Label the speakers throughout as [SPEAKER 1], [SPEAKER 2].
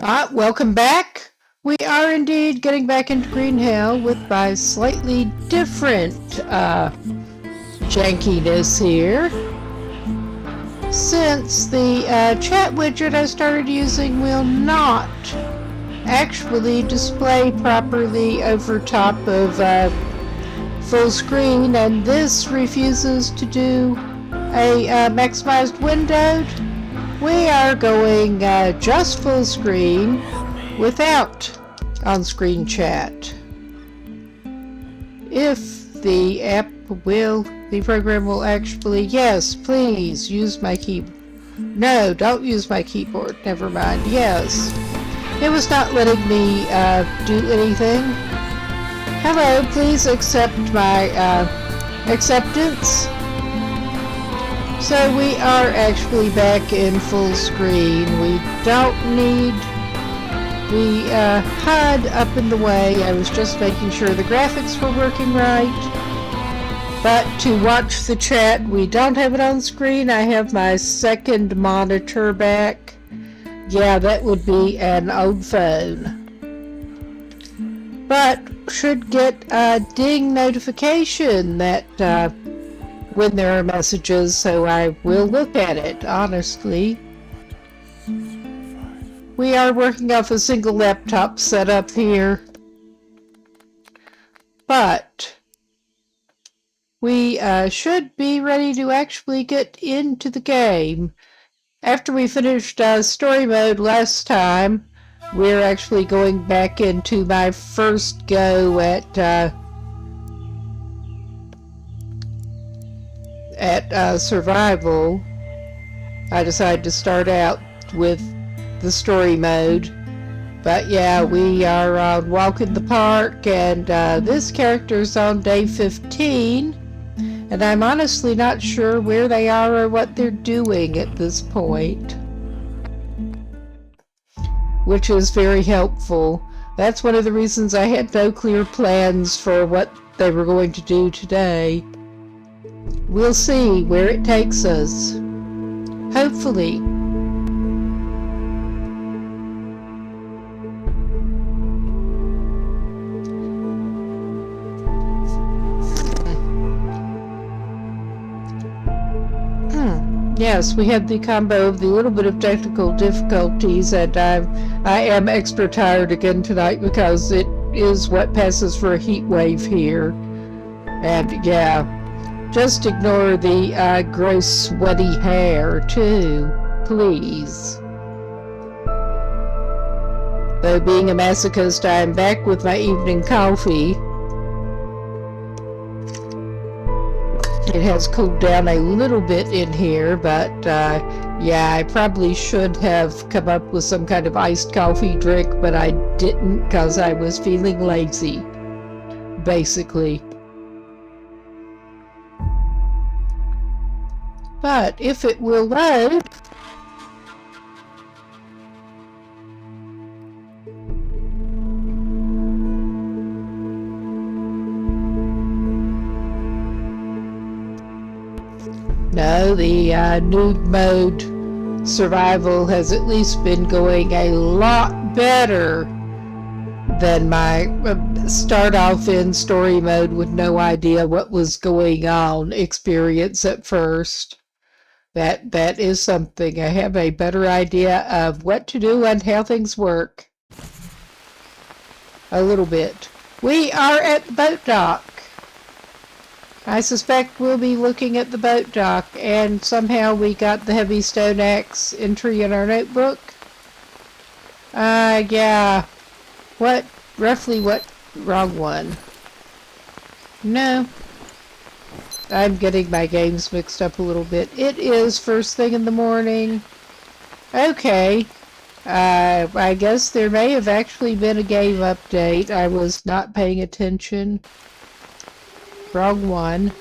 [SPEAKER 1] Welcome back. We are indeed getting back into Green Hell with my slightly different jankiness here. Since the chat widget I started using will not actually display properly over top of full screen, and this refuses to do a maximized windowed, we are going just full screen without on-screen chat. If the program will actually, yes, please use my keyboard. No, don't use my keyboard, never mind, yes. It was not letting me do anything. Hello, please accept my acceptance. So we are actually back in full screen. We don't need the HUD up in the way. I was just making sure the graphics were working right. But to watch the chat, we don't have it on screen. I have my second monitor back. Yeah, that would be an old phone. But should get a ding notification that when there are messages, so I will look at it, honestly. We are working off a single laptop setup here, but we should be ready to actually get into the game. After we finished story mode last time, we're actually going back into my first go at survival. I decided to start out with the story mode, but yeah, we are on Walk in the Park, and this character's on day 15, and I'm honestly not sure where they are or what they're doing at this point, which is very helpful. That's one of the reasons I had no clear plans for what they were going to do today. We'll see where it takes us. Hopefully. Yes, we had the combo of the little bit of technical difficulties, and I am extra tired again tonight because it is what passes for a heat wave here. And yeah, just ignore the gross sweaty hair too, please. Though being a masochist, I am back with my evening coffee. It has cooled down a little bit in here, but yeah, I probably should have come up with some kind of iced coffee drink, but I didn't because I was feeling lazy, basically. But if it will load, no, the noob mode survival has at least been going a lot better than my start off in story mode with no idea what was going on experience at first. That is something. I have a better idea of what to do and how things work. A little bit. We are at the boat dock. I suspect we'll be looking at the boat dock, and somehow we got the heavy stone axe entry in our notebook. Yeah. Roughly what? Wrong one. No. I'm getting my games mixed up a little bit. It is first thing in the morning. Okay. I guess there may have actually been a game update. I was not paying attention. Wrong one.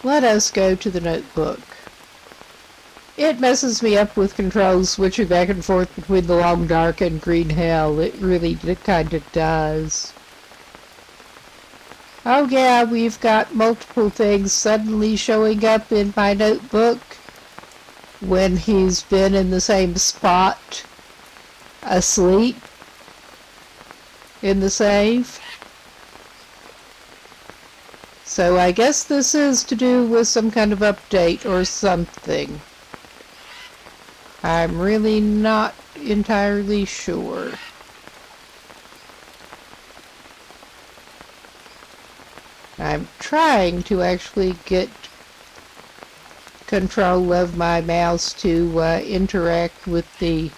[SPEAKER 1] Let us go to the notebook. It messes me up with controls switching back and forth between the long dark and green hell. It really kind of does. Oh yeah, we've got multiple things suddenly showing up in my notebook. when he's been in the same spot asleep in the save. So I guess this is to do with some kind of update or something. I'm really not entirely sure. I'm trying to actually get control of my mouse to interact with the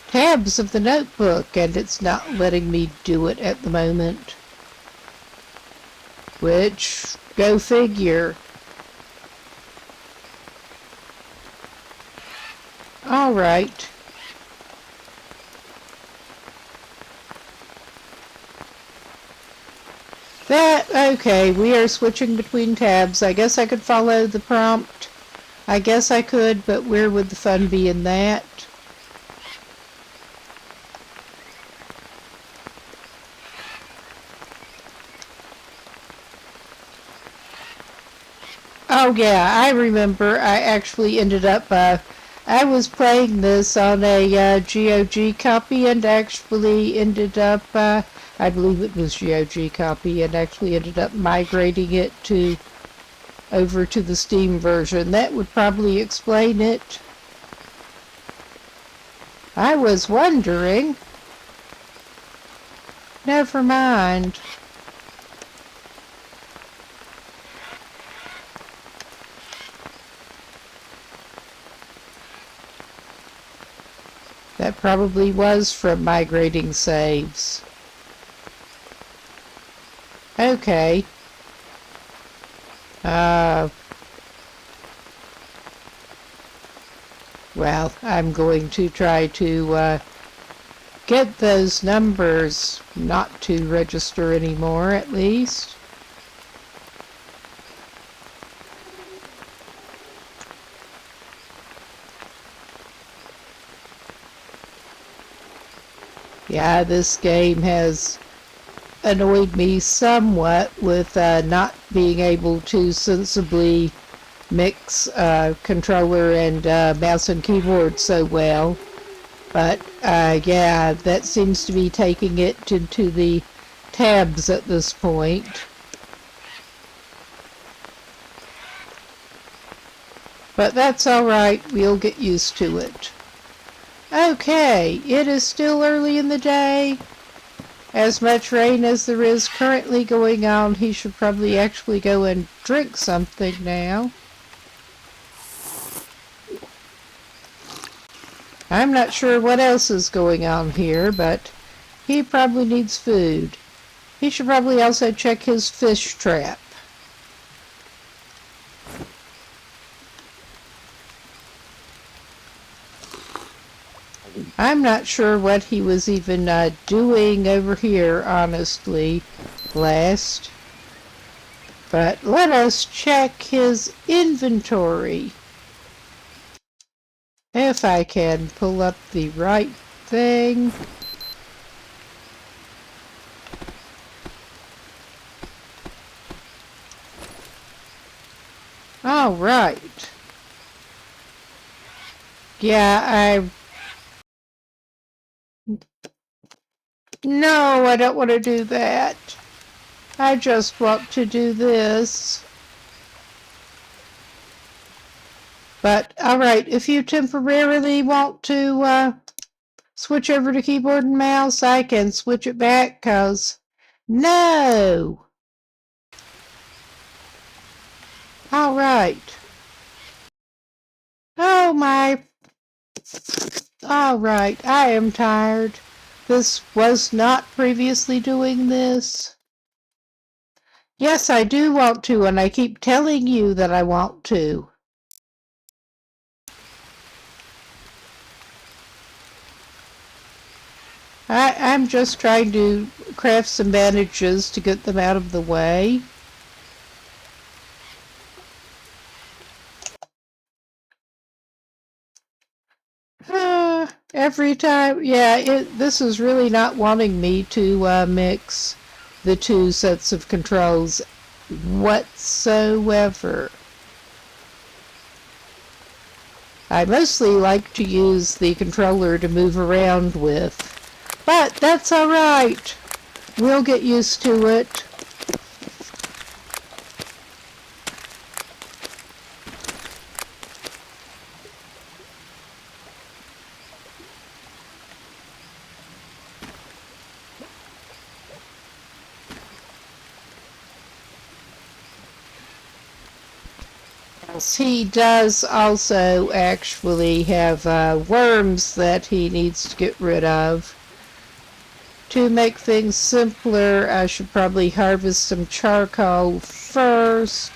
[SPEAKER 1] tabs of the notebook, and it's not letting me do it at the moment. Which, go figure. Alright. Okay, we are switching between tabs. I guess I could follow the prompt. I guess I could, but where would the fun be in that? Oh yeah, I remember. I actually ended up, I was playing this on a GOG copy and actually ended up, I believe it was GOG copy, and actually ended up migrating it over to the Steam version. That would probably explain it. I was wondering. Never mind. That probably was from migrating saves. Okay. Well, I'm going to try to get those numbers not to register anymore, at least. Yeah, this game has annoyed me somewhat with not being able to sensibly mix controller and mouse and keyboard so well. But yeah, that seems to be taking it into the tabs at this point. But that's alright, we'll get used to it. Okay, it is still early in the day. As much rain as there is currently going on, he should probably actually go and drink something now. I'm not sure what else is going on here, but he probably needs food. He should probably also check his fish trap. I'm not sure what he was even doing over here, honestly, last. But let us check his inventory. If I can pull up the right thing. All right. Yeah, No, I don't want to do that. I just want to do this. But, alright, if you temporarily want to switch over to keyboard and mouse, I can switch it back, cause no! Alright. Oh my... Alright, I am tired. This was not previously doing this. Yes, I do want to, and I keep telling you that I want to. I'm just trying to craft some bandages to get them out of the way. Every time, yeah, this is really not wanting me to mix the two sets of controls whatsoever. I mostly like to use the controller to move around with. But that's alright. We'll get used to it. He does also actually have worms that he needs to get rid of. To make things simpler, I should probably harvest some charcoal first.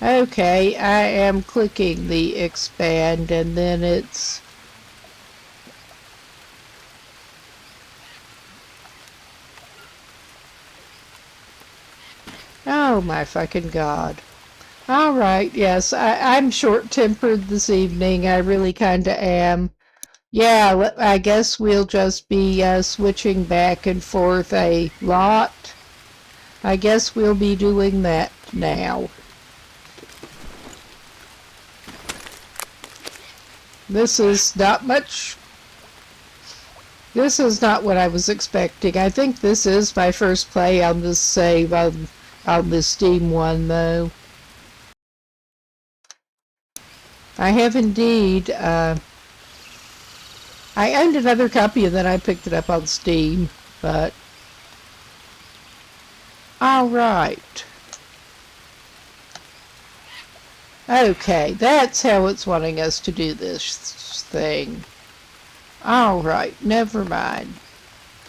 [SPEAKER 1] Okay, I am clicking the expand and then it's... Oh my fucking god. Alright, yes, I'm short-tempered this evening. I really kinda am. Yeah, I guess we'll just be switching back and forth a lot. I guess we'll be doing that now. This is not much. This is not what I was expecting. I think this is my first play on this save on the Steam one, though. I have indeed. I owned another copy and then I picked it up on Steam, but... Alright. Okay, that's how it's wanting us to do this thing. Alright, never mind.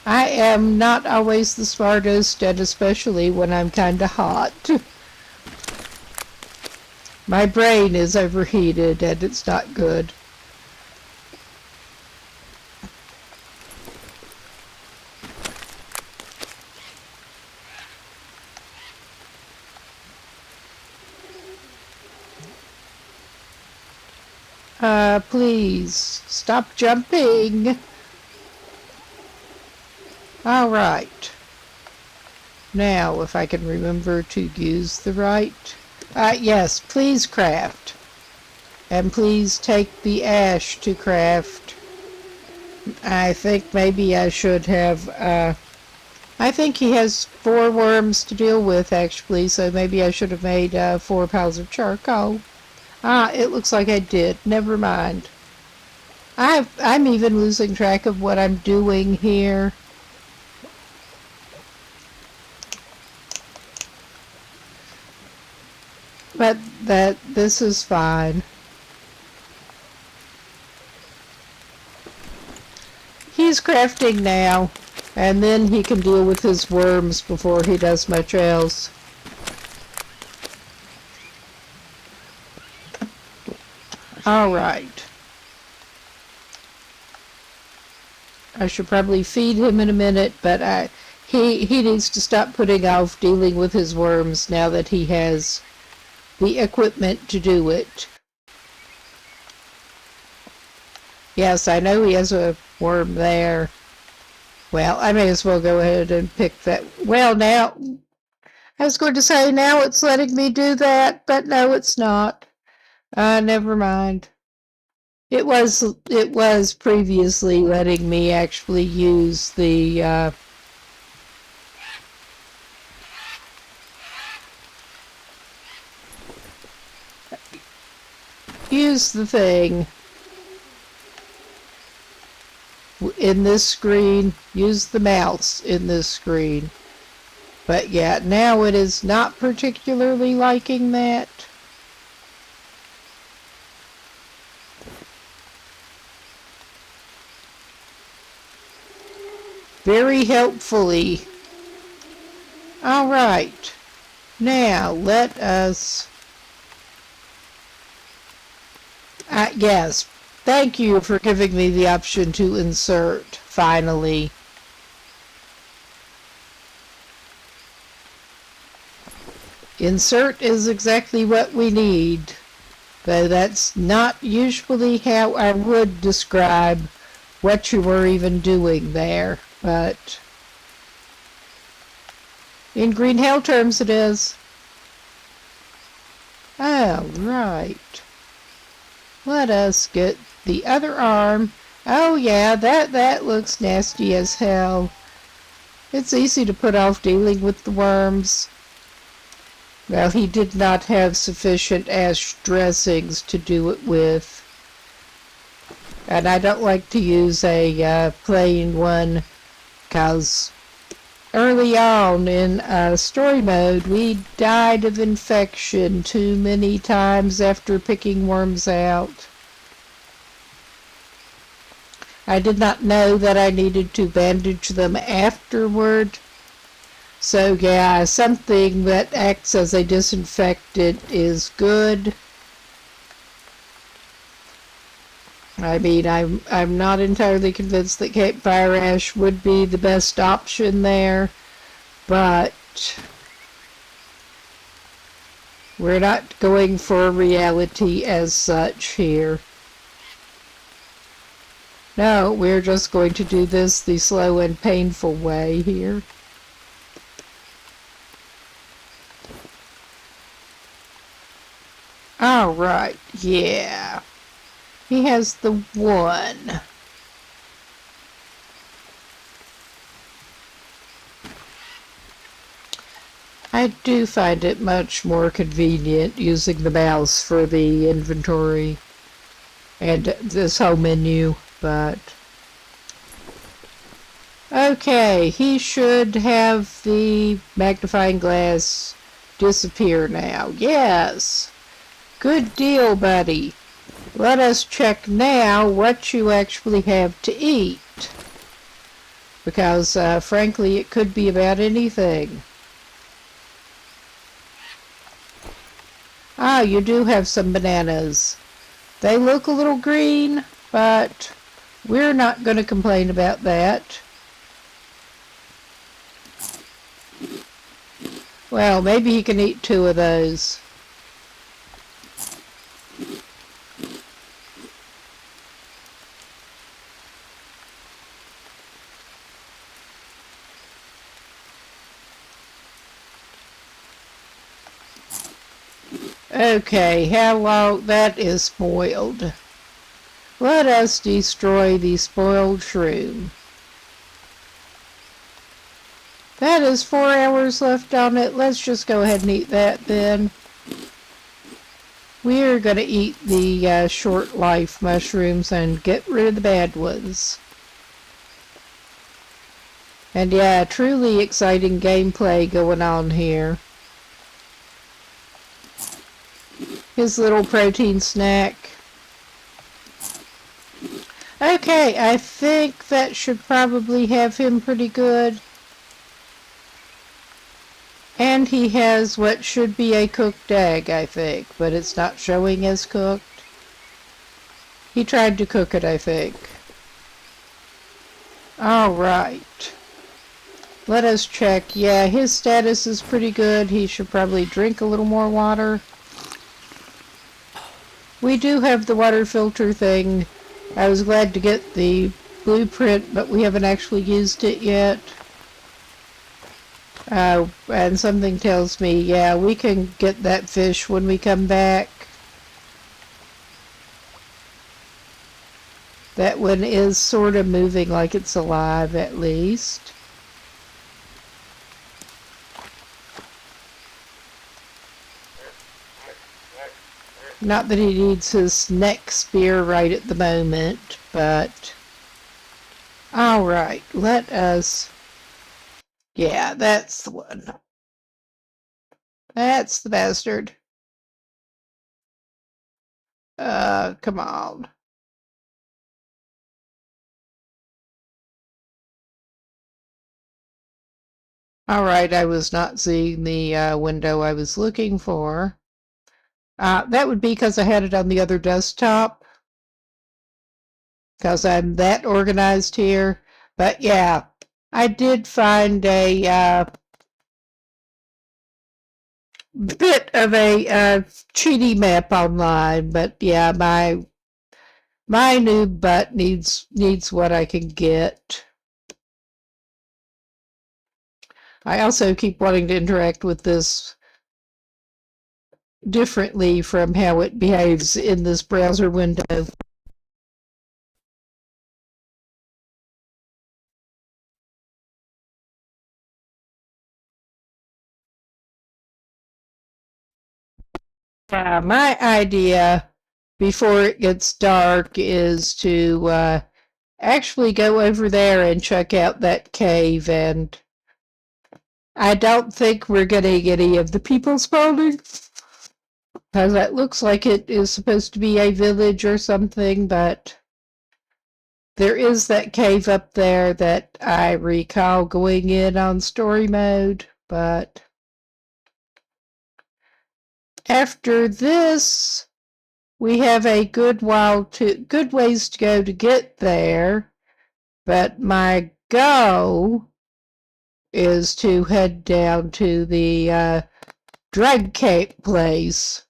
[SPEAKER 1] I am not always the smartest, and especially when I'm kinda hot. My brain is overheated, and it's not good. Please, stop jumping. Alright. Now, if I can remember to use the right... yes, please craft. And please take the ash to craft. I think maybe I should have... I think he has 4 worms to deal with, actually, so maybe I should have made 4 piles of charcoal. It looks like I did. Never mind. I'm even losing track of what I'm doing here. But this is fine. He's crafting now, and then he can deal with his worms before he does much else. Alright. I should probably feed him in a minute, but he needs to stop putting off dealing with his worms now that he has the equipment to do it. Yes, I know he has a worm there. Well, I may as well go ahead and pick that. Well, now, I was going to say now it's letting me do that, but no, it's not. Never mind. It was previously letting me actually use the thing in this screen, use the mouse in this screen. But yeah, now it is not particularly liking that. Very helpfully. Alright. Now, let us... yes. Thank you for giving me the option to insert, finally. Insert is exactly what we need. Though that's not usually how I would describe what you were even doing there, but In green hell terms, it is. All right. Let us get the other arm. Oh yeah, that looks nasty as hell. It's easy to put off dealing with the worms. Well, he did not have sufficient ash dressings to do it with. And I don't like to use a plain one, because early on in story mode, we died of infection too many times after picking worms out. I did not know that I needed to bandage them afterward. So yeah, something that acts as a disinfectant is good. I mean, I'm not entirely convinced that campfire ash would be the best option there, but we're not going for reality as such here. No, we're just going to do this the slow and painful way here. All right, yeah. He has the one. I do find it much more convenient using the mouse for the inventory and this whole menu, but okay, he should have the magnifying glass disappear now. Yes. Good deal, buddy. Let us check now what you actually have to eat. Because, frankly, it could be about anything. Ah, you do have some bananas. They look a little green, but we're not going to complain about that. Well, maybe he can eat 2 of those. Okay, how long that is spoiled. Let us destroy the spoiled shroom. That is 4 hours left on it. Let's just go ahead and eat that then. We're going to eat the short life mushrooms and get rid of the bad ones. And yeah, truly exciting gameplay going on here. His little protein snack. Okay, I think that should probably have him pretty good. And he has what should be a cooked egg, I think, but it's not showing as cooked. He tried to cook it, I think. Alright. Let us check. Yeah, his status is pretty good. He should probably drink a little more water. We do have the water filter thing. I was glad to get the blueprint, but we haven't actually used it yet. And something tells me, yeah, we can get that fish when we come back. That one is sort of moving like it's alive, at least. Not that he needs his neck spear right at the moment, but... Alright, let us... Yeah, that's the one. That's the bastard. Come on. Alright, I was not seeing the window I was looking for. That would be because I had it on the other desktop. Because I'm that organized here. But yeah, I did find a bit of a cheaty map online. But yeah, my new butt needs what I can get. I also keep wanting to interact with this differently from how it behaves in this browser window. My idea before it gets dark is to actually go over there and check out that cave, and I don't think we're getting any of the people spawning, because that looks like it is supposed to be a village or something, but there is that cave up there that I recall going in on story mode, but after this, we have a good ways to go to get there, but my goal is to head down to the drug cake place.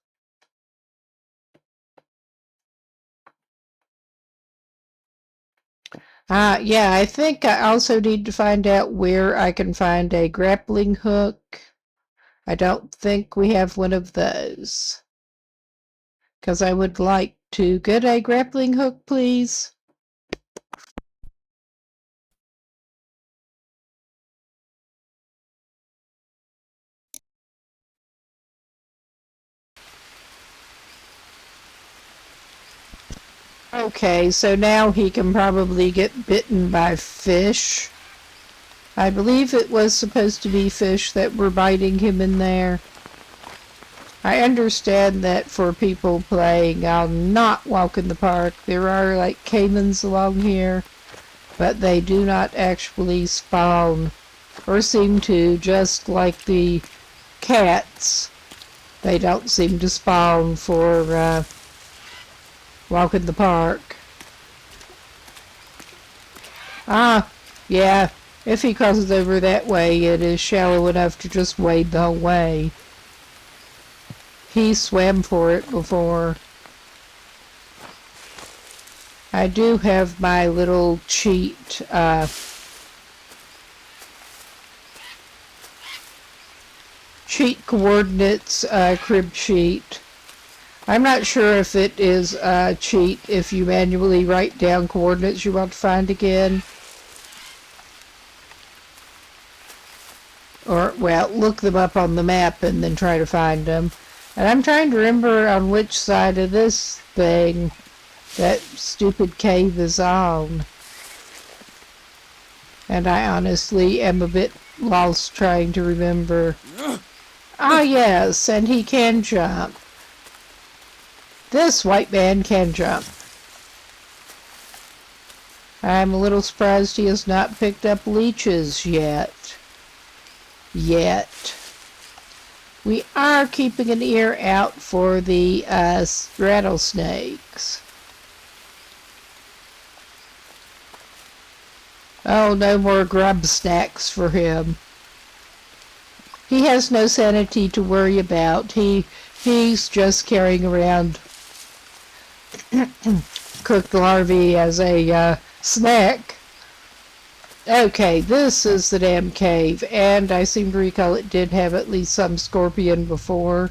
[SPEAKER 1] Yeah, I think I also need to find out where I can find a grappling hook. I don't think we have one of those, because I would like to get a grappling hook, please. Okay, so now he can probably get bitten by fish. I believe it was supposed to be fish that were biting him in there. I understand that for people playing I'll not walk in the park, there are like caimans along here, but they do not actually spawn, or seem to, just like the cats. They don't seem to spawn for walk in the park. Yeah, if he crosses over that way, it is shallow enough to just wade the whole way. He swam for it before. I do have my little cheat coordinates crib sheet. I'm not sure if it is a cheat if you manually write down coordinates you want to find again. Or, well, look them up on the map and then try to find them. And I'm trying to remember on which side of this thing that stupid cave is on. And I honestly am a bit lost trying to remember. Ah, yes, and he can jump. This white man can jump. I'm a little surprised he has not picked up leeches yet. We are keeping an ear out for the rattlesnakes. Oh, no more grub snacks for him. He has no sanity to worry about. He's just carrying around cooked larvae as a snack. Okay, this is the damn cave, and I seem to recall it did have at least some scorpion before.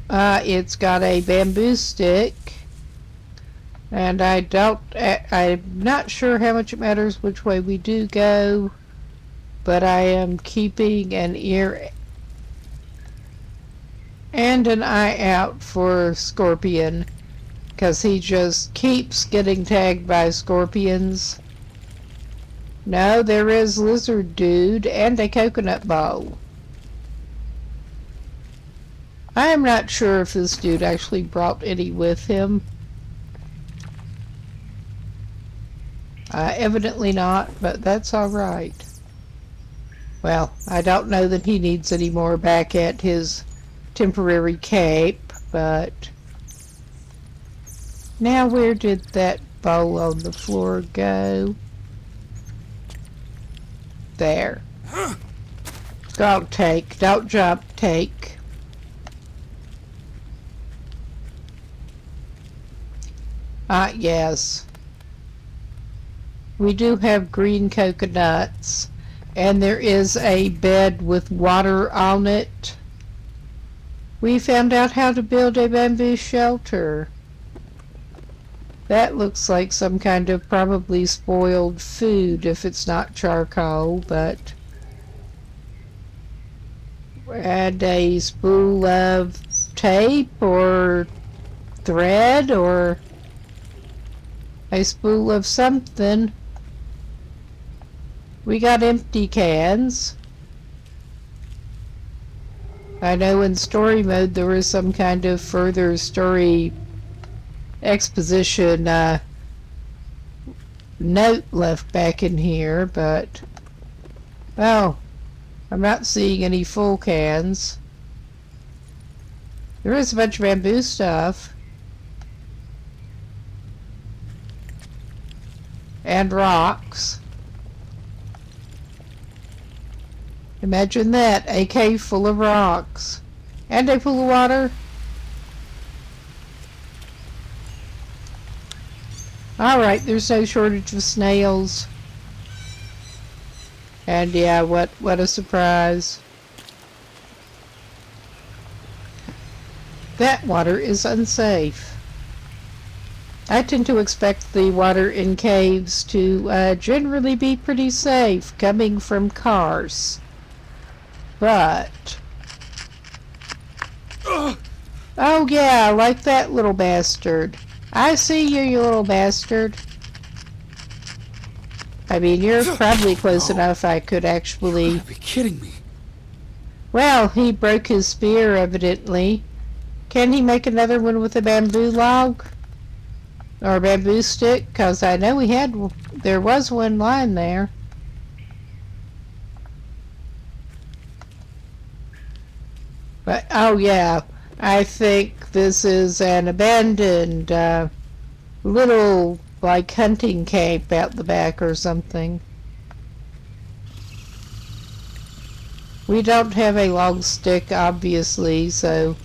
[SPEAKER 1] It's got a bamboo stick, and I'm not sure how much it matters which way we do go, but I am keeping an ear and an eye out for scorpion, because he just keeps getting tagged by scorpions. No, there is lizard dude and a coconut bowl. I am not sure if this dude actually brought any with him. Evidently not, but that's alright. Well, I don't know that he needs any more back at his temporary cape, but... Now where did that bowl on the floor go? There. Don't take. Don't jump. Take. Yes. We do have green coconuts, and there is a bed with water on it. We found out how to build a bamboo shelter. That looks like some kind of probably spoiled food if it's not charcoal, but... And a spool of tape or thread or a spool of something. We got empty cans. I know in story mode there was some kind of further story exposition note left back in here, but oh, I'm not seeing any full cans. There is a bunch of bamboo stuff. And rocks. Imagine that, a cave full of rocks. And a pool of water. Alright, there's no shortage of snails. And yeah, what a surprise. That water is unsafe. I tend to expect the water in caves to generally be pretty safe coming from cars. But... Oh yeah, like that little bastard. I see you, you little bastard. I mean, you're probably close enough I could actually...
[SPEAKER 2] You gotta be kidding me.
[SPEAKER 1] Well, he broke his spear, evidently. Can he make another one with a bamboo log? Or a bamboo stick? Because I know there was one lying there. But, oh yeah, I think this is an abandoned little, like, hunting camp out the back or something. We don't have a long stick, obviously, so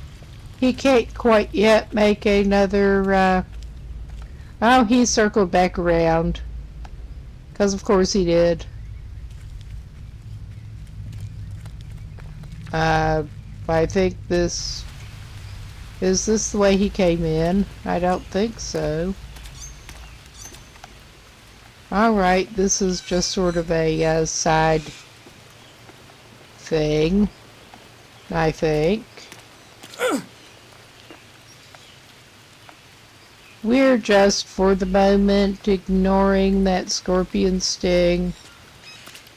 [SPEAKER 1] he can't quite yet make another, oh, he circled back around. Because of course he did. I think this... Is this the way he came in? I don't think so. Alright, this is just sort of a side thing, I think. We're just, for the moment, ignoring that scorpion sting.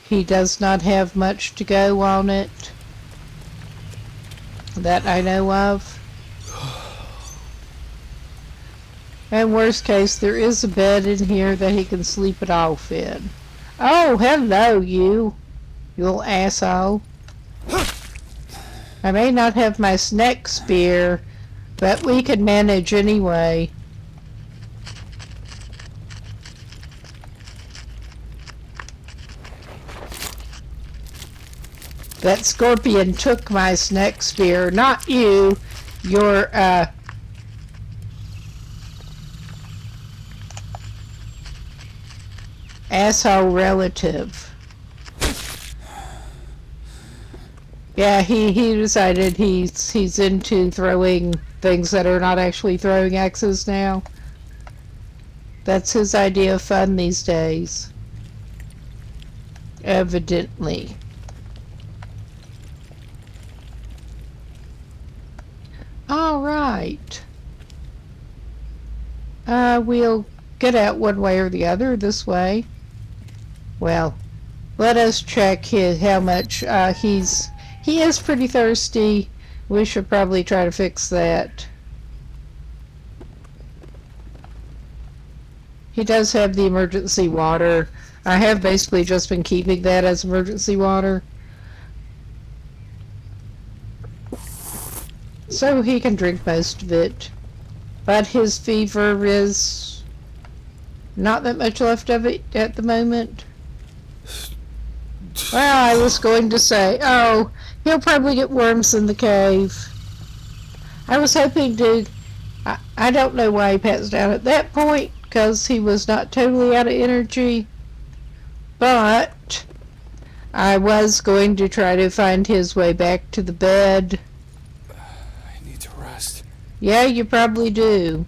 [SPEAKER 1] He does not have much to go on it. That I know of. And worst case, there is a bed in here that he can sleep it off in. Oh, hello, you little asshole. I may not have my snake spear, but we can manage anyway. That scorpion took my snake spear, not you. Your, asshole relative. Yeah, he decided he's into throwing things that are not actually throwing axes now. That's his idea of fun these days. Evidently. Alright. We'll get out one way or the other, this way. Well, let us check how much he is pretty thirsty. We should probably try to fix that. He does have the emergency water. I have basically just been keeping that as emergency water. So he can drink most of it. But his fever is not that much left of it at the moment. Well, I was going to say, oh, he'll probably get worms in the cave. I was hoping to... I don't know why he passed out at that point, because he was not totally out of energy. But I was going to try to find his way back to the bed.
[SPEAKER 2] I need to rest.
[SPEAKER 1] Yeah, you probably do.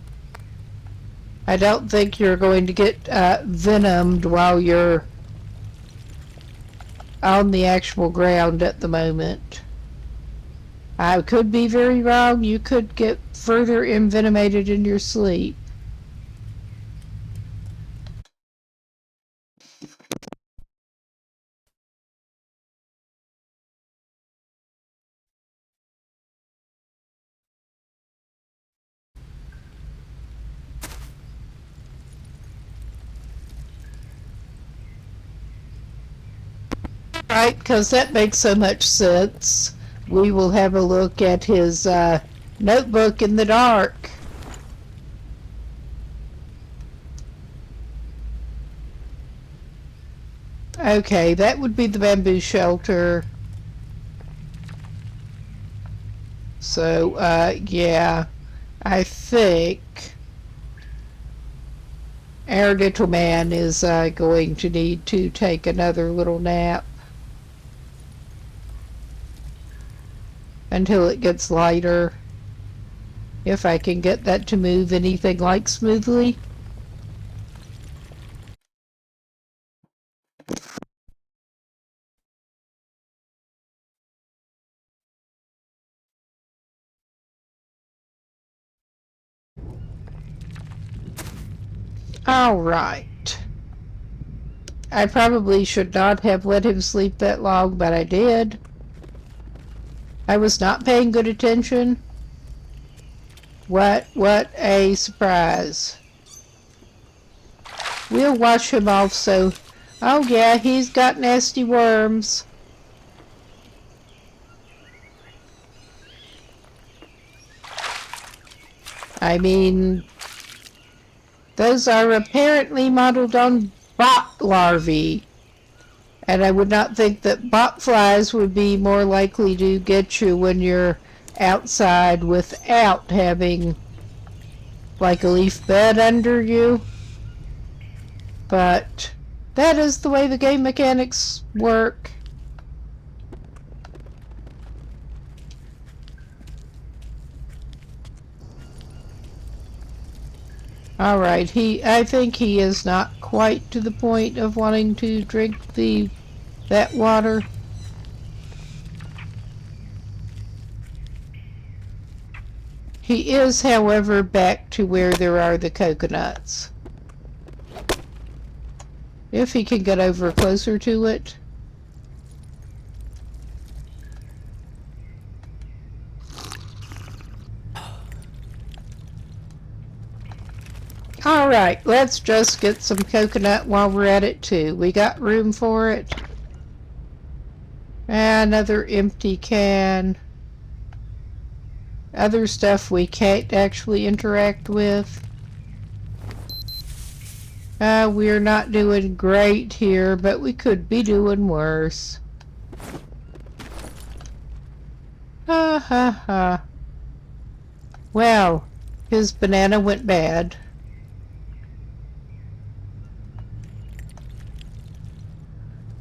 [SPEAKER 1] I don't think you're going to get venomed while you're on the actual ground at the moment. I could be very wrong. You could get further envenomated in your sleep. Right, because that makes so much sense. We will have a look at his notebook in the dark. Okay, that would be the bamboo shelter. So, yeah, I think our little man is going to need to take another little nap until it gets lighter. If I can get that to move anything like smoothly. All right. I probably should not have let him sleep that long, but I did. I was not paying good attention. What a surprise. We'll wash him off so... Oh yeah, he's got nasty worms. I mean, those are apparently modeled on bot larvae. And I would not think that bot flies would be more likely to get you when you're outside without having like a leaf bed under you. But that is the way the game mechanics work. Alright, I think he is not quite to the point of wanting to drink that water. He is, however, back to where there are the coconuts. If he can get over closer to it. Alright, let's just get some coconut while we're at it too. We got room for it. Another empty can. Other stuff we can't actually interact with. We're not doing great here, but we could be doing worse. Ha ha ha. Well, his banana went bad.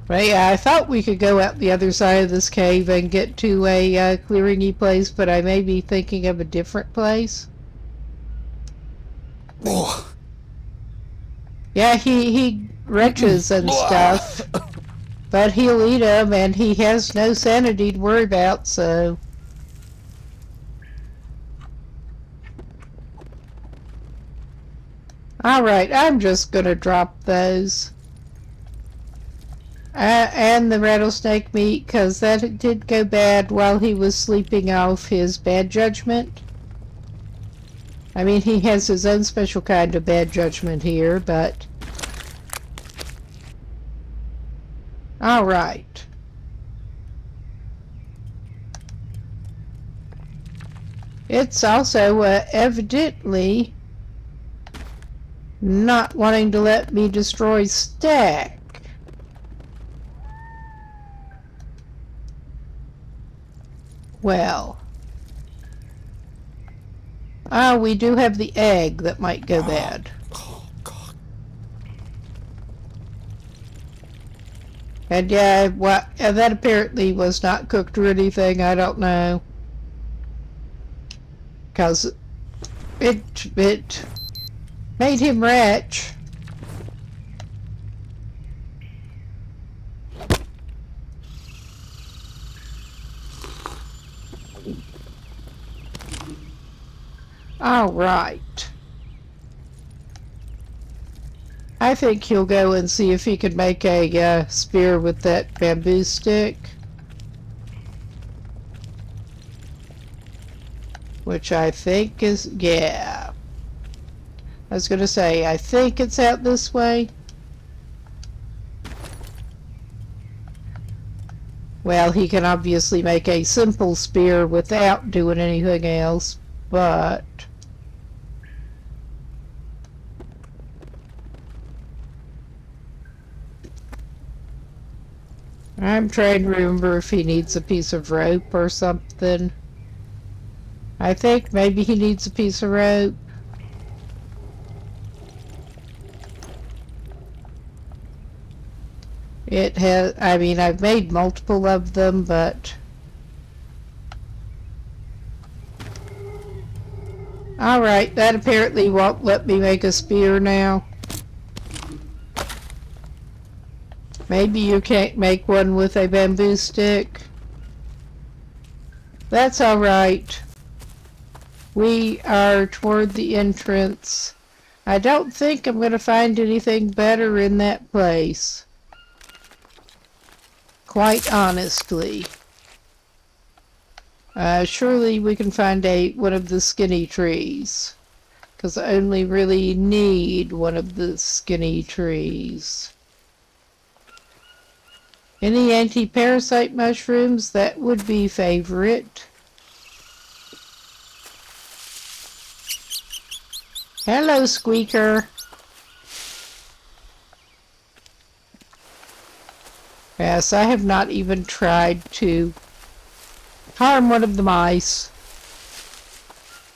[SPEAKER 1] But yeah, I thought we could go out the other side of this cave and get to a clearing-y place, but I may be thinking of a different place.
[SPEAKER 2] Oh.
[SPEAKER 1] Yeah, he retches and stuff, but he'll eat them, and he has no sanity to worry about, so... Alright, I'm just gonna drop those. And the rattlesnake meat, because that did go bad while he was sleeping off his bad judgment. I mean, he has his own special kind of bad judgment here, but... Alright. It's also evidently not wanting to let me destroy Stack. Well. We do have the egg that might go bad. And yeah, well, and that apparently was not cooked or anything. I don't know. Because it made him rich. All right. I think he'll go and see if he can make a spear with that bamboo stick. Which I think is, yeah. I was going to say, I think it's out this way. Well, he can obviously make a simple spear without doing anything else, but I'm trying to remember if he needs a piece of rope or something. I think maybe he needs a piece of rope. It has, I mean, I've made multiple of them, but alright, that apparently won't let me make a spear now. Maybe you can't make one with a bamboo stick. That's alright. We are toward the entrance. I don't think I'm going to find anything better in that place. Quite honestly. Surely we can find one of the skinny trees. Because I only really need one of the skinny trees. Any anti-parasite mushrooms? That would be favorite. Hello, Squeaker. Yes, I have not even tried to harm one of the mice.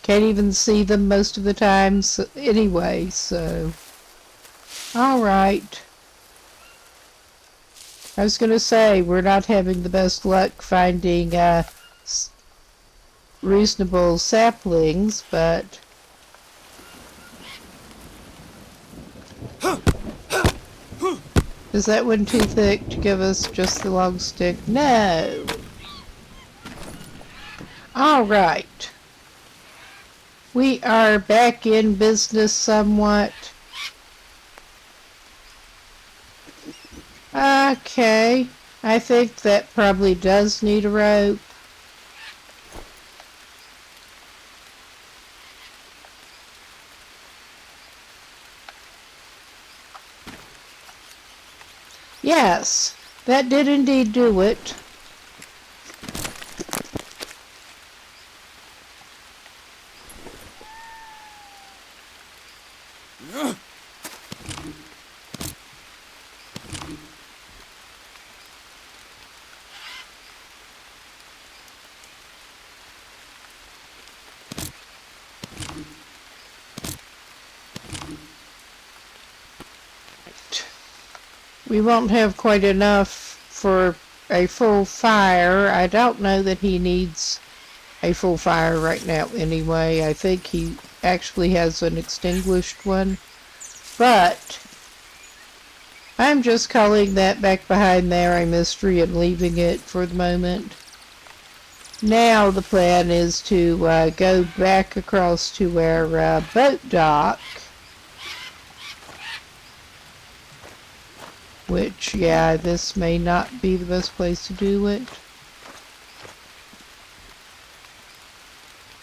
[SPEAKER 1] Can't even see them most of the time anyway, so. Alright. I was going to say, we're not having the best luck finding reasonable saplings, but is that one too thick to give us just the long stick? No. Alright. We are back in business somewhat. Okay. I think that probably does need a rope. Yes, that did indeed do it. We won't have quite enough for a full fire. I don't know that he needs a full fire right now anyway. I think he actually has an extinguished one. But I'm just calling that back behind there a mystery and leaving it for the moment. Now the plan is to go back across to our boat dock. Which, yeah, this may not be the best place to do it.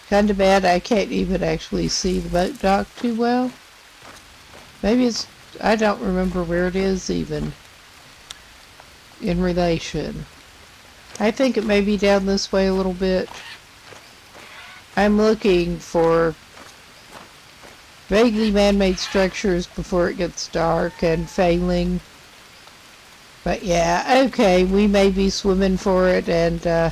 [SPEAKER 1] Kinda bad I can't even actually see the boat dock too well. Maybe it's, I don't remember where it is even in relation. I think it may be down this way a little bit. I'm looking for vaguely man-made structures before it gets dark and failing. But yeah, okay, we may be swimming for it and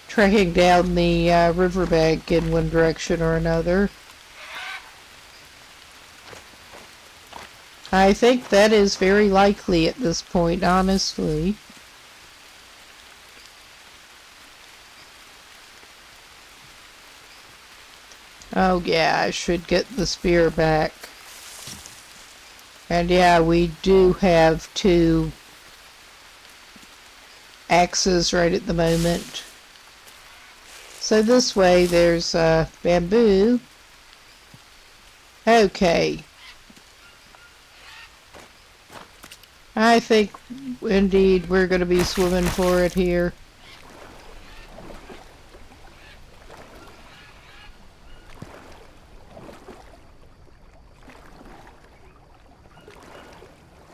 [SPEAKER 1] trekking down the riverbank in one direction or another. I think that is very likely at this point, honestly. Oh yeah, I should get the spear back. And yeah, we do have 2 axes right at the moment. So this way there's bamboo. Okay. I think indeed we're going to be swimming for it here.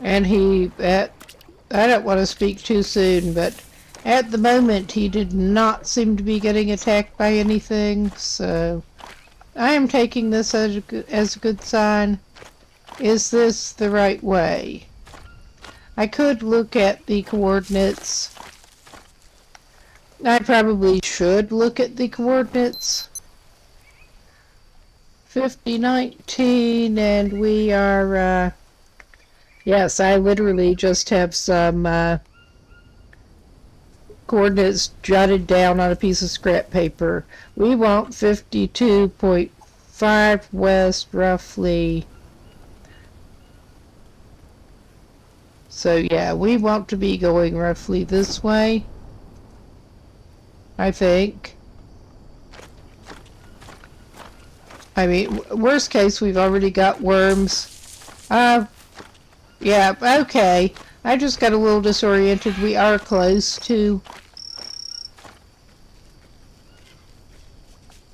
[SPEAKER 1] And I don't want to speak too soon, but at the moment he did not seem to be getting attacked by anything, so I am taking this as a good sign. Is this the right way? I could look at the coordinates. I probably should look at the coordinates. 5019, and we are, yes, I literally just have some coordinates jotted down on a piece of scrap paper. We want 52.5 west, roughly. So yeah, we want to be going roughly this way, I think. I mean, worst case, we've already got worms. Yeah, okay. I just got a little disoriented. We are close to...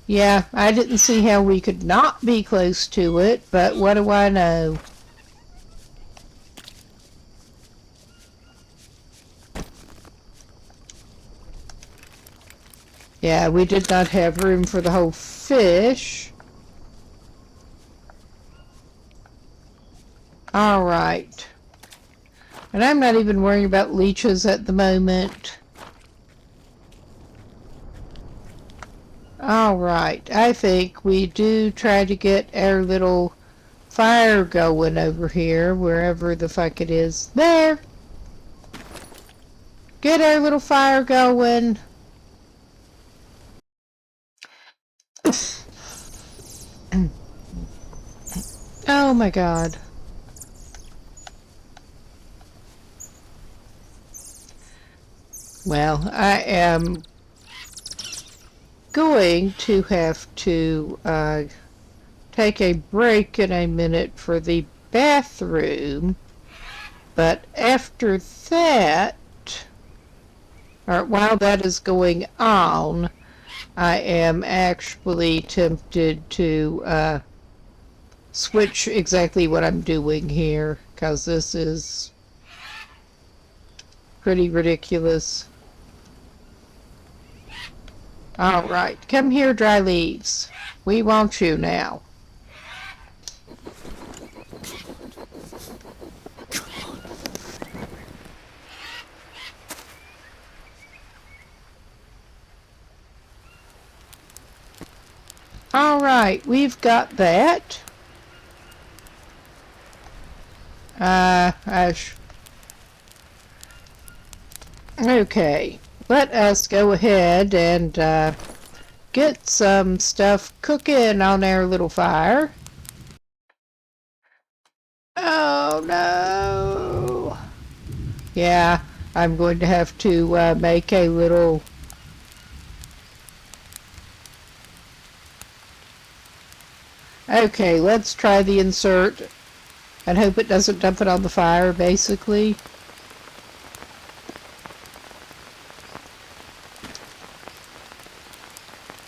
[SPEAKER 1] Yeah, I didn't see how we could not be close to it, but what do I know? Yeah, we did not have room for the whole fish. Alright. And I'm not even worrying about leeches at the moment. Alright, I think we do try to get our little fire going over here, wherever the fuck it is. There! Get our little fire going. Oh my god. Well, I am going to have to take a break in a minute for the bathroom, but after that, or while that is going on, I am actually tempted to switch exactly what I'm doing here, because this is pretty ridiculous. Alright, come here, dry leaves. We want you now. Alright, we've got that. Okay, let us go ahead and get some stuff cooking on our little fire. Oh no! Yeah, I'm going to have to make a little... Okay, let's try the insert and hope it doesn't dump it on the fire, basically.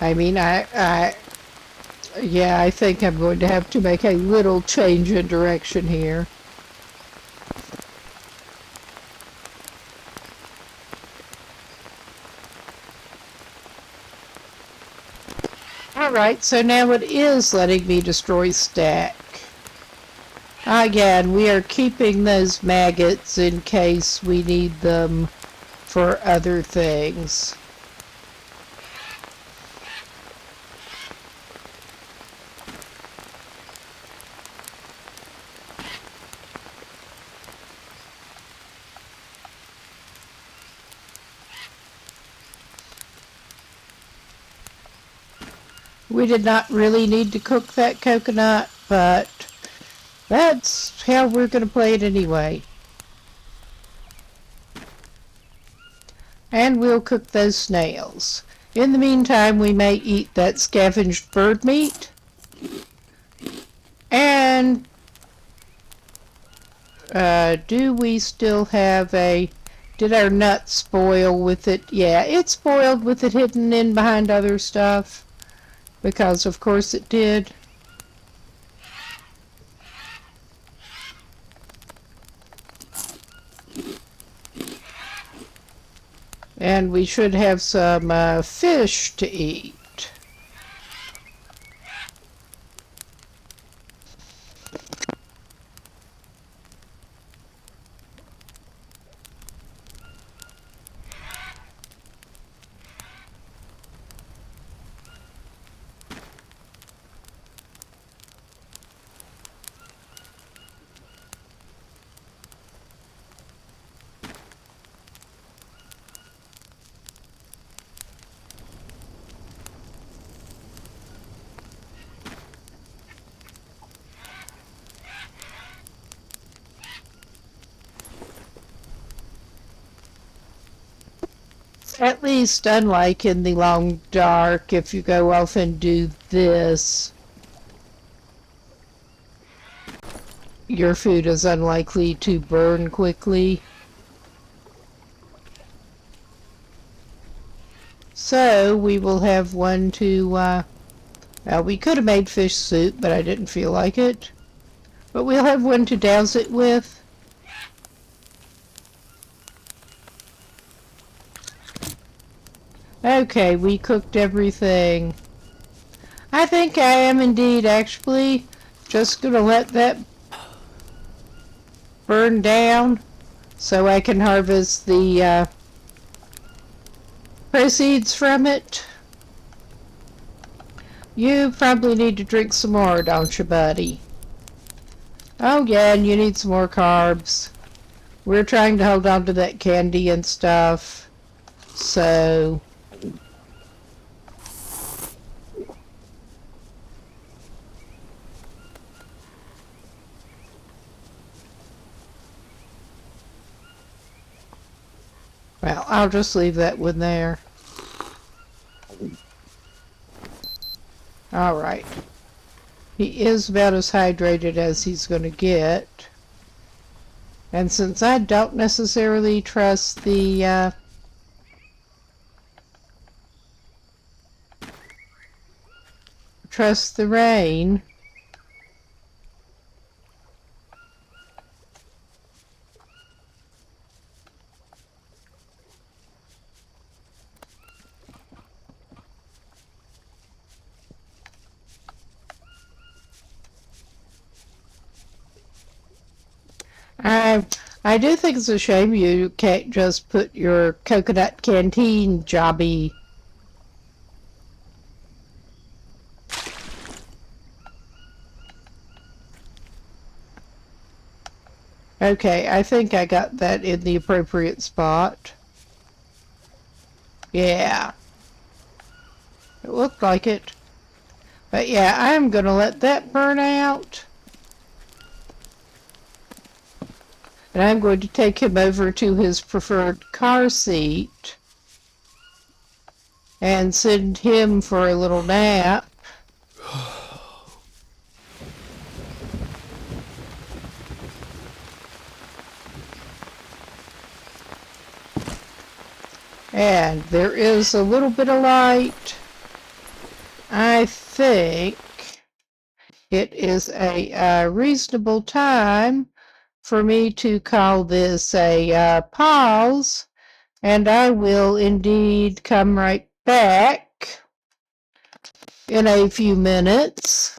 [SPEAKER 1] I mean, yeah, I think I'm going to have to make a little change in direction here. Alright, so now it is letting me destroy stack. Again, we are keeping those maggots in case we need them for other things. We did not really need to cook that coconut, but that's how we're going to play it anyway. And we'll cook those snails. In the meantime, we may eat that scavenged bird meat. And do we still have a... Did our nut spoil with it? Yeah, it spoiled with it hidden in behind other stuff. Because of course it did. And we should have some fish to eat. At least, unlike in the long dark, if you go off and do this, your food is unlikely to burn quickly. So, we will have one to, well, we could have made fish soup, but I didn't feel like it. But we'll have one to douse it with. Okay, we cooked everything. I think I am indeed actually just gonna let that burn down so I can harvest the proceeds from it. You probably need to drink some more, don't you, buddy? Oh yeah, and you need some more carbs. We're trying to hold on to that candy and stuff. So... Well, I'll just leave that one there. Alright. He is about as hydrated as he's going to get. And since I don't necessarily trust the rain, I I do think it's a shame you can't just put your coconut canteen jobby. Okay, I think I got that in the appropriate spot. Yeah, it looked like it. But yeah, I'm gonna let that burn out. And I'm going to take him over to his preferred car seat and send him for a little nap. And there is a little bit of light. I think it is a reasonable time for me to call this a pause, and I will indeed come right back in a few minutes.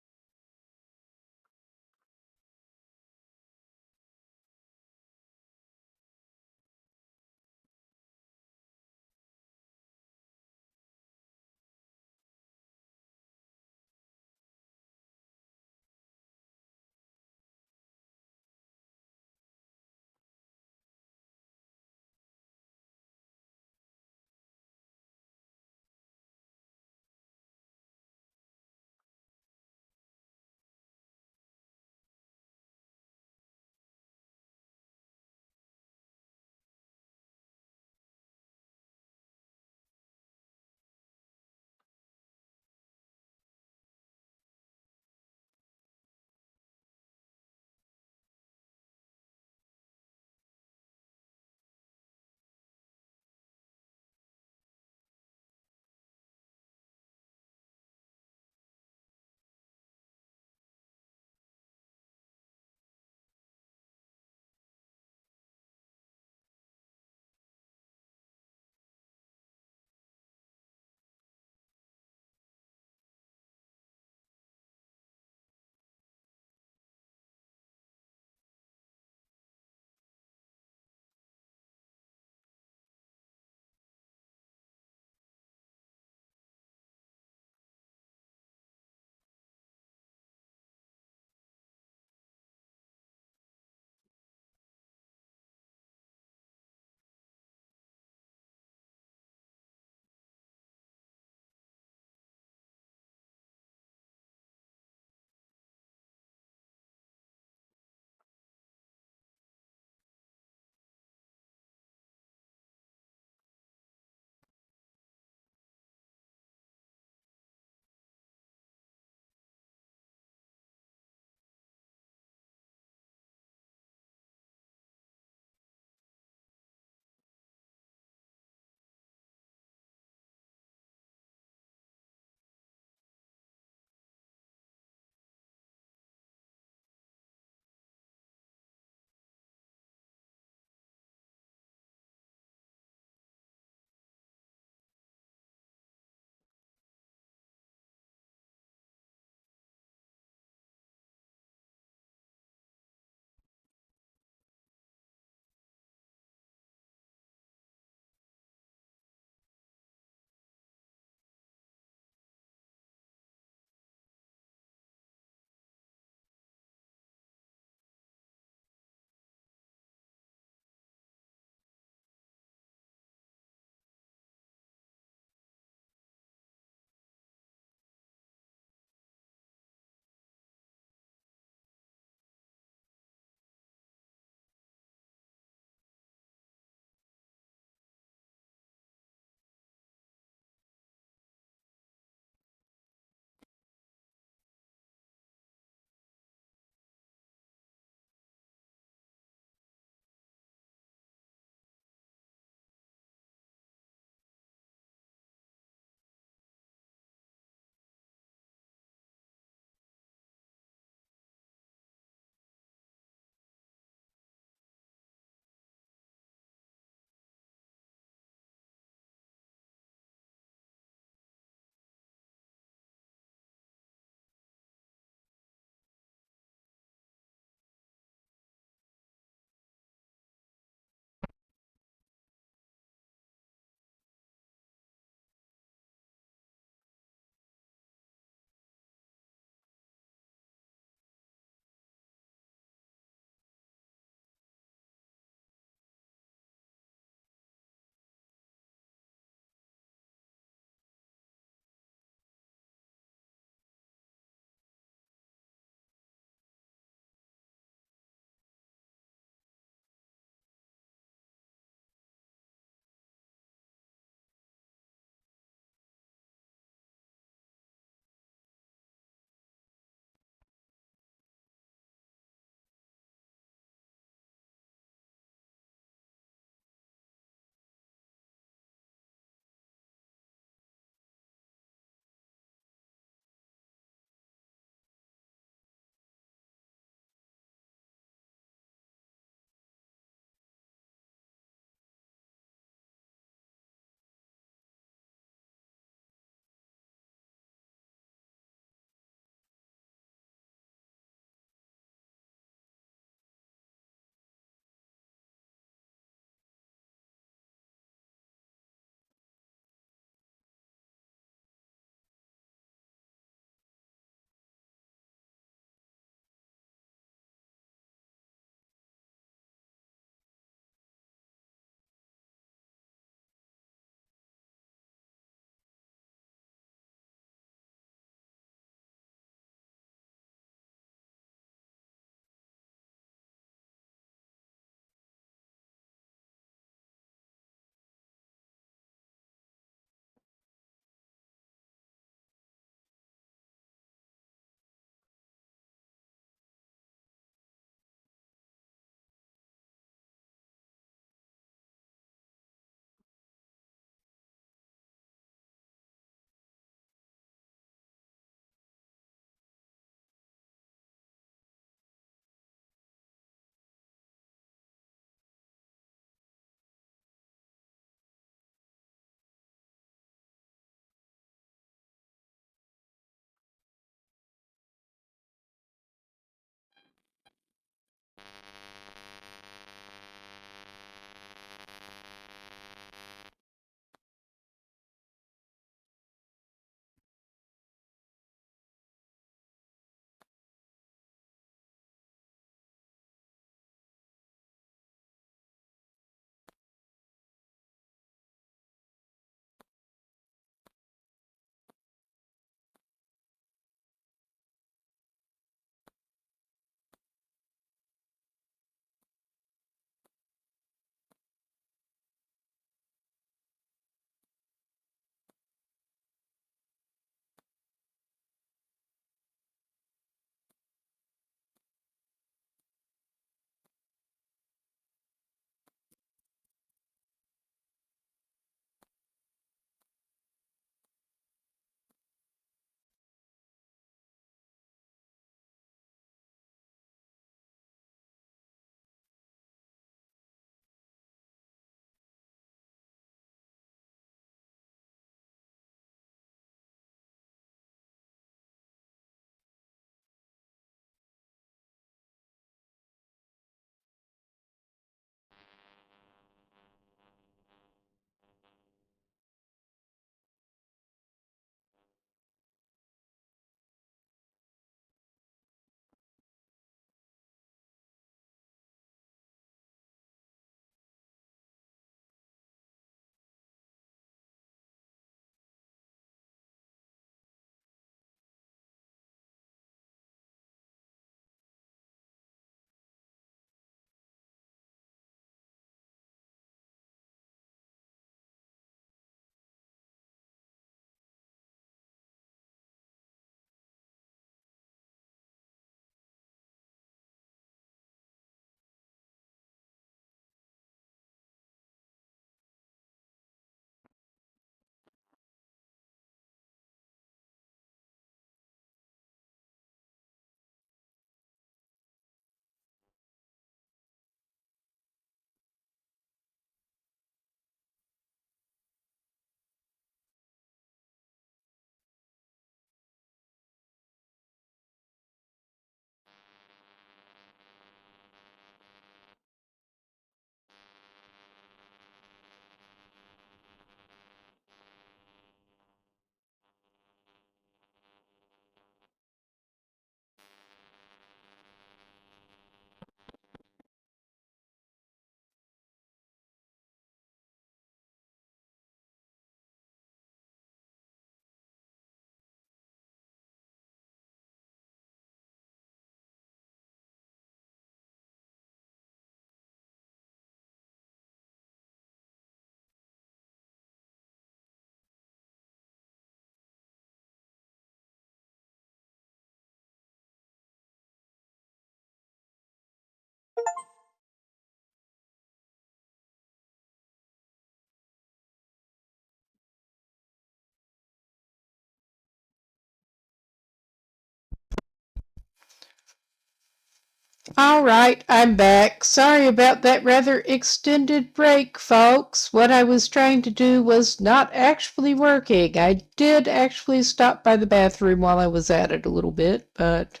[SPEAKER 1] All right, I'm back. Sorry about that rather extended break, folks. What I was trying to do was not actually working. I did actually stop by the bathroom while I was at it a little bit, but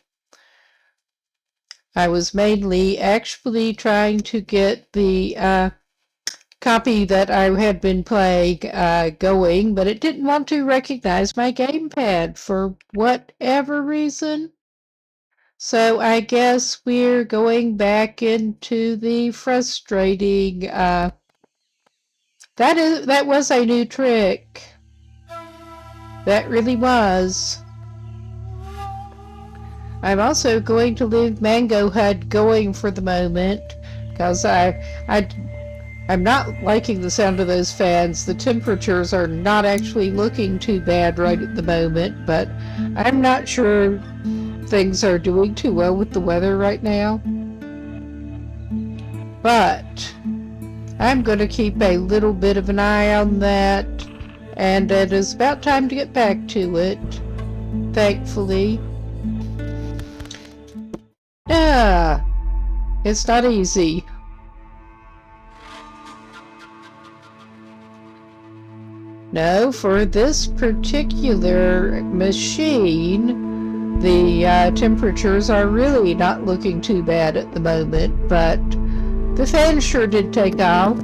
[SPEAKER 1] I was mainly actually trying to get the copy that I had been playing going, but it didn't want to recognize my gamepad for whatever reason. So I guess we're going back into the frustrating that was a new trick. That really was. I'm also going to leave Mango Hut going for the moment because I'm not liking the sound of those fans. The temperatures are not actually looking too bad right at the moment, but I'm not sure things are doing too well with the weather right now. But I'm going to keep a little bit of an eye on that, and it is about time to get back to it, thankfully. It's not easy. No, for this particular machine, the temperatures are really not looking too bad at the moment, but the fan sure did take off.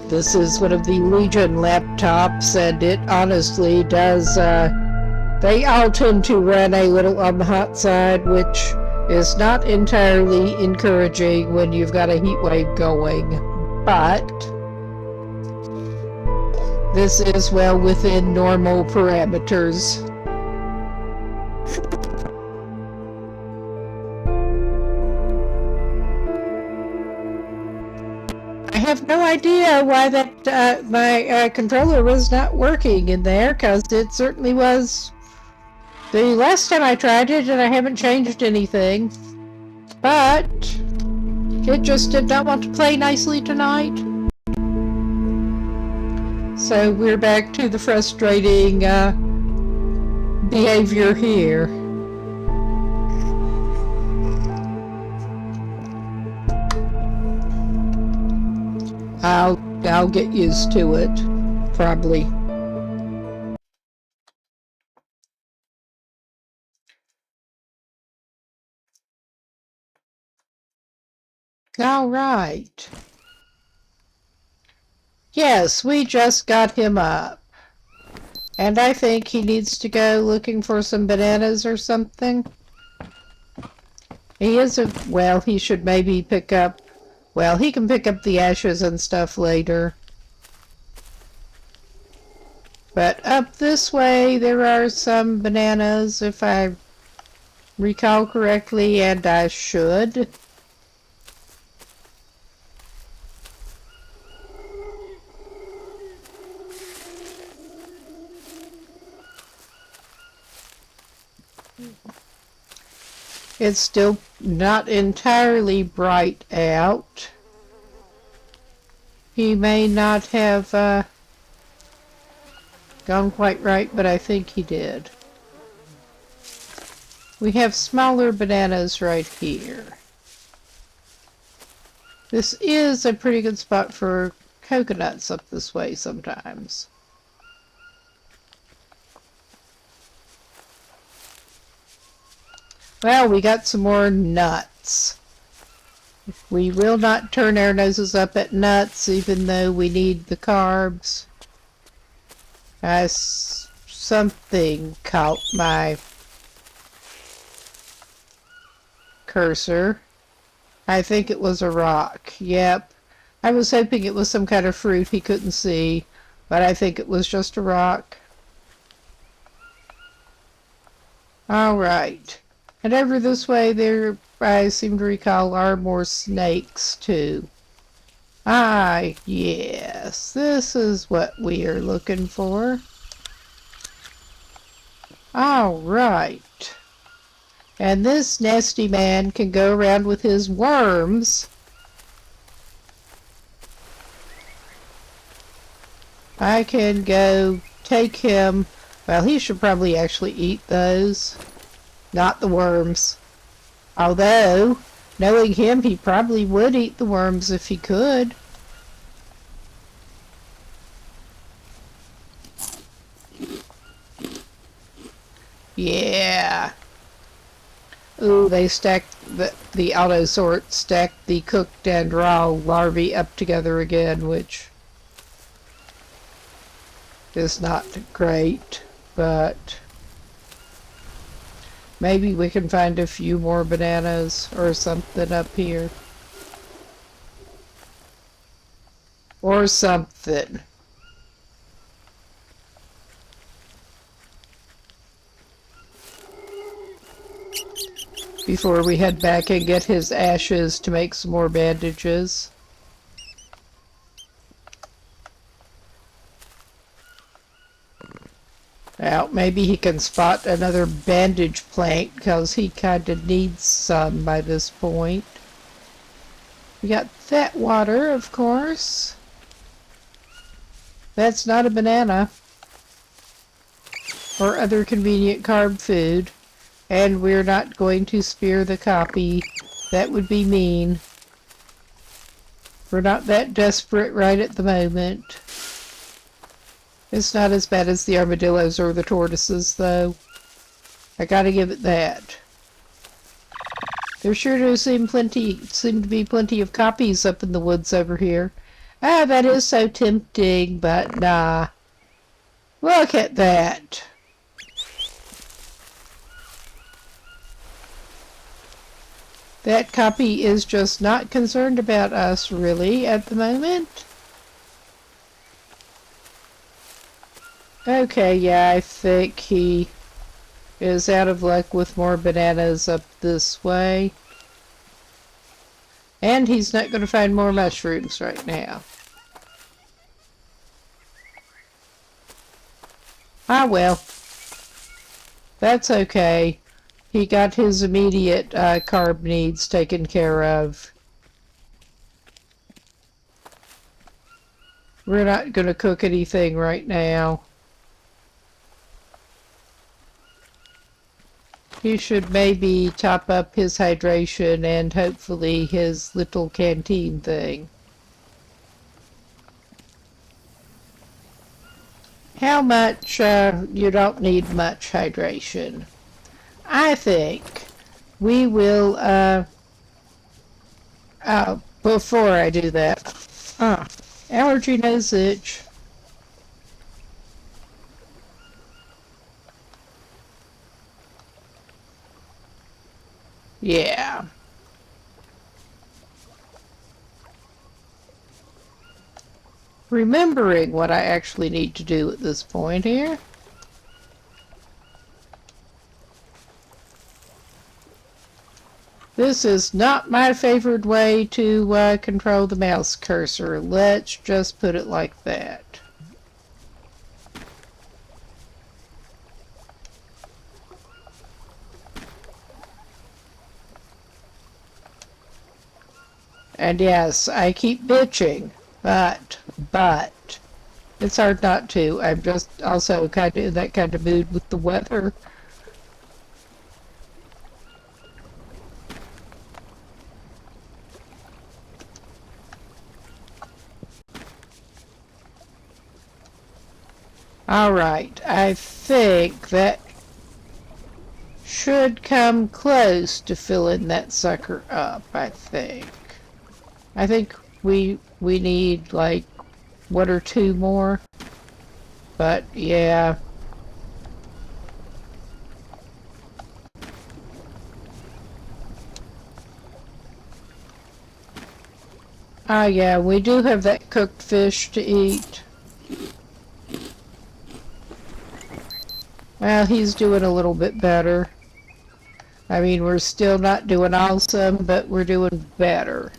[SPEAKER 1] This is one of the Legion laptops, and it honestly does, they all tend to run a little on the hot side, which is not entirely encouraging when you've got a heat wave going. But this is well within normal parameters. I have no idea why that my controller was not working in there, because it certainly was the last time I tried it, and I haven't changed anything. But it just did not want to play nicely tonight. So we're back to the frustrating behavior here. I'll get used to it, probably. All right. Yes, we just got him up. And I think he needs to go looking for some bananas or something. He should maybe pick up, he can pick up the ashes and stuff later. But up this way, there are some bananas, if I recall correctly, and I should. It's still not entirely bright out. He may not have gone quite right, but I think he did. We have smaller bananas right here. This is a pretty good spot for coconuts up this way sometimes. Well, we got some more nuts. We will not turn our noses up at nuts, even though we need the carbs. Something caught my cursor. I think it was a rock. Yep. I was hoping it was some kind of fruit he couldn't see, but I think it was just a rock. Alright. And over this way there, I seem to recall, are more snakes too. Ah, yes. This is what we are looking for. Alright. And this nasty man can go around with his worms. I can go take him. Well, he should probably actually eat those, not the worms. Although, knowing him, he probably would eat the worms if he could. Yeah. Ooh, they stacked the auto sort stacked the cooked and raw larvae up together again, which is not great, but maybe we can find a few more bananas or something up here. Or something. Before we head back and get his ashes to make some more bandages. Now, maybe he can spot another bandage plank, because he kind of needs some by this point. We got that water, of course. That's not a banana. Or other convenient carb food. And we're not going to spear the copy. That would be mean. We're not that desperate right at the moment. It's not as bad as the armadillos or the tortoises, though. I gotta give it that. There sure do seem to be plenty of copies up in the woods over here. Ah, that is so tempting, but nah. Look at that. That copy is just not concerned about us, really, at the moment. Okay, yeah, I think he is out of luck with more bananas up this way. And he's not going to find more mushrooms right now. Ah, well. That's okay. He got his immediate carb needs taken care of. We're not going to cook anything right now. He should maybe top up his hydration and hopefully his little canteen thing. How much? You don't need much hydration. I think we will, before I do that, allergy nose itch. Yeah. Remembering what I actually need to do at this point here. This is not my favorite way to control the mouse cursor. Let's just put it like that. And yes, I keep bitching, but, it's hard not to. I'm just also kind of in that kind of mood with the weather. Alright, I think that should come close to filling that sucker up, I think. I think we need like one or two more. But yeah. Ah yeah, we do have that cooked fish to eat. Well, he's doing a little bit better. I mean, we're still not doing awesome, but we're doing better.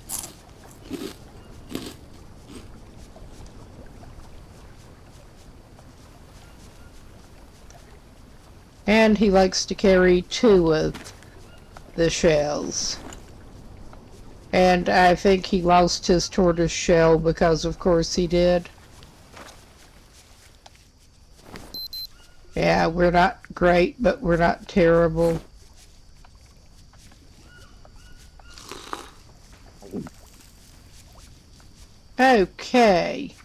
[SPEAKER 1] And he likes to carry two of the shells. And I think he lost his tortoise shell because of course he did. Yeah, we're not great, but we're not terrible. Okay.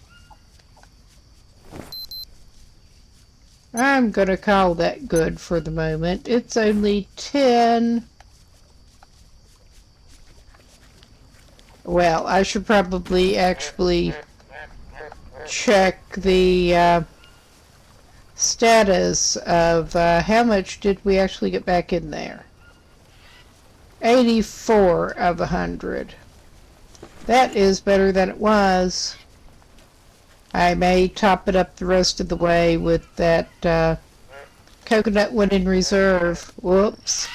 [SPEAKER 1] I'm gonna call that good for the moment. It's only 10. Well, I should probably actually check the status of how much did we actually get back in there. 84 of 100. That is better than it was. I may top it up the rest of the way with that coconut one in reserve. Whoops.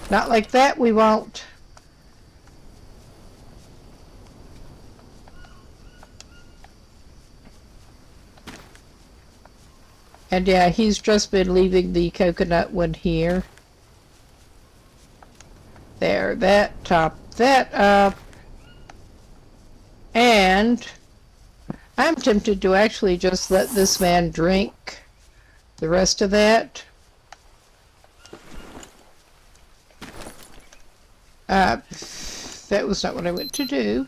[SPEAKER 1] Not like that, we won't. And yeah, he's just been leaving the coconut one here. There, that topped that up. And I'm tempted to actually just let this man drink the rest of that. That was not what I meant to do.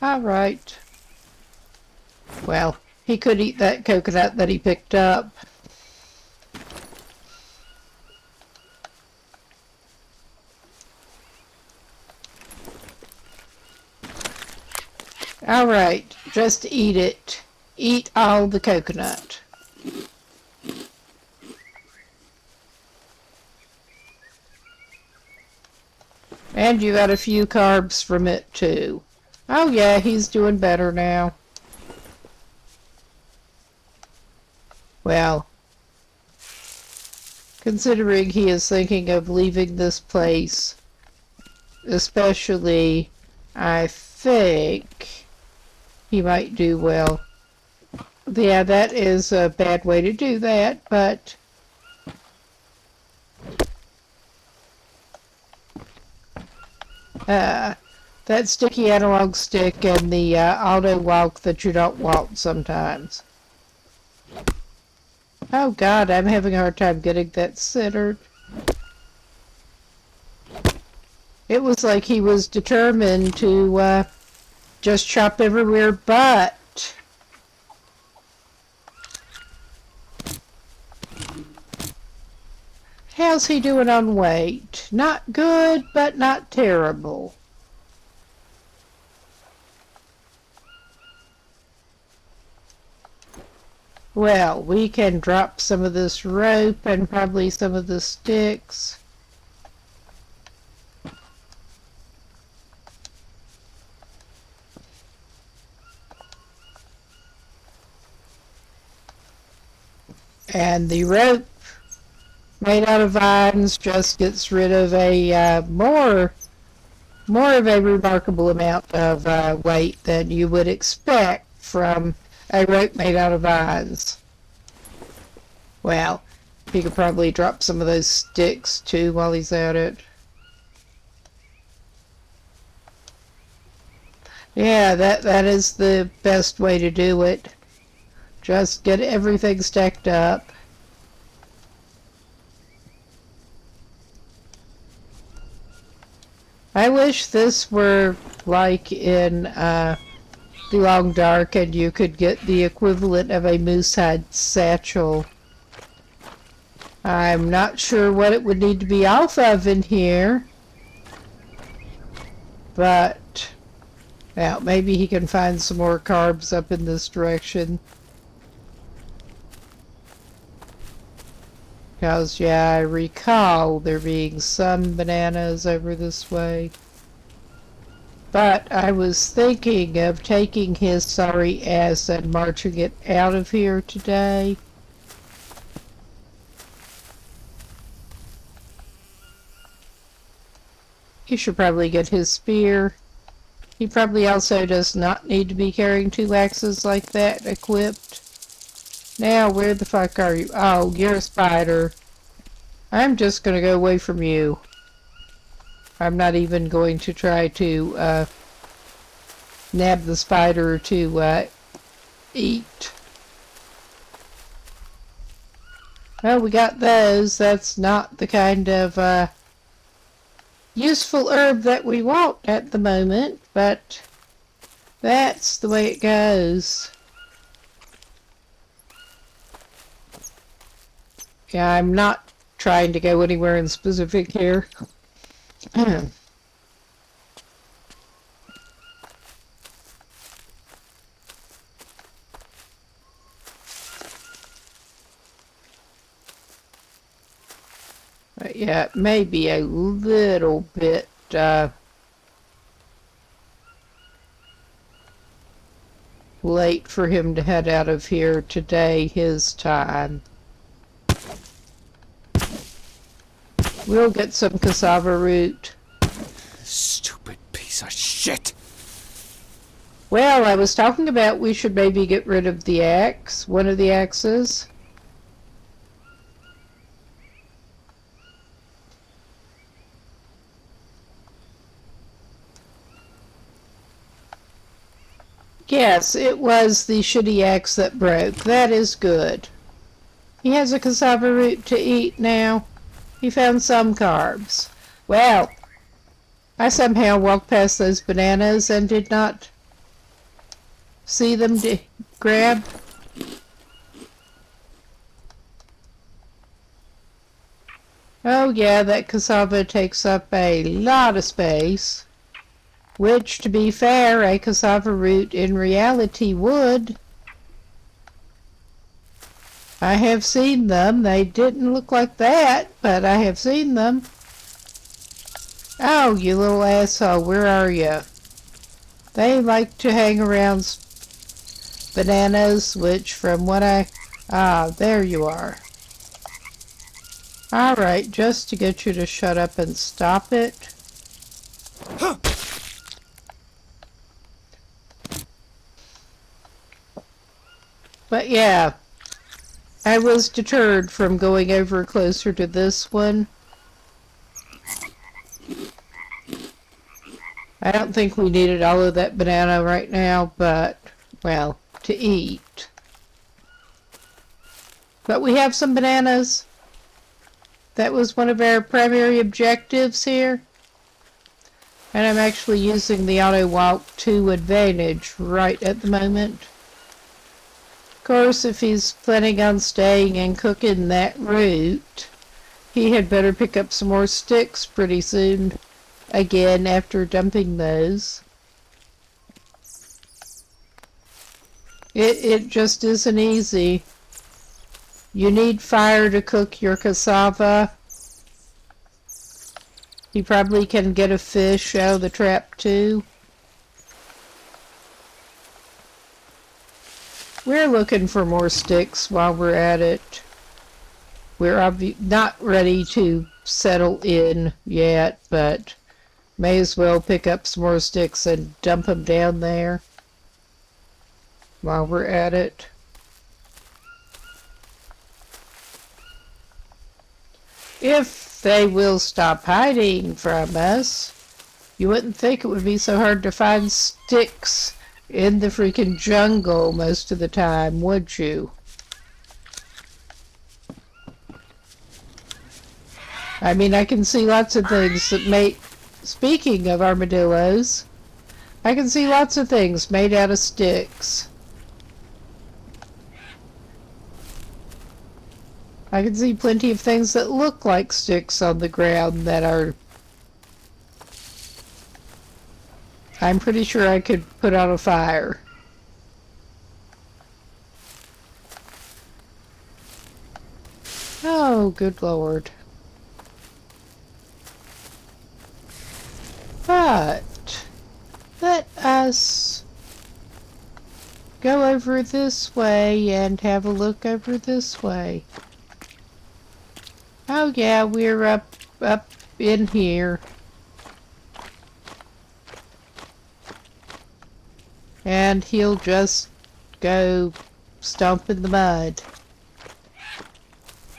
[SPEAKER 1] Alright. Well, he could eat that coconut that he picked up. Alright, just eat it. Eat all the coconut. And you got a few carbs from it too. Oh yeah, he's doing better now. Well, considering he is thinking of leaving this place, especially, I think he might do well. Yeah, that is a bad way to do that, but that sticky analog stick and the auto walk that you don't walk sometimes. Oh God, I'm having a hard time getting that centered. It was like he was determined to just chop everywhere but. How's he doing on weight? Not good, but not terrible. Well, we can drop some of this rope and probably some of the sticks. And the rope made out of vines just gets rid of a more of a remarkable amount of weight than you would expect from a rope made out of vines. Well, he could probably drop some of those sticks too while he's at it. Yeah, that is the best way to do it. Just get everything stacked up. I wish this were like in The Long Dark and you could get the equivalent of a moose hide satchel. I'm not sure what it would need to be off of in here, but well, maybe he can find some more carbs up in this direction. Because, yeah, I recall there being some bananas over this way. But I was thinking of taking his sorry ass and marching it out of here today. He should probably get his spear. He probably also does not need to be carrying 2 axes like that equipped. Now, where the fuck are you? Oh, you're a spider. I'm just going to go away from you. I'm not even going to try to nab the spider to eat. Well, we got those. That's not the kind of useful herb that we want at the moment, but that's the way it goes. Yeah, I'm not trying to go anywhere in specific here. But yeah, it may be a little bit late for him to head out of here today, his time. We'll get some cassava root.
[SPEAKER 2] Stupid piece of shit.
[SPEAKER 1] Well, I was talking about we should maybe get rid of the axe, one of the axes. Yes, it was the shitty axe that broke. That is good. He has a cassava root to eat now. He found some carbs. Well, I somehow walked past those bananas and did not see them grab. Oh yeah, that cassava takes up a lot of space. Which, to be fair, a cassava root in reality would. I have seen them. They didn't look like that, but I have seen them. Oh, you little asshole, where are you? They like to hang around bananas, which from what Ah, there you are. Alright, just to get you to shut up and stop it. But yeah, I was deterred from going over closer to this one. I don't think we needed all of that banana right now, but, well, to eat. But we have some bananas. That was one of our primary objectives here. And I'm actually using the auto walk to advantage right at the moment. Of course, if he's planning on staying and cooking that root, he had better pick up some more sticks pretty soon, again, after dumping those. It just isn't easy. You need fire to cook your cassava. You probably can get a fish out of the trap too. We're looking for more sticks while we're at it. We're not ready to settle in yet, but may as well pick up some more sticks and dump them down there while we're at it. If they will stop hiding from us, you wouldn't think it would be so hard to find sticks in the freaking jungle most of the time, would you? I mean, I can see lots of things that make... Speaking of armadillos, I can see lots of things made out of sticks. I can see plenty of things that look like sticks on the ground that are... I'm pretty sure I could put out a fire. Oh, good Lord. But let us go over this way and have a look over this way. Oh yeah, we're up in here. And he'll just go stomp in the mud.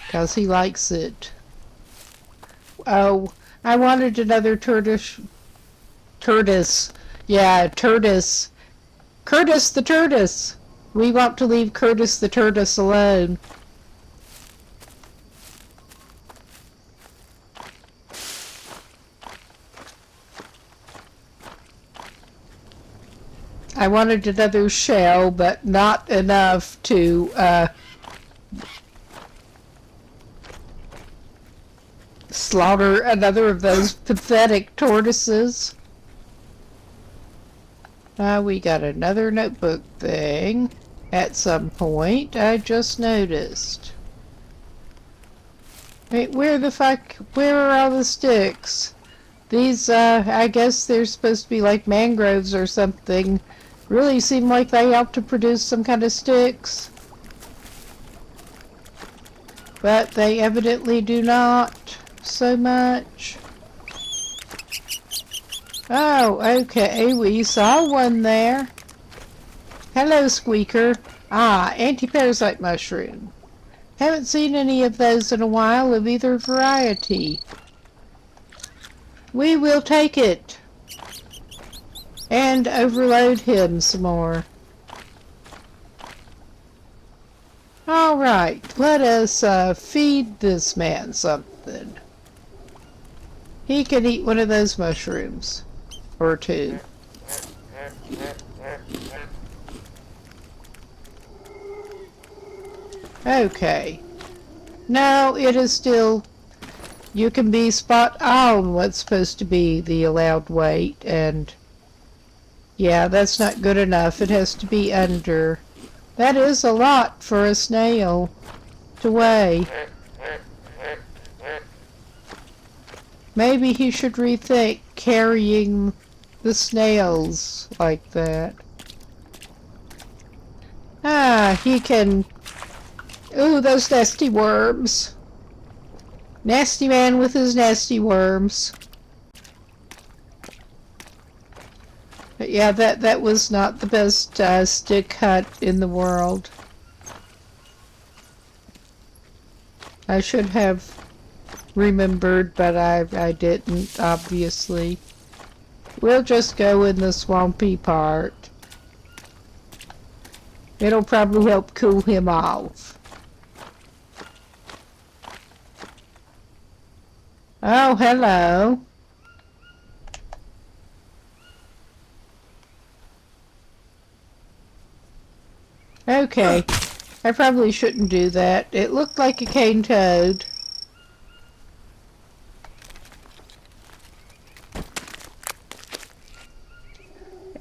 [SPEAKER 1] 'Cause he likes it. Oh, I wanted another tortoise. Yeah, tortoise. Curtis the tortoise. We want to leave Curtis the tortoise alone. I wanted another shell, but not enough to slaughter another of those pathetic tortoises. We got another notebook thing at some point. I just noticed. Wait, where are all the sticks? These, I guess they're supposed to be like mangroves or something. Really seem like they ought to produce some kind of sticks. But they evidently do not so much. Oh, okay, we saw one there. Hello, Squeaker. Ah, anti-parasite mushroom. Haven't seen any of those in a while of either variety. We will take it. And overload him some more. Alright, let us feed this man something. He can eat one of those mushrooms. Or two. Okay. No, it is still... You can be spot on what's supposed to be the allowed weight, and... Yeah, that's not good enough. It has to be under. That is a lot for a snail to weigh. Maybe he should rethink carrying the snails like that. Ah, he can... Ooh, those nasty worms. Nasty man with his nasty worms. But yeah, that was not the best stick hunt in the world. I should have remembered, but I didn't, obviously. We'll just go in the swampy part. It'll probably help cool him off. Oh, hello. Okay, I probably shouldn't do that. It looked like a cane toad.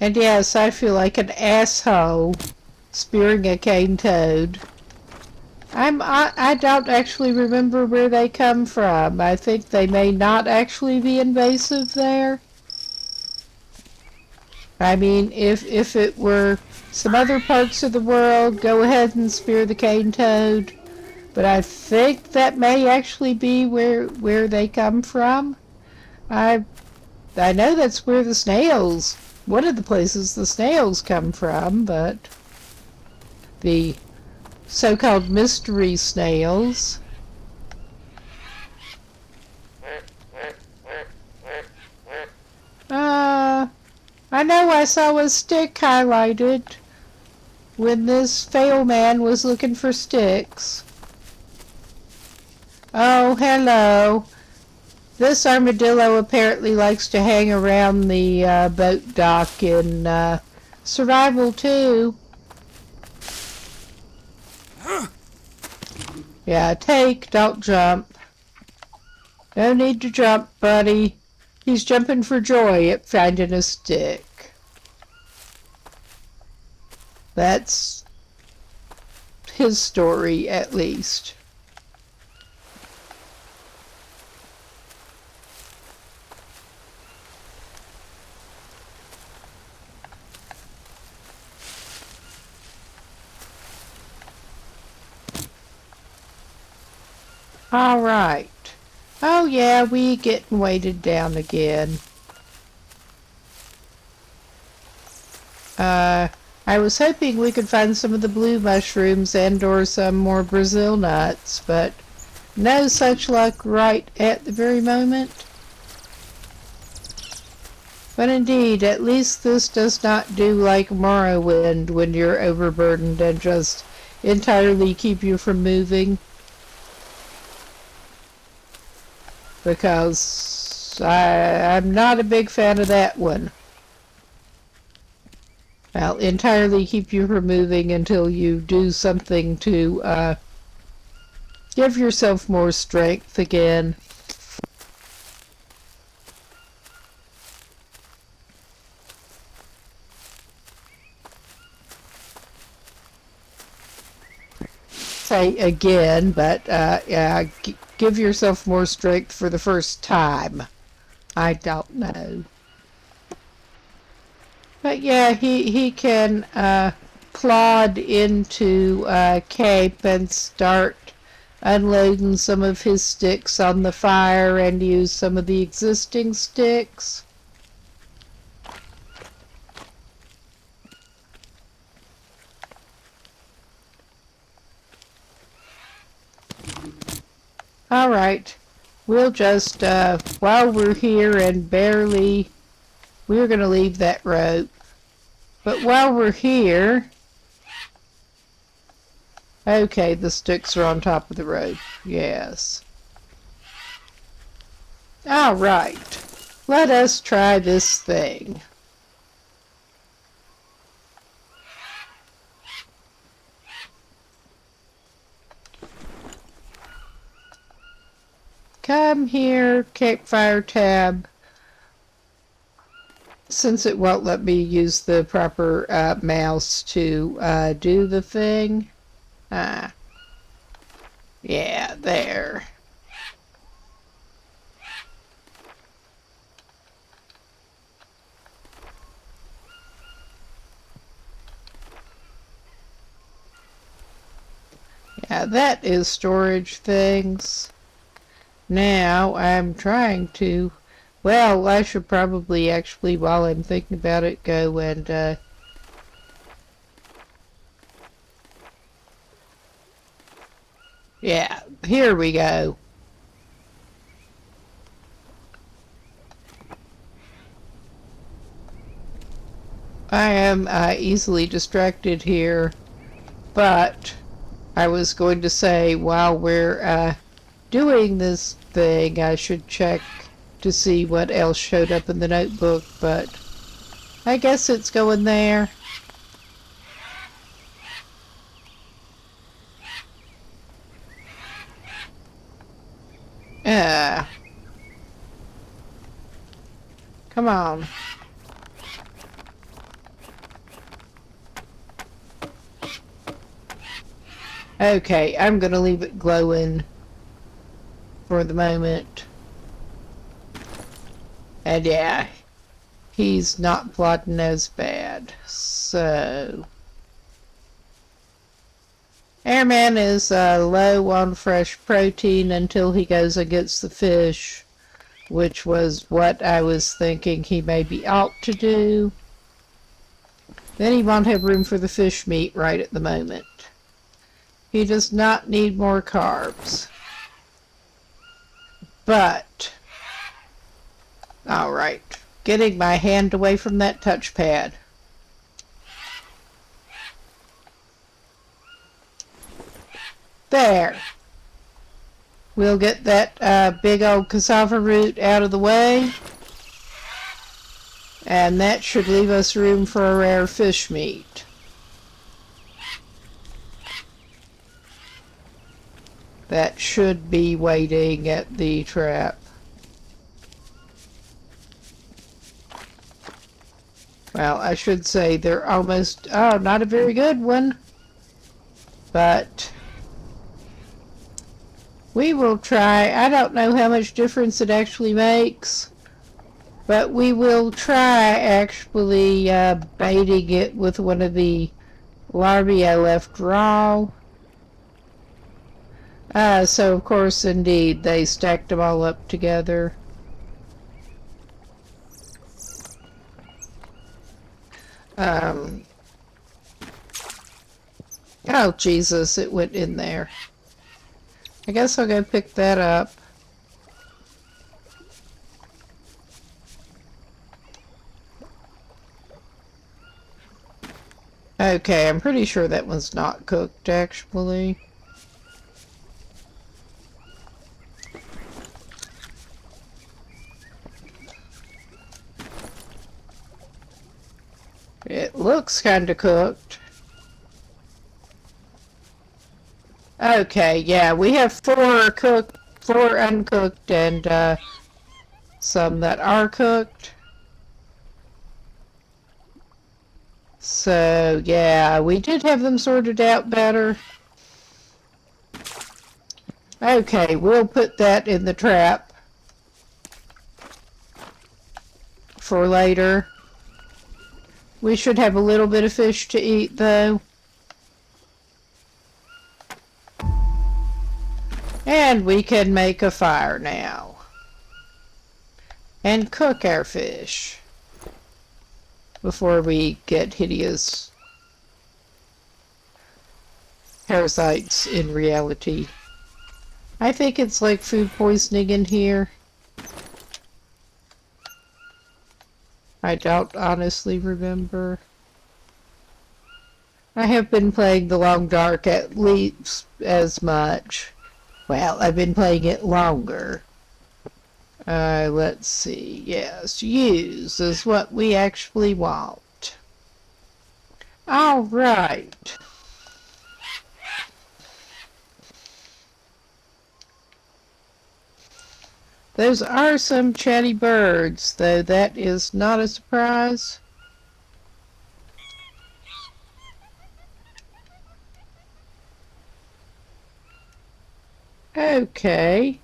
[SPEAKER 1] And yes, I feel like an asshole spearing a cane toad. I don't actually remember where they come from. I think they may not actually be invasive there. I mean, if it were some other parts of the world, go ahead and spear the cane toad. But I think that may actually be where they come from. I know that's where the snails, one of the places the snails come from, but the so-called mystery snails. I know I saw a stick highlighted when this fail man was looking for sticks. Oh, hello. This armadillo apparently likes to hang around the boat dock in survival too. Yeah, take, don't jump. No need to jump, buddy. He's jumping for joy at finding a stick. That's his story, at least. All right. Oh yeah, we getting weighted down again. I was hoping we could find some of the blue mushrooms and or some more Brazil nuts, but No such luck right at the very moment. But indeed, at least this does not do like Morrowind when you're overburdened and just entirely keep you from moving. Because I'm not a big fan of that one. I'll entirely keep you from moving until you do something to give yourself more strength again. Say again, but give yourself more strength for the first time. I don't know. But yeah, he can plod into Cape and start unloading some of his sticks on the fire and use some of the existing sticks. All right, we'll just, while we're here and barely, we're going to leave that rope. But while we're here, okay, the sticks are on top of the rope, yes. All right, let us try this thing. Come here, campfire tab. Since it won't let me use the proper mouse to do the thing. Yeah, there. Yeah, that is storage things. Now I'm trying to, well, I should probably actually, while I'm thinking about it, go and yeah, here we go. I am easily distracted here, but I was going to say while we're doing this thing, I should check to see what else showed up in the notebook, but I guess it's going there. Come on. Okay, I'm gonna leave it glowing for the moment. And yeah, he's not plotting as bad. So, Airman is low on fresh protein until he goes and gets the fish, which was what I was thinking he maybe ought to do. Then he won't have room for the fish meat right at the moment. He does not need more carbs. But, alright, getting my hand away from that touchpad. There. We'll get that big old cassava root out of the way. And that should leave us room for a rare fish meat. That should be waiting at the trap. Well, I should say they're almost, oh, not a very good one. But we will try. I don't know how much difference it actually makes. But we will try actually baiting it with one of the larvae I left raw. So of course, indeed, they stacked them all up together. Oh, Jesus, it went in there. I guess I'll go pick that up. Okay, I'm pretty sure that one's not cooked, actually. It looks kind of cooked. Okay, yeah, we have 4 cooked, 4 uncooked, and some that are cooked. So, yeah, we did have them sorted out better. Okay, we'll put that in the trap for later. We should have a little bit of fish to eat, though. And we can make a fire now. And cook our fish before we get hideous parasites in reality. I think it's like food poisoning in here. I don't honestly remember. I have been playing The Long Dark at least as much. Well, I've been playing it longer. Let's see. Yes, use is what we actually want. All right. Those are some chatty birds, though that is not a surprise. Okay.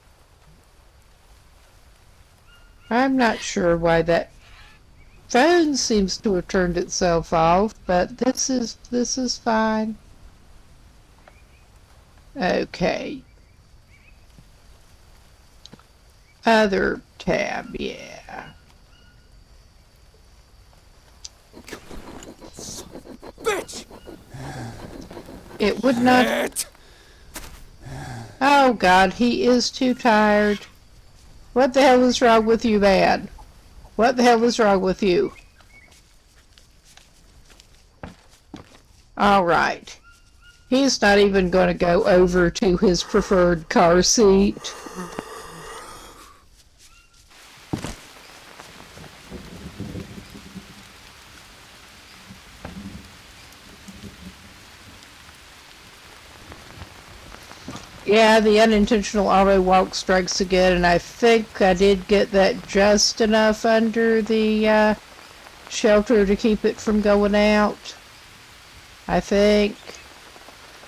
[SPEAKER 1] I'm not sure why that phone seems to have turned itself off, but this is fine. Okay. Other tab, yeah.
[SPEAKER 2] Bitch!
[SPEAKER 1] It would not.
[SPEAKER 2] It.
[SPEAKER 1] Oh God, he is too tired. What the hell is wrong with you, man? What the hell is wrong with you? All right. He's not even going to go over to his preferred car seat. Yeah, the unintentional auto walk strikes again, and I think I did get that just enough under the shelter to keep it from going out. I think.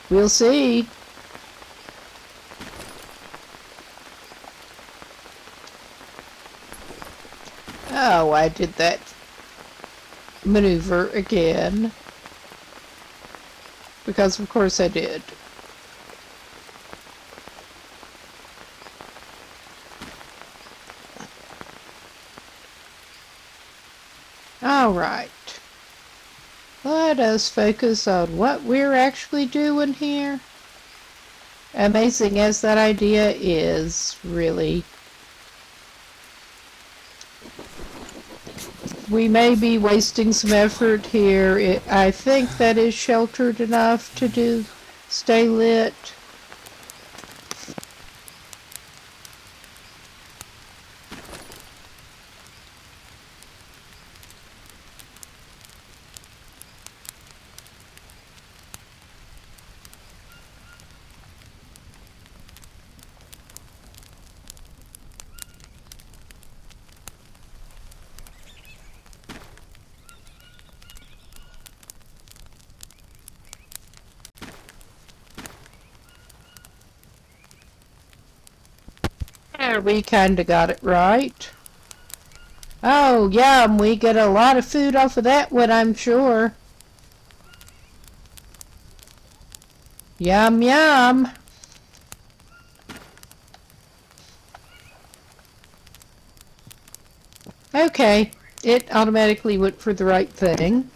[SPEAKER 1] We'll see. Oh, I did that maneuver again. Because of course I did. All right. Let us focus on what we're actually doing here. Amazing as that idea is, really. We may be wasting some effort here. I think that is sheltered enough to stay lit. There, we kinda got it right. Oh, yum, we get a lot of food off of that one, I'm sure. Yum, yum. Okay, it automatically went for the right thing.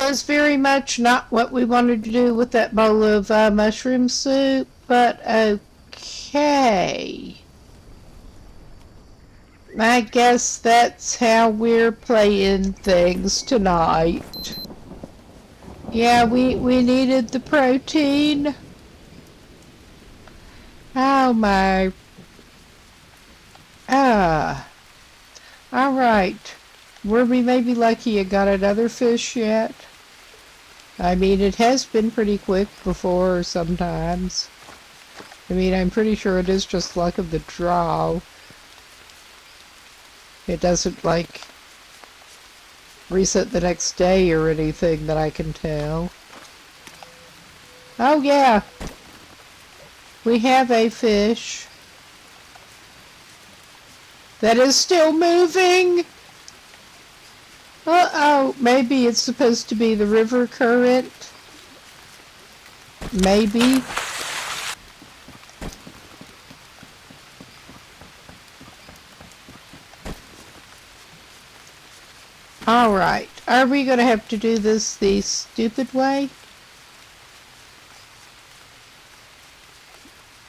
[SPEAKER 1] was very much not what we wanted to do with that bowl of mushroom soup, but okay. I guess that's how we're playing things tonight. Yeah, we needed the protein. Oh my. Ah. Alright. Were we maybe lucky you got another fish yet? I mean, it has been pretty quick before sometimes. I mean, I'm pretty sure it is just luck of the draw. It doesn't, like, reset the next day or anything that I can tell. Oh, yeah. We have a fish that is still moving. Uh-oh, maybe it's supposed to be the river current. Maybe. Alright, are we going to have to do this the stupid way?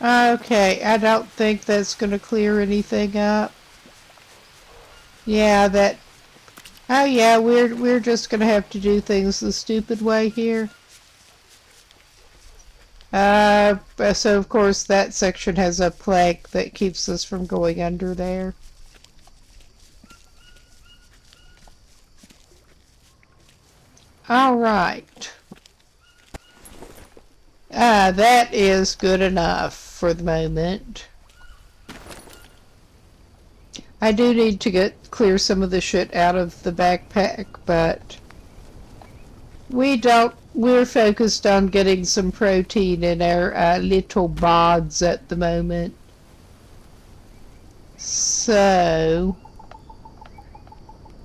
[SPEAKER 1] Okay, I don't think that's going to clear anything up. Yeah, that... Oh yeah, we're just going to have to do things the stupid way here. So of course that section has a plank that keeps us from going under there. Alright. That is good enough for the moment. I do need to clear some of the shit out of the backpack, but we're focused on getting some protein in our little bods at the moment. So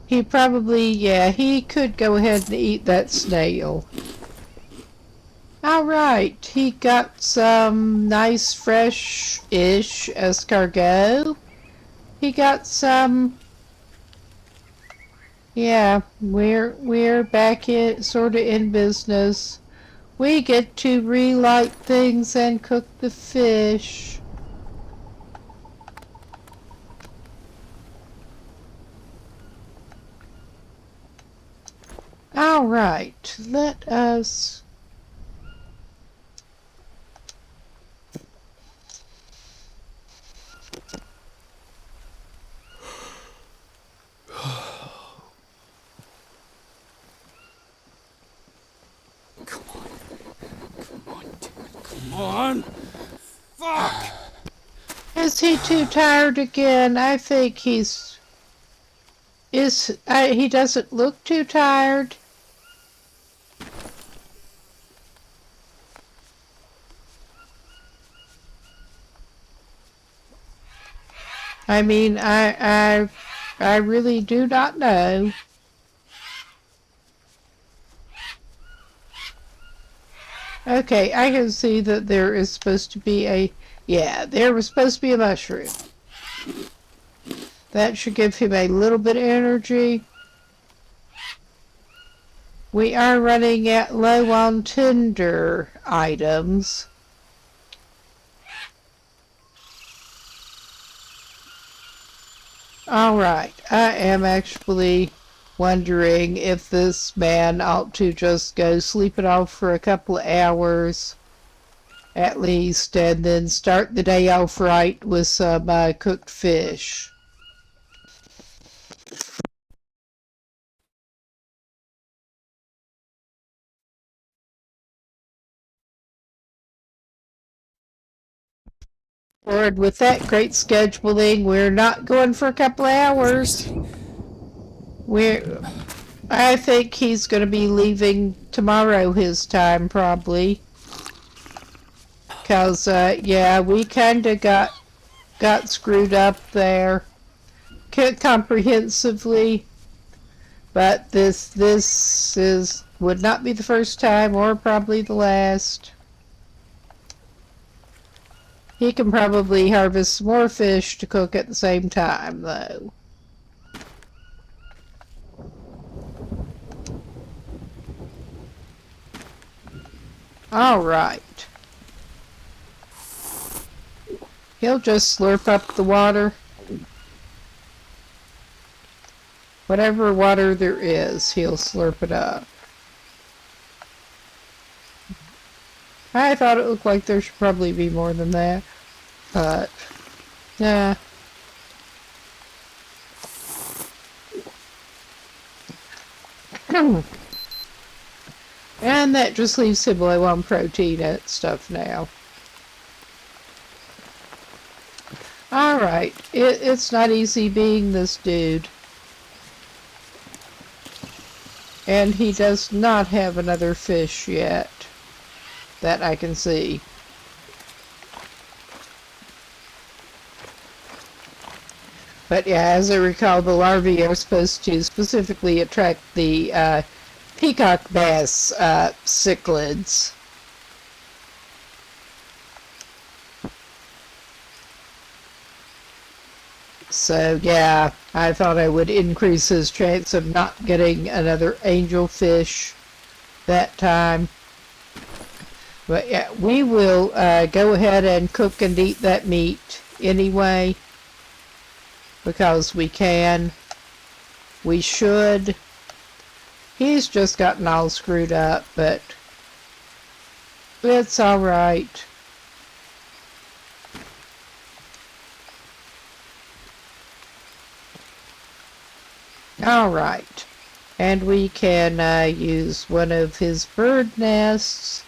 [SPEAKER 1] he probably, yeah, he could go ahead and eat that snail. Alright, he got some nice fresh-ish escargot. He got some, yeah, we're back in, sort of in business. We get to relight things and cook the fish. Alright, let us...
[SPEAKER 2] Come on. Fuck!
[SPEAKER 1] Is he too tired again? I think he's... he doesn't look too tired. I mean, I really do not know. Okay, I can see that there is supposed to be a... Yeah, there was supposed to be a mushroom. That should give him a little bit of energy. We are running at low on tinder items. Alright, I am actually wondering if this man ought to just go sleep it off for a couple of hours at least, and then start the day off right with some cooked fish. Forward with that great scheduling, we're not going for a couple of hours. I think he's going to be leaving tomorrow his time, probably. Because, yeah, we kind of got screwed up there comprehensively. But this would not be the first time, or probably the last. He can probably harvest some more fish to cook at the same time, though. Alright. He'll just slurp up the water. Whatever water there is, he'll slurp it up. I thought it looked like there should probably be more than that, but yeah. And that just leaves him low on protein and stuff now. Alright, it's not easy being this dude. And he does not have another fish yet that I can see. But yeah, as I recall, the larvae are supposed to specifically attract the peacock bass cichlids. So yeah, I thought I would increase his chance of not getting another angelfish that time. But yeah, we will go ahead and cook and eat that meat anyway, because we can. We should. He's just gotten all screwed up, but it's alright. Alright, and we can use one of his bird nests.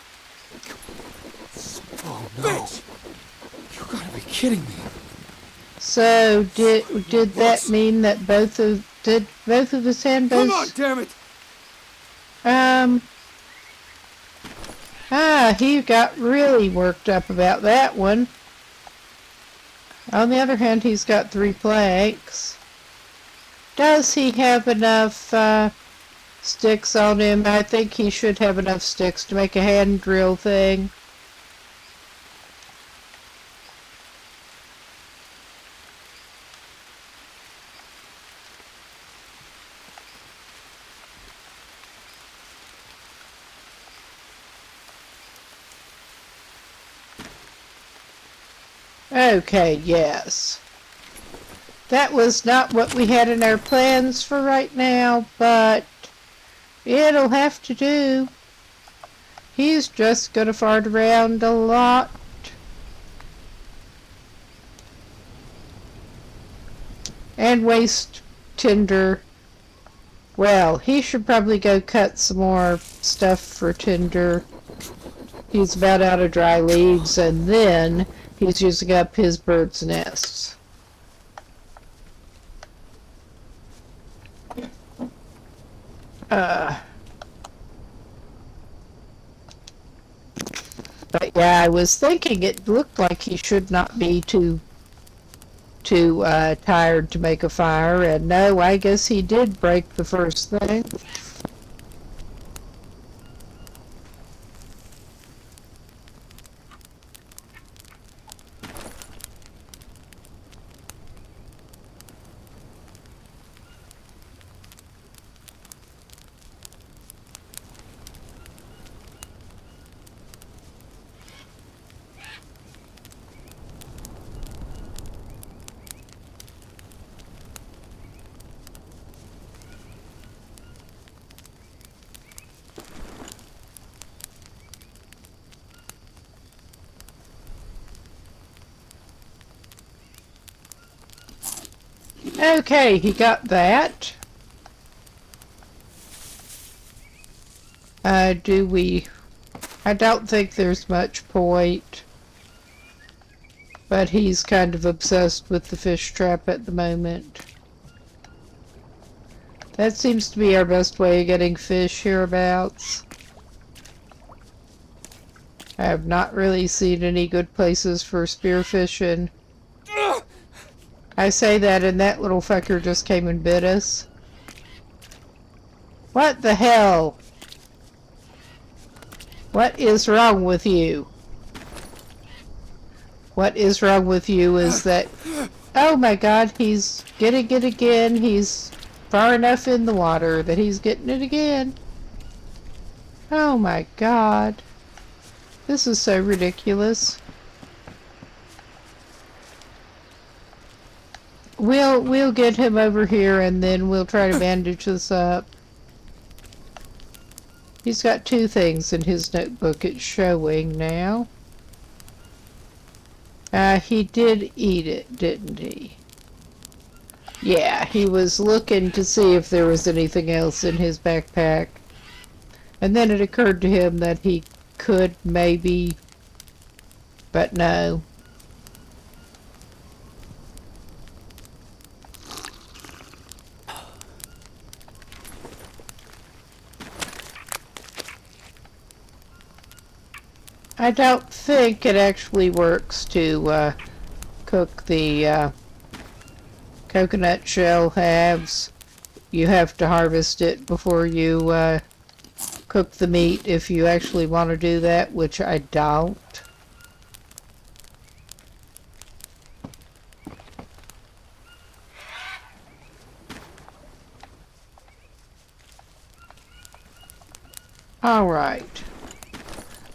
[SPEAKER 2] Oh no! You gotta be kidding me!
[SPEAKER 1] So did that mean that both of the sandbows?
[SPEAKER 2] Come on, damn it!
[SPEAKER 1] He got really worked up about that one. On the other hand, he's got 3 planks. Does he have enough sticks on him? I think he should have enough sticks to make a hand drill thing. Okay, yes. That was not what we had in our plans for right now, but it'll have to do. He's just gonna fart around a lot. And waste tinder. Well, he should probably go cut some more stuff for tinder. He's about out of dry leaves, and then he's using up his bird's nests. But yeah, I was thinking it looked like he should not be too tired to make a fire, and no, I guess he did break the first thing. Okay, he got that. I don't think there's much point. But he's kind of obsessed with the fish trap at the moment. That seems to be our best way of getting fish hereabouts. I have not really seen any good places for spearfishing. I say that, and that little fucker just came and bit us. What the hell? What is wrong with you? What is wrong with you is that... Oh my god, he's getting it again. He's far enough in the water that he's getting it again. Oh my god. This is so ridiculous. We'll get him over here and then we'll try to bandage this up. He's got 2 things in his notebook it's showing now. He did eat it, didn't he? Yeah, he was looking to see if there was anything else in his backpack. And then it occurred to him that he could maybe, but no. I don't think it actually works to cook the coconut shell halves. You have to harvest it before you cook the meat if you actually want to do that, which I don't. Alright.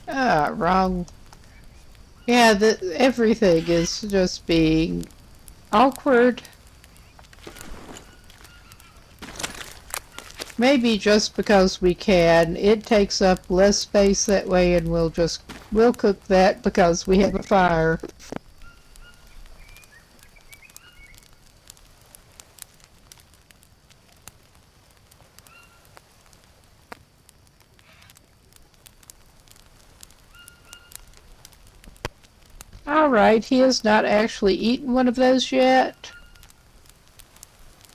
[SPEAKER 1] Wrong. Yeah, everything is just being awkward. Maybe just because we can. It takes up less space that way, and we'll cook that because we have a fire. Alright, he has not actually eaten one of those yet.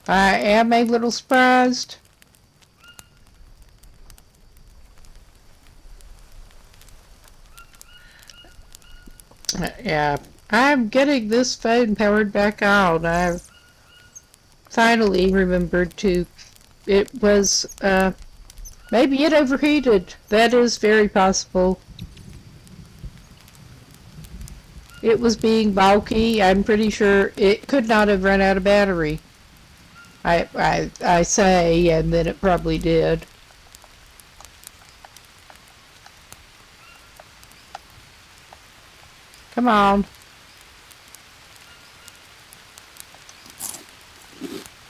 [SPEAKER 1] I am a little surprised. Yeah, I'm getting this phone powered back on. I've finally remembered to... It was, maybe it overheated. That is very possible. It was being bulky. I'm pretty sure it could not have run out of battery. I say, and then it probably did. Come on.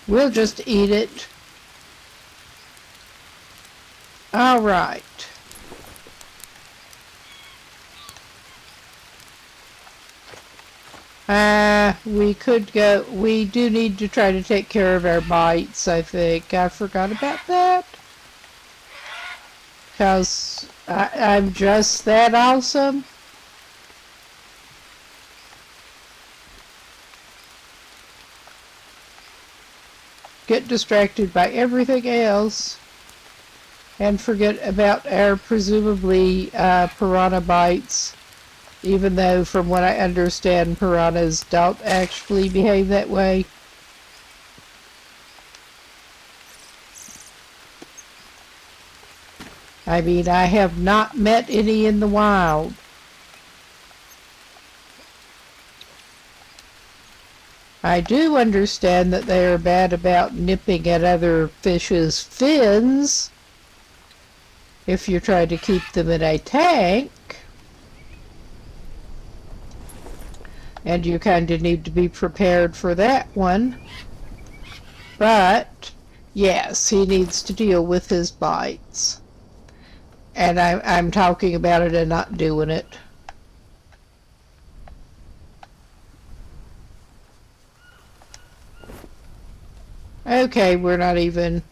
[SPEAKER 1] We'll just eat it. All right. We could go, we do need to try to take care of our bites, I think. I forgot about that. Because I'm just that awesome. Get distracted by everything else. And forget about our presumably piranha bites. Even though, from what I understand, piranhas don't actually behave that way. I mean, I have not met any in the wild. I do understand that they are bad about nipping at other fish's fins if you're trying to keep them in a tank. And you kind of need to be prepared for that one. But, yes, he needs to deal with his bites. And I'm talking about it and not doing it. Okay, we're not even...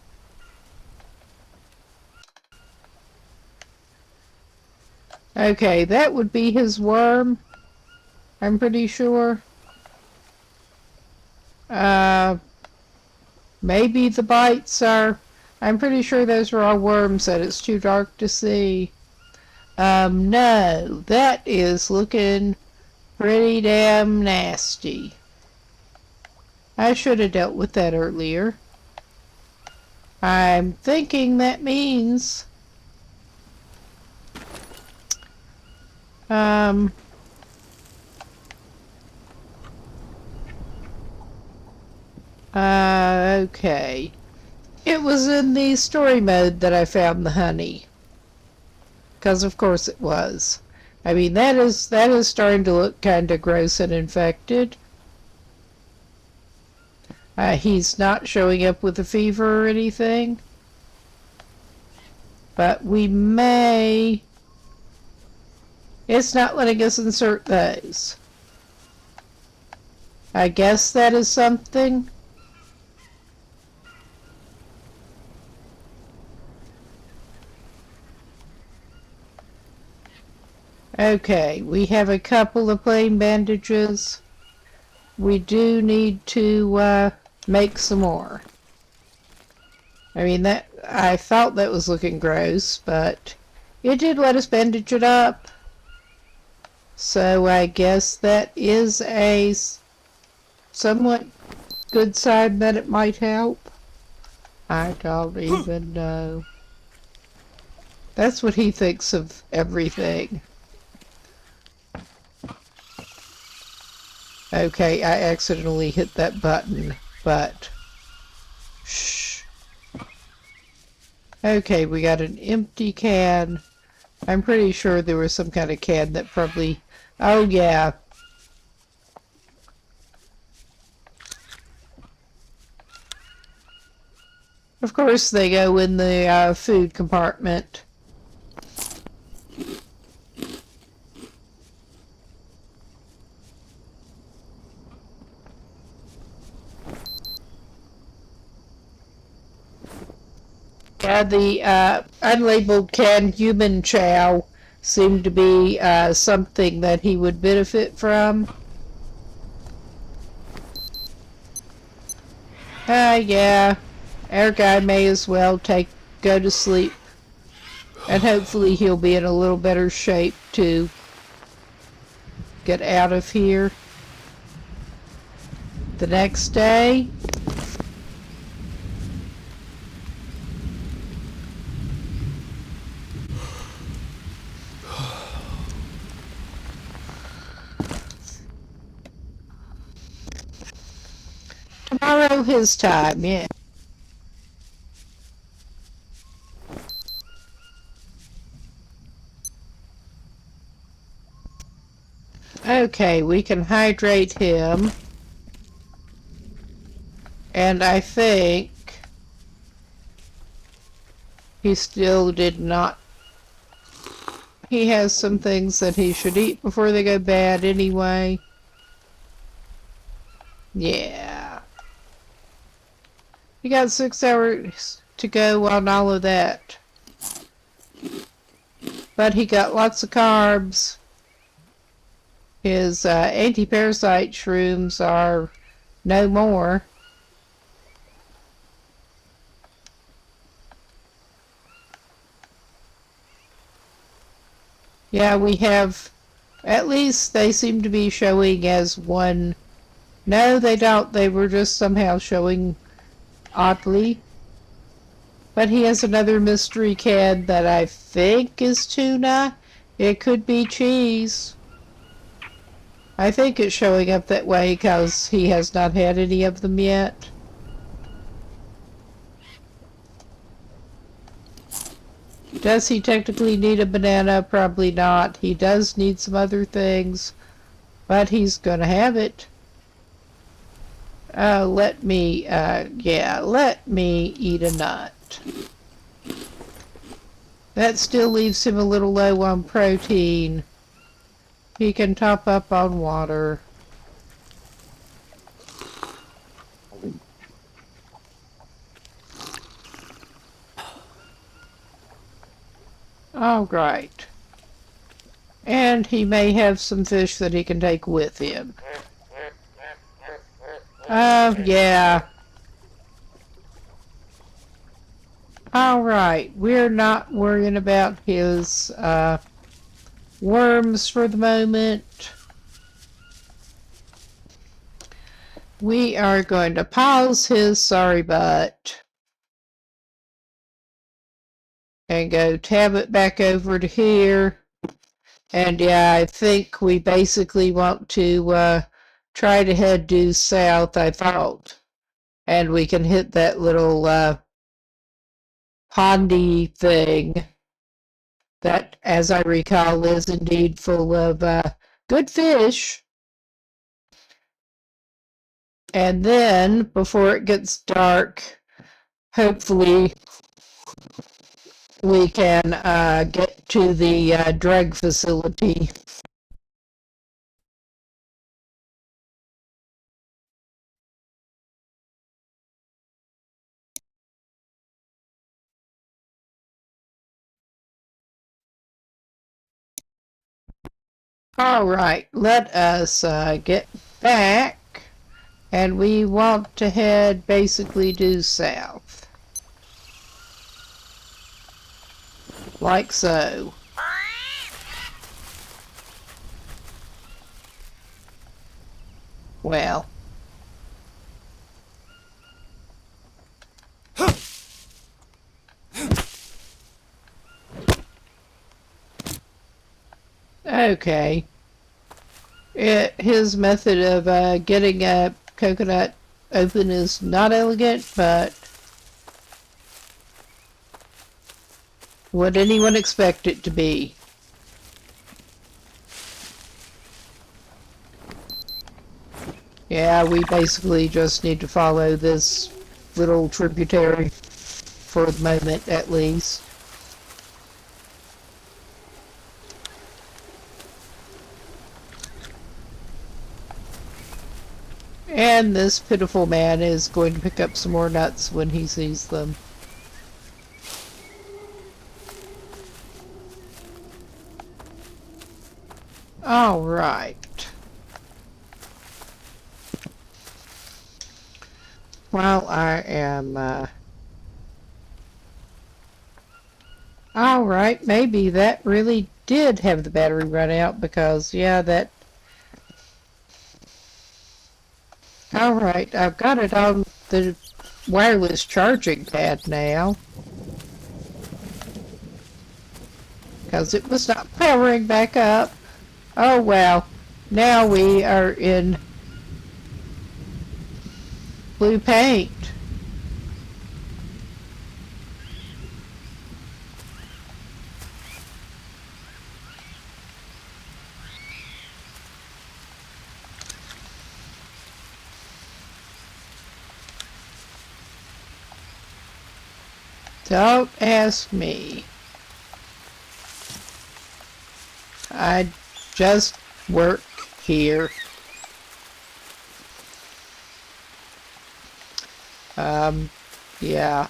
[SPEAKER 1] Okay, that would be his worm. I'm pretty sure. Maybe the bites are... I'm pretty sure those are all worms that it's too dark to see. No, that is looking pretty damn nasty. I should have dealt with that earlier. I'm thinking that means... okay. It was in the story mode that I found the honey. Because of course it was. I mean, that is starting to look kind of gross and infected. He's not showing up with a fever or anything. But we may... It's not letting us insert those. I guess that is something. Okay, we have a couple of plain bandages. We do need to make some more. I mean, I thought that was looking gross, but it did let us bandage it up. So I guess that is a somewhat good sign that it might help. I don't even know. That's what he thinks of everything. Okay, I accidentally hit that button, but... Shh. Okay, we got an empty can. I'm pretty sure there was some kind of can that probably... Oh, yeah. Of course, they go in the food compartment. Yeah, the unlabeled canned human chow seemed to be something that he would benefit from. Yeah, our guy may as well go to sleep. And hopefully he'll be in a little better shape to get out of here. The next day, tomorrow his time, yeah. Okay, we can hydrate him. And I think he still did not. He has some things that he should eat before they go bad anyway. Yeah. He got 6 hours to go on all of that. But he got lots of carbs. His anti-parasite shrooms are no more. Yeah, we have, at least they seem to be showing as one. No, they don't. They were just somehow showing oddly. But he has another mystery can that I think is tuna. It could be cheese. I think it's showing up that way because he has not had any of them yet. Does he technically need a banana? Probably not. He does need some other things, but he's gonna have it. Let me eat a nut. That still leaves him a little low on protein. He can top up on water. All right. And he may have some fish that he can take with him. Yeah. All right. We're not worrying about his worms for the moment. We are going to pause his sorry butt and go tab it back over to here. And yeah, I think we basically want to try to head due south, I thought. And we can hit that little pondy thing That, as I recall, is indeed full of good fish. And then, before it gets dark, hopefully we can get to the drug facility. All right, let us get back, and we want to head basically due south, like so. Well, okay. His method of getting a coconut open is not elegant, but would anyone expect it to be? Yeah, we basically just need to follow this little tributary for the moment, at least. And this pitiful man is going to pick up some more nuts when he sees them. All right. While I am, all right, maybe that really did have the battery run out because, yeah, that, all right, I've got it on the wireless charging pad now because it was not powering back up. Oh, well, now we are in blue paint. Don't ask me. I just work here. Yeah.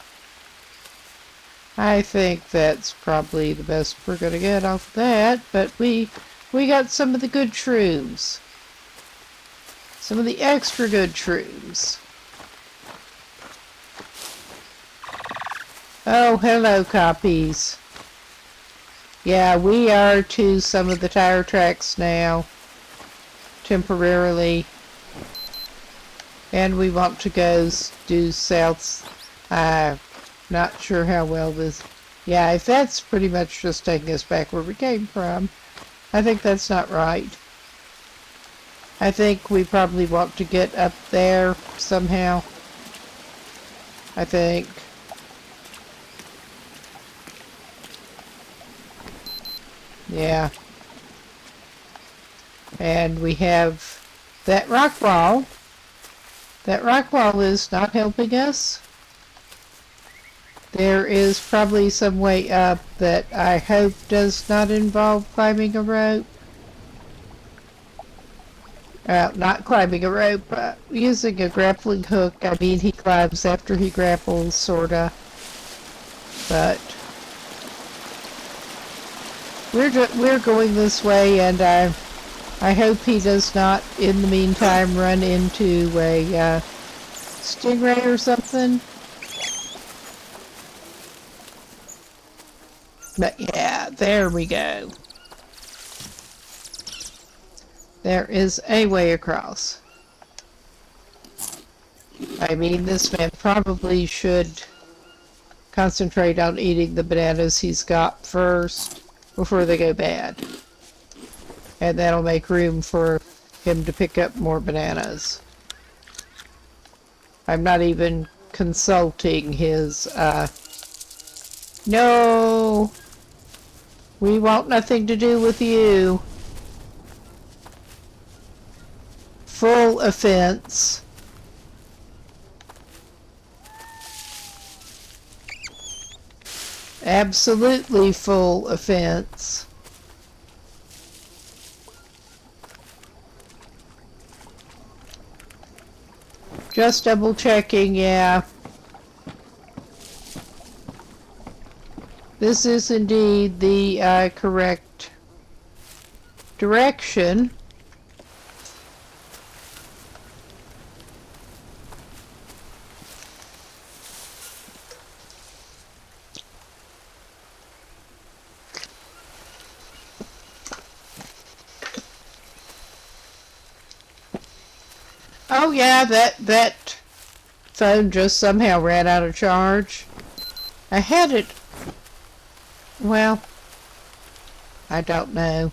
[SPEAKER 1] I think that's probably the best we're gonna get off of that, but we got some of the good shrooms. Some of the extra good shrooms. Oh, hello, copies. Yeah, we are to some of the tire tracks now, temporarily. And we want to go due south. Not sure how well this... Yeah, if that's pretty much just taking us back where we came from, I think that's not right. I think we probably want to get up there somehow. I think. Yeah. And we have that rock wall. That rock wall is not helping us. There is probably some way up that I hope does not involve climbing a rope. Not climbing a rope, using a grappling hook. I mean, he climbs after he grapples, sorta. But we're going this way, and I hope he does not, in the meantime, run into a stingray or something. But yeah, there we go. There is a way across. I mean, this man probably should concentrate on eating the bananas he's got first before they go bad. And that'll make room for him to pick up more bananas. I'm not even consulting his, no! We want nothing to do with you. Full offense. Absolutely full offense. Just double checking, yeah. This is indeed the correct direction. Oh yeah, that phone just somehow ran out of charge. I had it. Well, I don't know.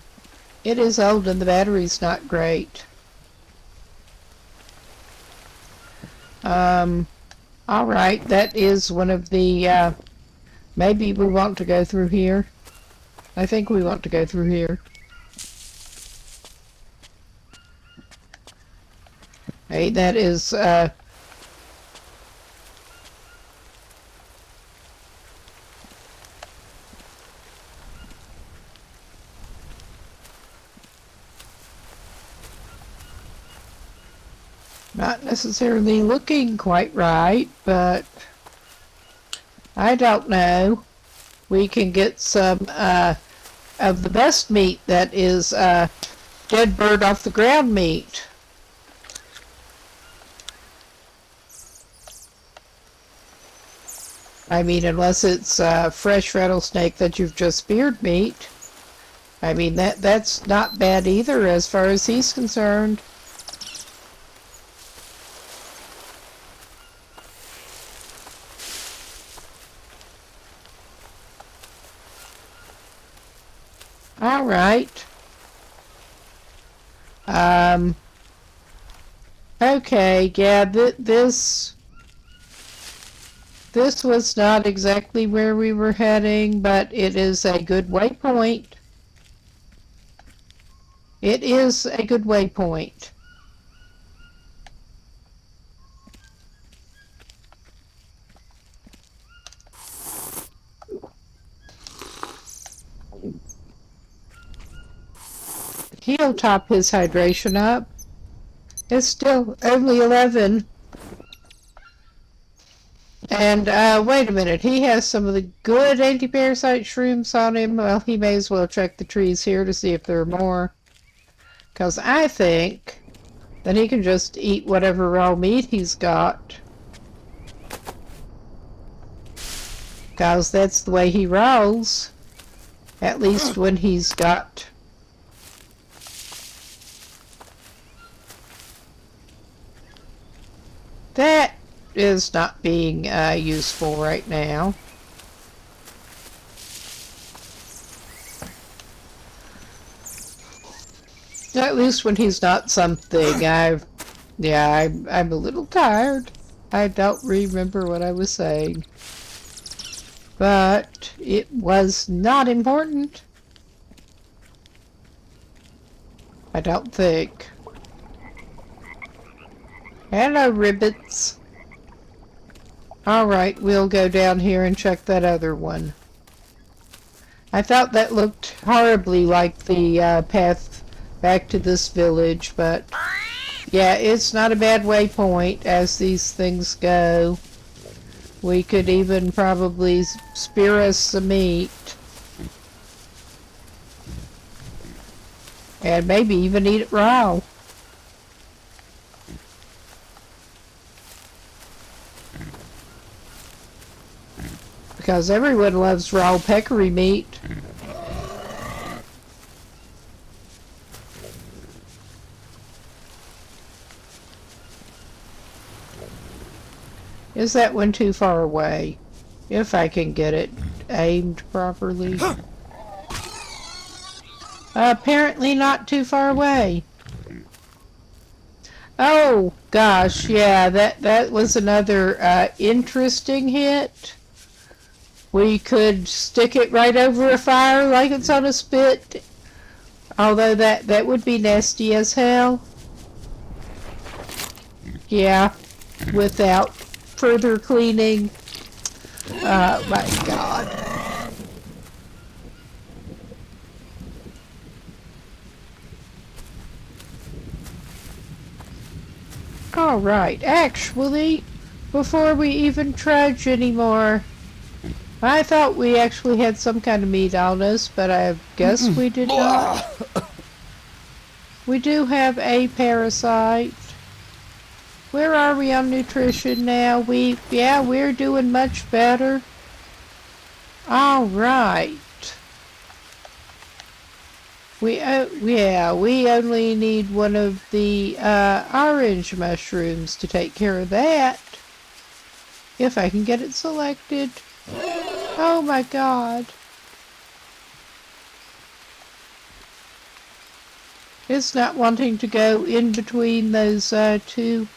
[SPEAKER 1] It is old and the battery's not great. Alright, that is one of the, maybe we want to go through here. I think we want to go through here. Hey, that is, not necessarily looking quite right, but I don't know. We can get some of the best meat that is dead bird off the ground meat. I mean, unless it's fresh rattlesnake that you've just speared meat. I mean, that's not bad either as far as he's concerned. All right. Okay, yeah, this was not exactly where we were heading, but it is a good waypoint. It is a good waypoint. He'll top his hydration up. It's still only 11. And, wait a minute, he has some of the good anti-parasite shrooms on him. Well, he may as well check the trees here to see if there are more. Because I think that he can just eat whatever raw meat he's got. Because that's the way he rolls. At least when he's got... That is not being useful right now. At least when he's not something. I'm a little tired. I don't remember what I was saying. But it was not important. I don't think. Hello, ribbits. Alright, we'll go down here and check that other one. I thought that looked horribly like the path back to this village, but yeah, it's not a bad waypoint as these things go. We could even probably spear us some meat. And maybe even eat it raw. Because everyone loves raw peccary meat. Is that one too far away? If I can get it aimed properly. Apparently not too far away. Oh, gosh, yeah, that was another interesting hit. We could stick it right over a fire like it's on a spit. Although that would be nasty as hell. Yeah, without further cleaning. Oh my god. Alright, actually, before we even trudge anymore, I thought we actually had some kind of meat on us, but I guess we did not. We do have a parasite. Where are we on nutrition now? We're doing much better. Alright. We only need one of the orange mushrooms to take care of that. If I can get it selected. Oh my god. It's not wanting to go in between those two.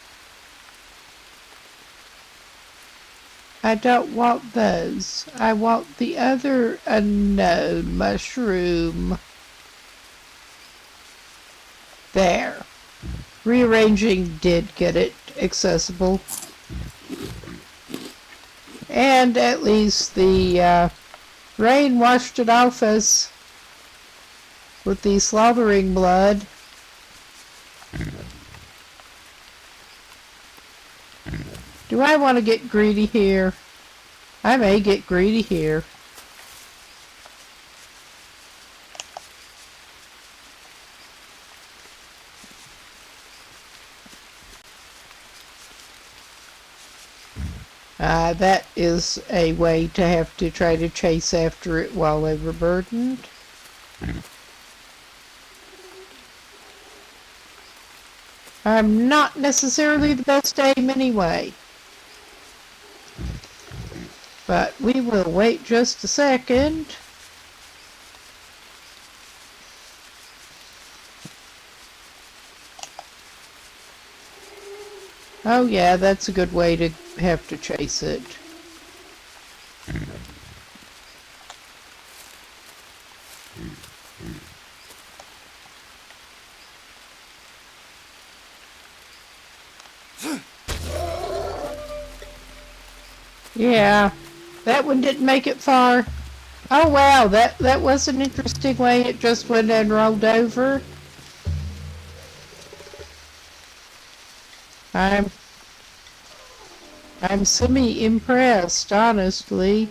[SPEAKER 1] I don't want those. I want the other unknown mushroom. There. Rearranging did get it accessible. And at least the rain washed it off us with the slaughtering blood. Do I want to get greedy here? I may get greedy here. That is a way to have to try to chase after it while overburdened. I'm not necessarily the best aim anyway. But we will wait just a second. Oh yeah, that's a good way to have to chase it. Yeah, that one didn't make it far. Oh wow, that was an interesting way it just went and rolled over. I'm semi-impressed, honestly.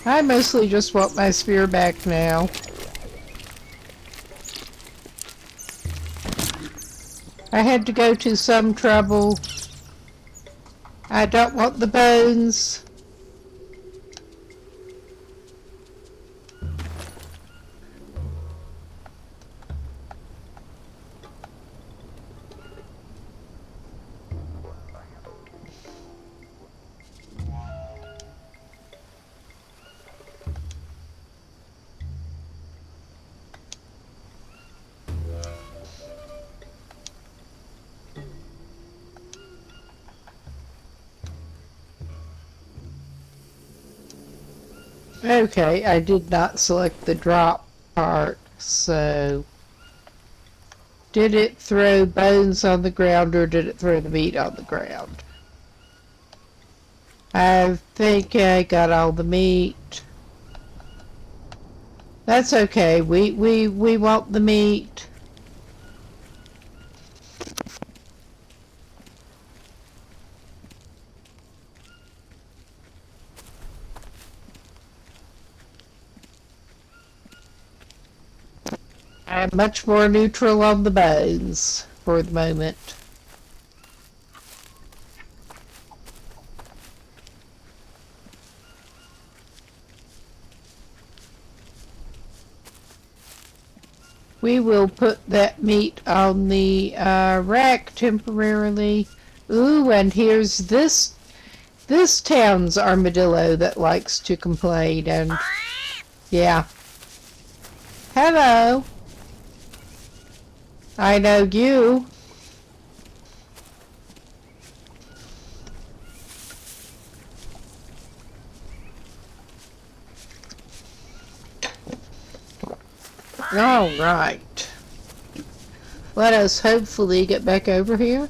[SPEAKER 1] I mostly just want my spear back now. I had to go to some trouble. I don't want the bones. Okay, I did not select the drop part, so... Did it throw bones on the ground or did it throw the meat on the ground? I think I got all the meat. That's okay, we want the meat. I'm much more neutral on the bones for the moment. We will put that meat on the rack temporarily. Ooh, and here's this town's armadillo that likes to complain, and yeah. Hello. I know you. All right. Let us hopefully get back over here.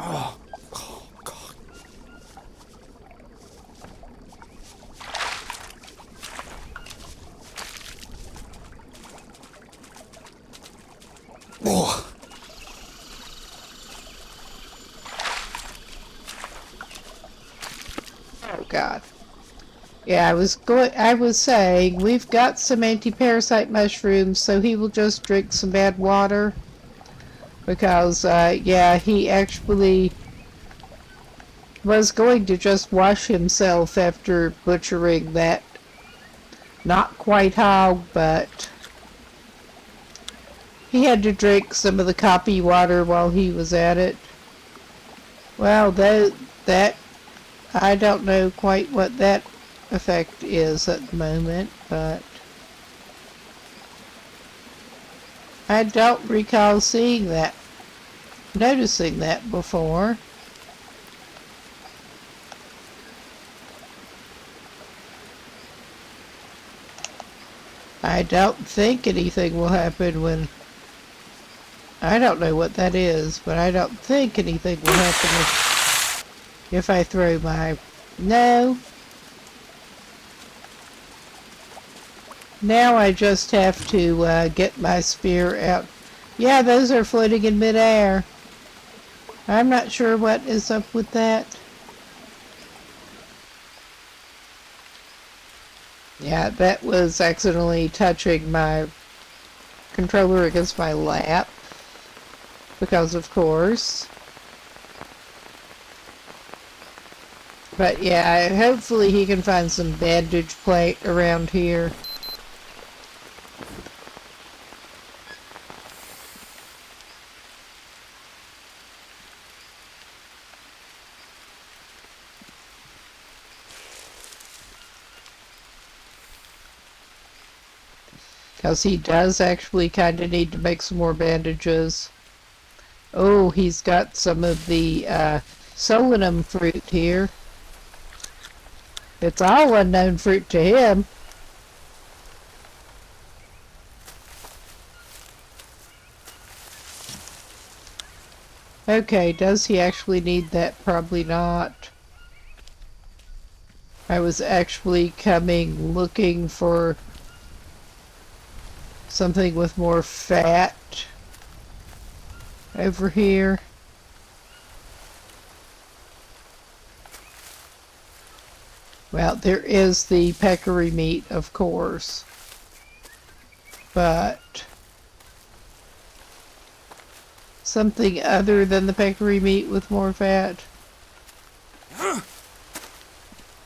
[SPEAKER 2] Oh, oh God. Oh.
[SPEAKER 1] Oh God. Yeah, I was saying we've got some anti-parasite mushrooms, so he will just drink some bad water because yeah, he actually was going to just wash himself after butchering that not quite hog, but he had to drink some of the copy water while he was at it. Well, that I don't know quite what that effect is at the moment, but I don't recall seeing that, noticing that before. I don't think anything will happen when... I don't know what that is, but I don't think anything will happen if I throw my... No. Now I just have to get my spear out. Yeah, those are floating in midair. I'm not sure what is up with that. Yeah, that was accidentally touching my controller against my lap. Because of course. But yeah, hopefully he can find some bandage plate around here. Because he does actually kind of need to make some more bandages. Oh, he's got some of the solanum fruit here. It's all unknown fruit to him. Okay, does he actually need that? Probably not. I was actually coming looking for something with more fat over here. Well, there is the peccary meat, of course, but something other than the peccary meat with more fat.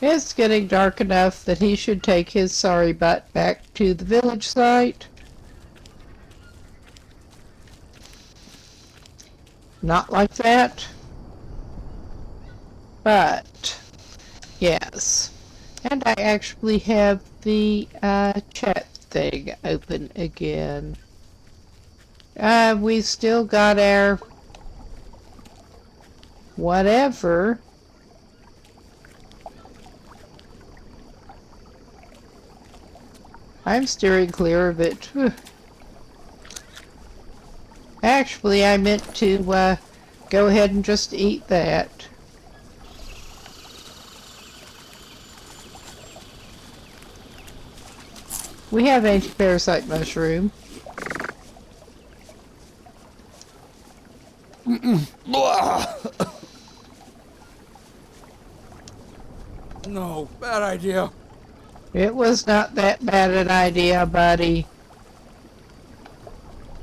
[SPEAKER 1] It's getting dark enough that he should take his sorry butt back to the village site. Not like that. But, yes. And I actually have the chat thing open again. We still got our whatever. I'm steering clear of it. Actually, I meant to go ahead and just eat that. We have anti-parasite mushroom.
[SPEAKER 2] No, bad idea.
[SPEAKER 1] It was not that bad an idea, buddy.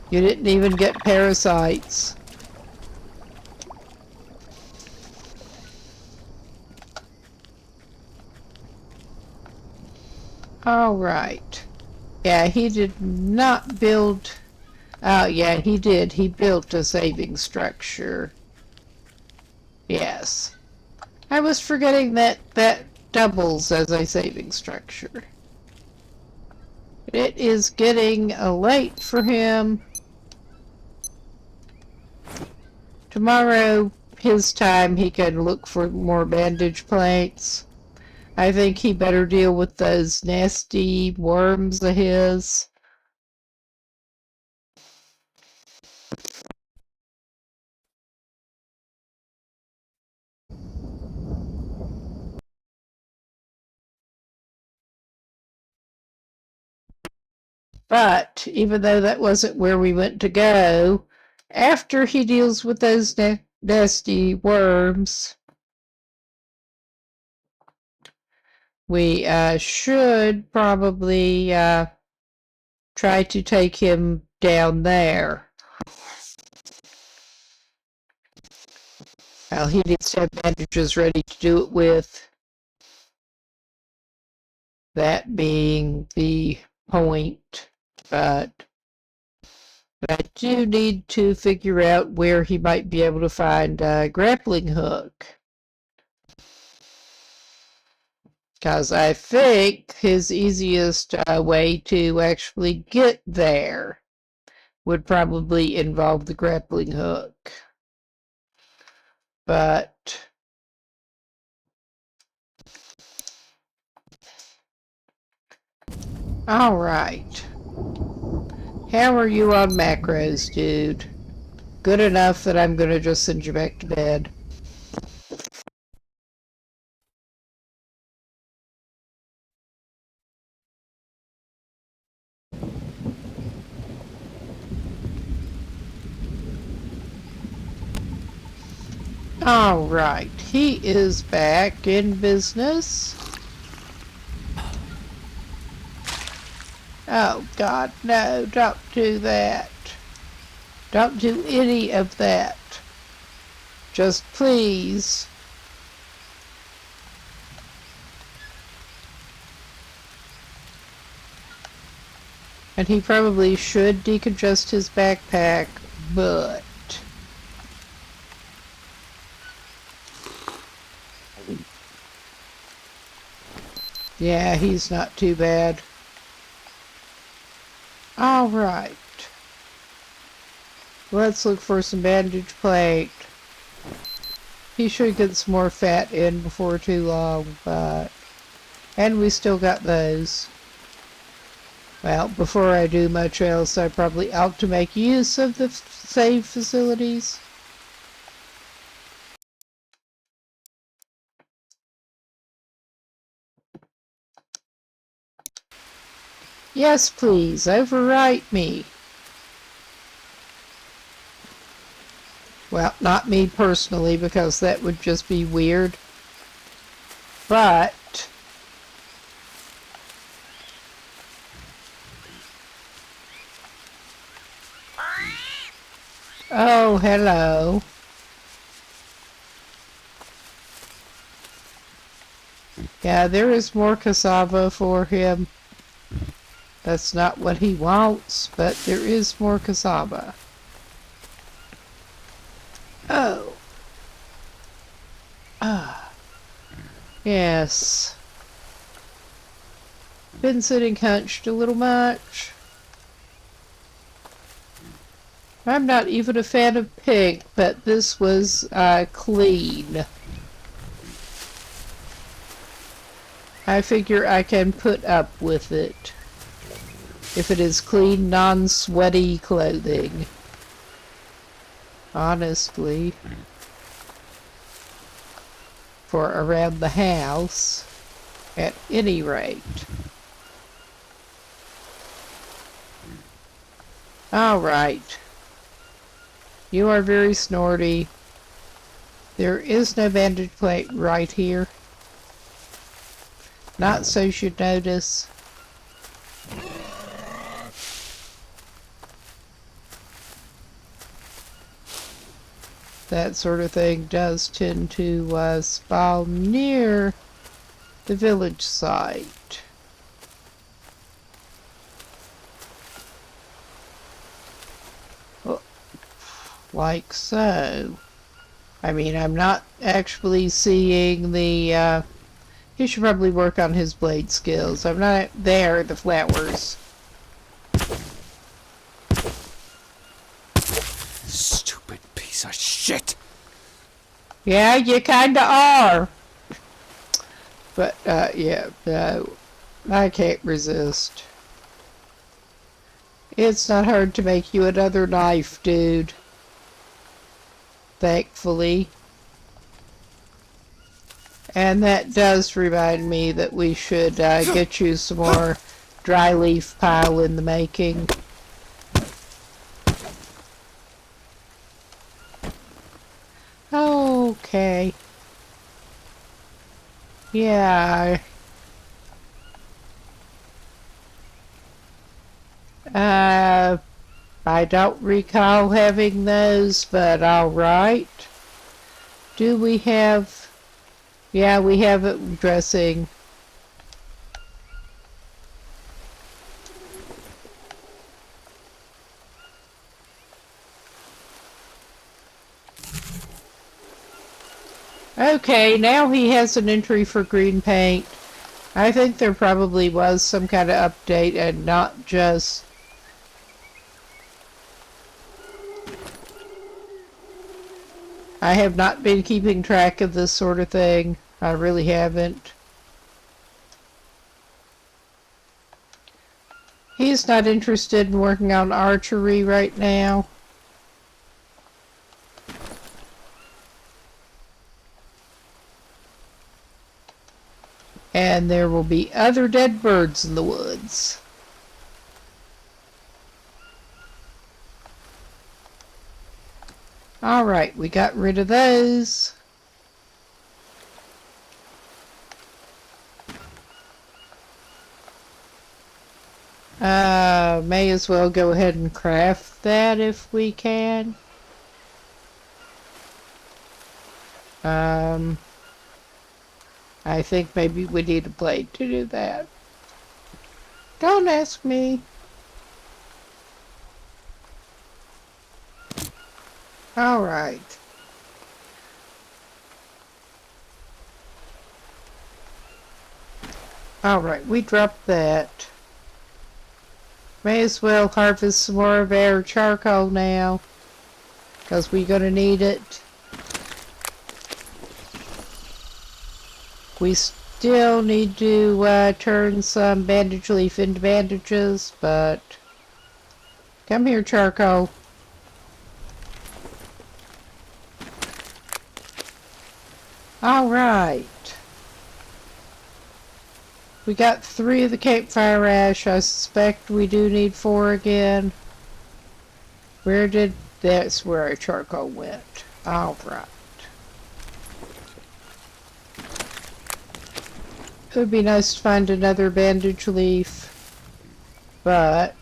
[SPEAKER 1] You didn't even get parasites. All right. Yeah, he did not build... Oh, yeah, he did. He built a saving structure. Yes. I was forgetting that that doubles as a saving structure. It is getting late for him. Tomorrow, his time, he can look for more bandage plates. I think he better deal with those nasty worms of his. But even though that wasn't where we went to go, after he deals with those nasty worms, we should probably try to take him down there. Well, he needs to have bandages ready to do it with. That being the point. But I do need to figure out where he might be able to find a grappling hook. Because I think his easiest way to actually get there would probably involve the grappling hook. But all right. How are you on macros, dude? Good enough that I'm going to just send you back to bed. All right. He is back in business. Oh, God, no, don't do that. Don't do any of that. Just please. And he probably should decongest his backpack, but... yeah, he's not too bad. All right. Let's look for some bandage plate. He should get some more fat in before too long, but... and we still got those. Well, before I do much else, I probably ought to make use of the save facilities. Yes, please, overwrite me. Well, not me personally, because that would just be weird. But... oh, hello. Yeah, there is more cassava for him. That's not what he wants, but there is more cassava. Oh. Ah. Yes. Been sitting hunched a little much. I'm not even a fan of pink, but this was clean. I figure I can put up with it if it is clean, non-sweaty clothing. Honestly. For around the house, at any rate. All right. You are very snorty. There is no bandage plate right here. Not so you should notice. That sort of thing does tend to spawn near the village site. Like so. I mean, I'm not actually seeing the, he should probably work on his blade skills. I'm not there, the flowers.
[SPEAKER 2] Stupid piece of shit.
[SPEAKER 1] Yeah, you kinda are. But, yeah, no. I can't resist. It's not hard to make you another knife, dude. Thankfully. And that does remind me that we should get you some more dry leaf pile in the making. Okay. Yeah. I don't recall having those, but alright. Do we have... Yeah, we have it dressing. Okay, now he has an entry for green paint. I think there probably was some kind of update and not just... I have not been keeping track of this sort of thing. I really haven't. He's not interested in working on archery right now. And there will be other dead birds in the woods. Alright, we got rid of those. May as well go ahead and craft that if we can. I think maybe we need a blade to do that. Don't ask me. Alright. Alright, we dropped that. May as well harvest some more of our charcoal now, because we're going to need it. We still need to turn some bandage leaf into bandages, but come here, charcoal. Alright. We got 3 of the campfire ash. I suspect we do need 4 again. That's where our charcoal went. Alright. It would be nice to find another bandage leaf, but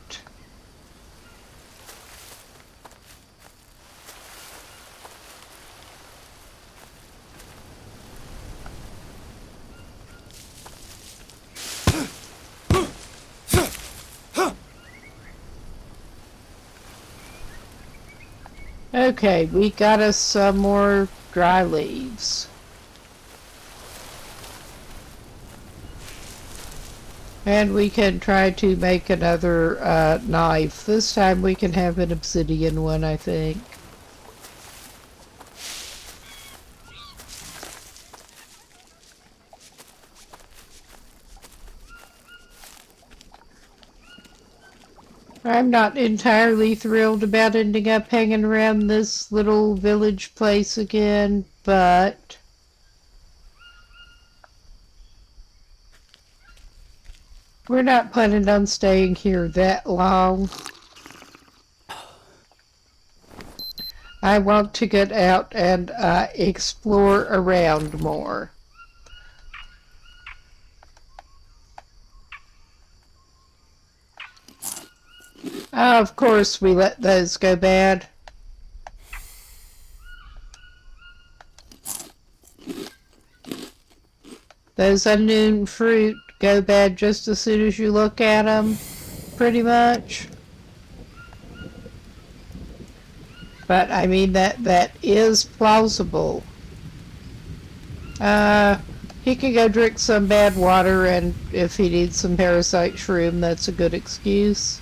[SPEAKER 1] Okay, we got us some more dry leaves. And we can try to make another knife. This time we can have an obsidian one, I think. I'm not entirely thrilled about ending up hanging around this little village place again, but we're not planning on staying here that long. I want to get out and explore around more. Of course we let those go bad. Those unknown fruit go bad just as soon as you look at them, pretty much. But I mean that is plausible. He can go drink some bad water, and if he needs some parasite shroom, that's a good excuse.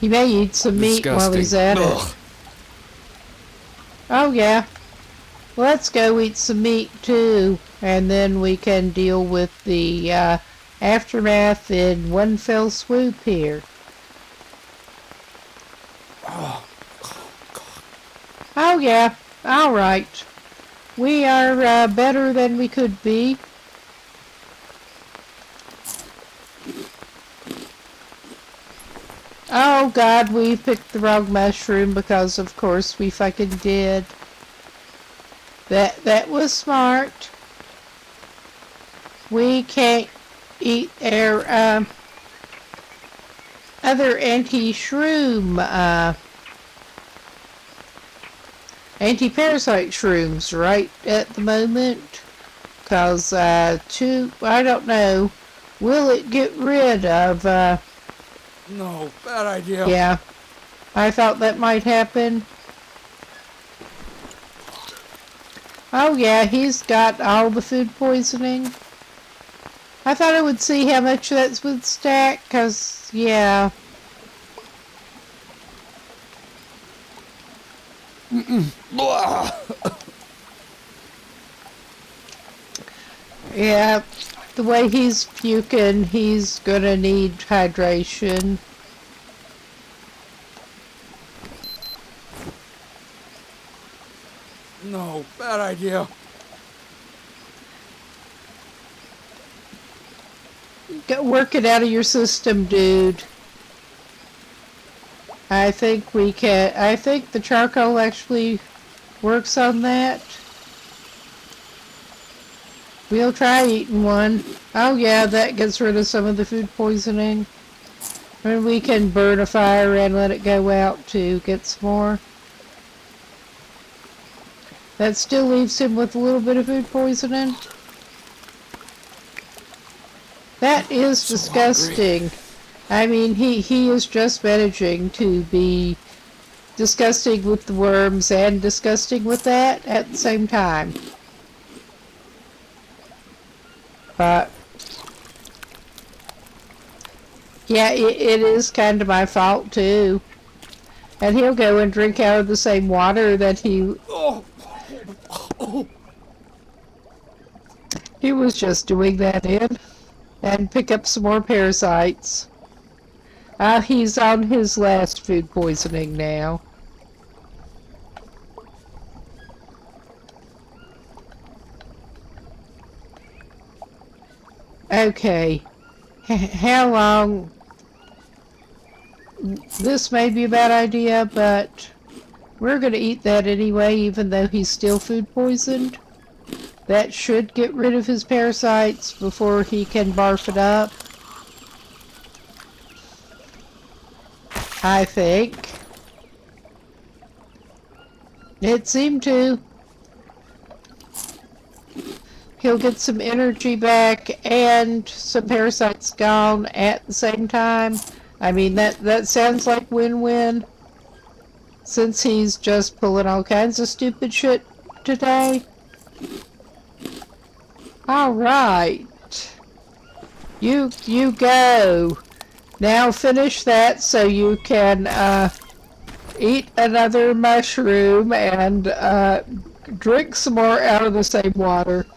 [SPEAKER 1] He may eat some meat while he's at it. Oh yeah. Let's go eat some meat too, and then we can deal with the aftermath in one fell swoop here. Oh yeah, alright. We are better than we could be. Oh god, we picked the wrong mushroom because of course we fucking did. That was smart. We can't eat our other anti-shroom anti-parasite shrooms right at the moment, because I don't know, will it get rid of
[SPEAKER 2] No, bad idea.
[SPEAKER 1] yeah, I thought that might happen. Oh yeah, he's got all the food poisoning. I thought I would see how much that's would stack, because yeah. Yeah, the way he's puking, he's gonna need hydration.
[SPEAKER 2] No, bad idea.
[SPEAKER 1] Work it out of your system, dude. I think we can. I think the charcoal actually works on that. We'll try eating one. Oh yeah, that gets rid of some of the food poisoning. And we can burn a fire and let it go out to get some more. That still leaves him with a little bit of food poisoning. That is so disgusting.
[SPEAKER 2] Hungry.
[SPEAKER 1] I mean, he is just managing to be disgusting with the worms and disgusting with that at the same time. But yeah, it is kind of my fault too. And he'll go and drink out of the same water that he was just doing that in, and pick up some more parasites. He's on his last food poisoning now. Okay. How long? This may be a bad idea, but we're going to eat that anyway, even though he's still food poisoned. That should get rid of his parasites before he can barf it up. I think. It seemed to. he'll get some energy back and some parasites gone at the same time. I mean, that sounds like win-win. Since he's just pulling all kinds of stupid shit today. All right. You go. Now finish that so you can eat another mushroom and drink some more out of the same water.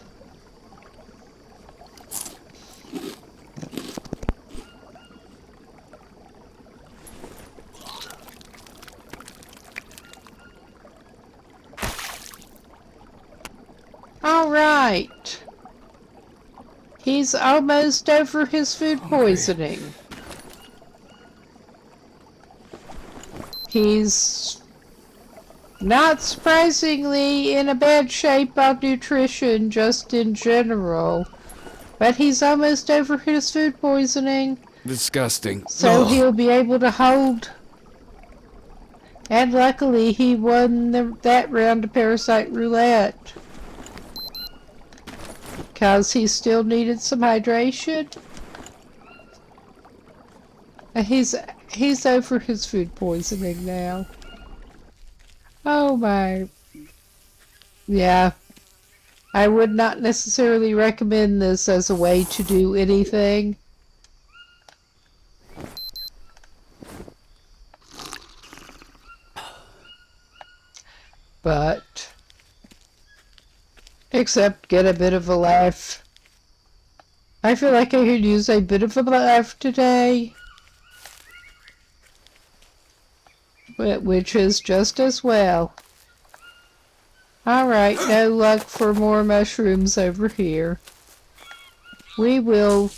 [SPEAKER 1] All right. He's almost over his food poisoning. He's not surprisingly in a bad shape on nutrition just in general, but he's almost over his food poisoning.
[SPEAKER 2] Disgusting.
[SPEAKER 1] So
[SPEAKER 2] Ugh.
[SPEAKER 1] he'll be able to hold. And luckily he won that round of parasite roulette. Because he still needed some hydration. He's over his food poisoning now. Oh my. Yeah. I would not necessarily recommend this as a way to do anything. But, except get a bit of a laugh. I feel like I could use a bit of a laugh today. Which is just as well. Alright, no luck for more mushrooms over here. We will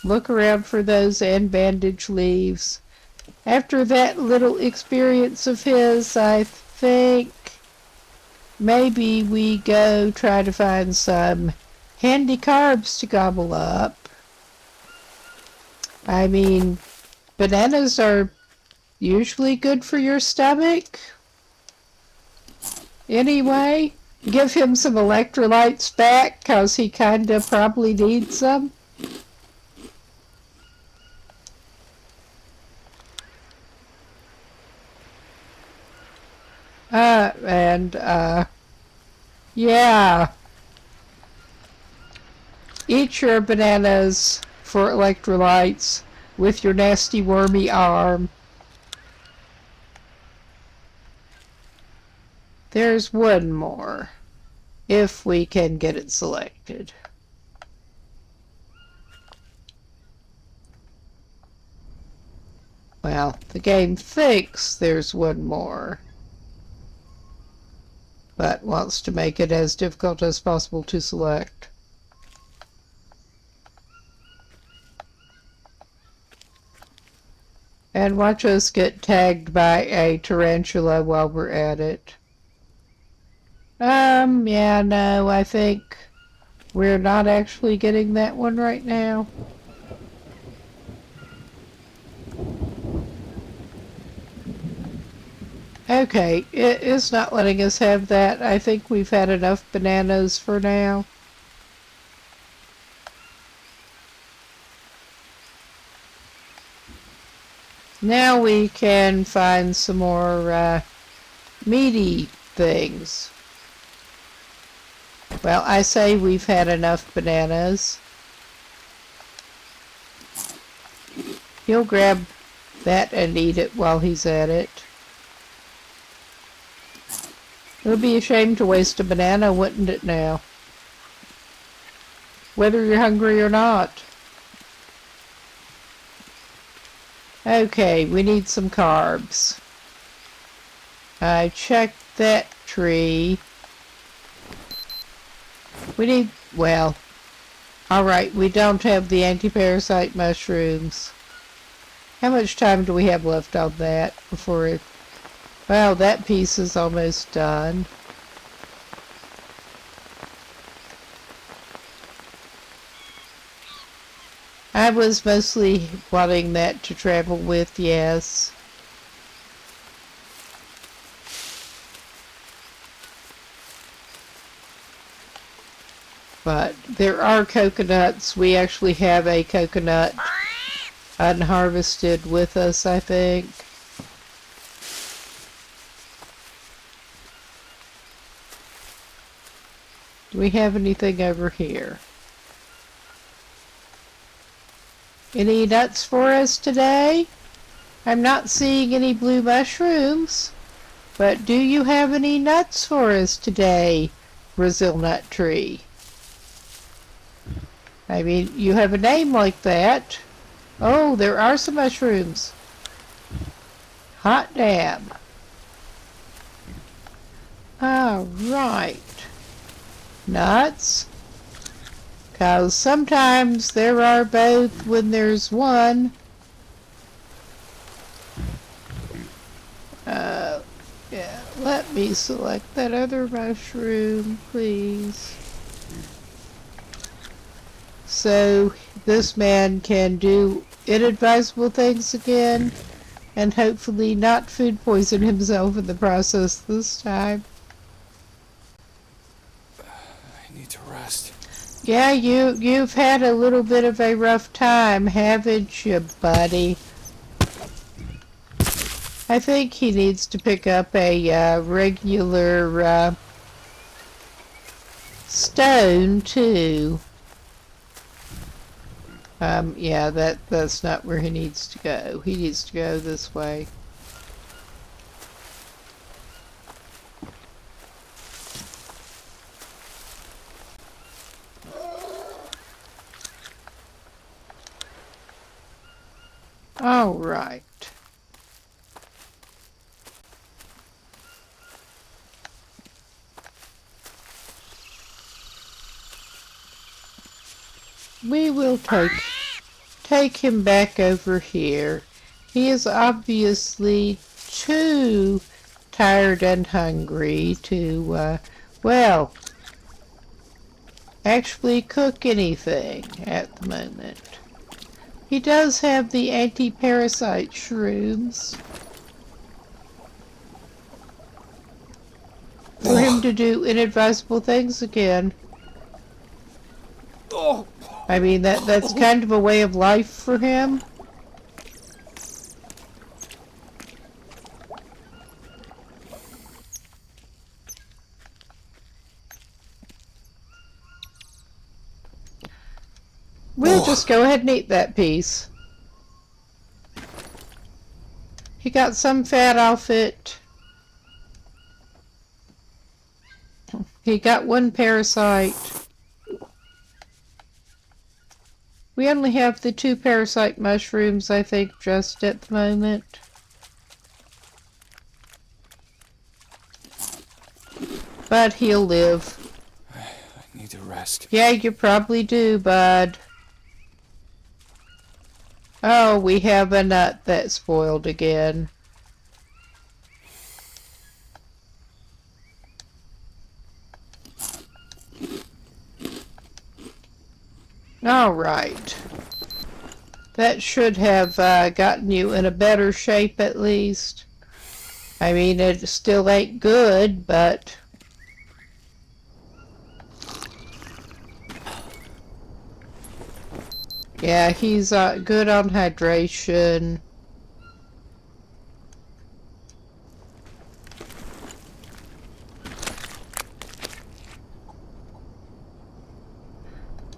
[SPEAKER 1] look around for those and bandage leaves. After that little experience of his, I think maybe we go try to find some handy carbs to gobble up. I mean, bananas are usually good for your stomach. Anyway, give him some electrolytes back, 'cause he kinda probably needs them. Yeah. Eat your bananas for electrolytes with your nasty wormy arm. There's one more, if we can get it selected. Well, the game thinks there's one more, but wants to make it as difficult as possible to select. And watch us get tagged by a tarantula while we're at it. Yeah, no, I think we're not actually getting that one right now. Okay, it is not letting us have that. I think we've had enough bananas for now. Now we can find some more meaty things. Well, I say we've had enough bananas. He'll grab that and eat it while he's at it. It would be a shame to waste a banana, wouldn't it now? Whether you're hungry or not. Okay, we need some carbs. I checked that tree. We need, well, alright, we don't have the anti-parasite mushrooms. How much time do we have left on that before it... Well, that piece is almost done. I was mostly wanting that to travel with, yes. But there are coconuts. We actually have a coconut unharvested with us, I think. Do we have anything over here? Any nuts for us today? I'm not seeing any blue mushrooms, but do you have any nuts for us today, Brazil nut tree? I mean, you have a name like that. Oh, there are some mushrooms. Hot damn. All right. Nuts. Because sometimes there are both when there's one. Yeah, let me select that other mushroom, please. So this man can do inadvisable things again and hopefully not food poison himself in the process this time.
[SPEAKER 2] I need to rest.
[SPEAKER 1] Yeah, you've had a little bit of a rough time, haven't you, buddy? I think he needs to pick up a regular stone too. Yeah, that's not where he needs to go. He needs to go this way. All right. We will take him back over here. He is obviously too tired and hungry to, well, actually cook anything at the moment. He does have the anti-parasite shrooms for him to do inadvisable things again. I mean, that's kind of a way of life for him. We'll just go ahead and eat that piece. He got some fat off it. He got one parasite. We only have the 2 parasite mushrooms, I think, just at the moment. But he'll live.
[SPEAKER 2] I need to rest.
[SPEAKER 1] Yeah, you probably do, bud. Oh, we have a nut that spoiled again. All right. That should have gotten you in a better shape at least. I mean, it still ain't good, but... yeah, he's good on hydration.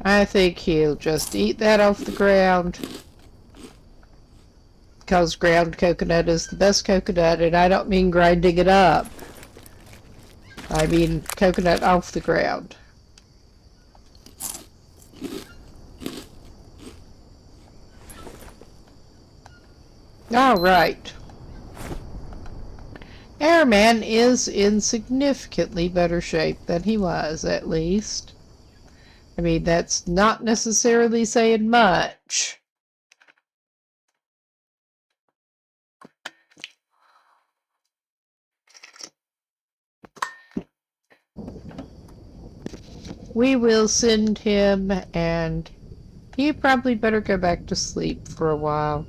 [SPEAKER 1] I think he'll just eat that off the ground. Because ground coconut is the best coconut, and I don't mean grinding it up. I mean coconut off the ground. Alright. Airman is in significantly better shape than he was, at least. I mean, that's not necessarily saying much. We will send him, and he probably better go back to sleep for a while.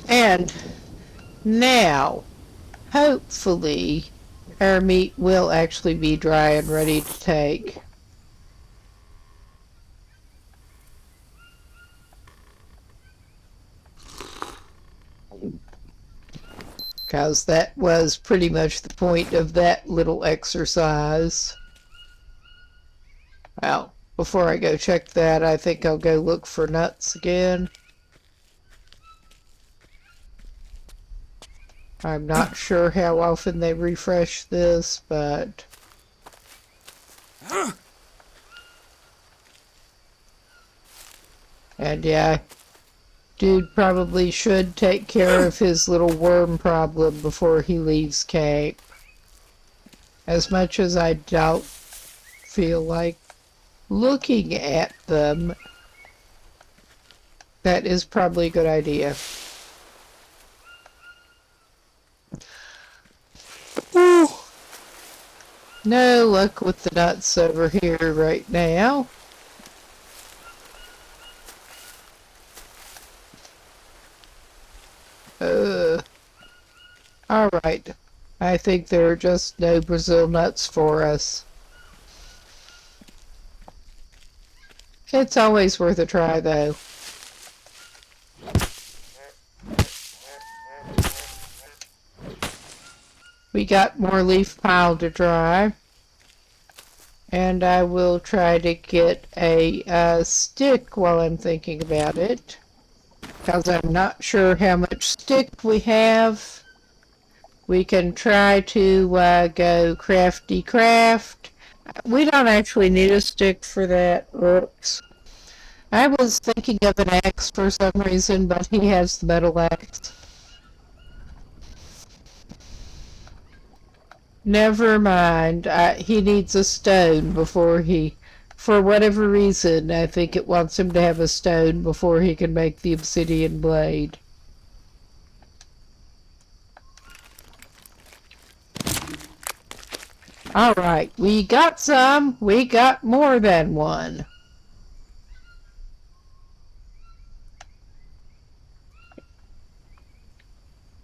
[SPEAKER 1] And now, hopefully, our meat will actually be dry and ready to take. Because that was pretty much the point of that little exercise. Well, before I go check that, I think I'll go look for nuts again. I'm not sure how often they refresh this, but... And yeah, dude probably should take care of his little worm problem before he leaves camp. As much as I don't feel like looking at them, that is probably a good idea. Ooh. No luck with the nuts over here right now. Alright. I think there are just no Brazil nuts for us. It's always worth a try, though. We got more leaf pile to dry. And I will try to get a stick while I'm thinking about it. Because I'm not sure how much stick we have. We can try to go crafty craft. We don't actually need a stick for that. Oops. I was thinking of an axe for some reason, but he has the metal axe. Never mind. He needs a stone before he... For whatever reason, I think it wants him to have a stone before he can make the obsidian blade. Alright, we got some. We got more than one.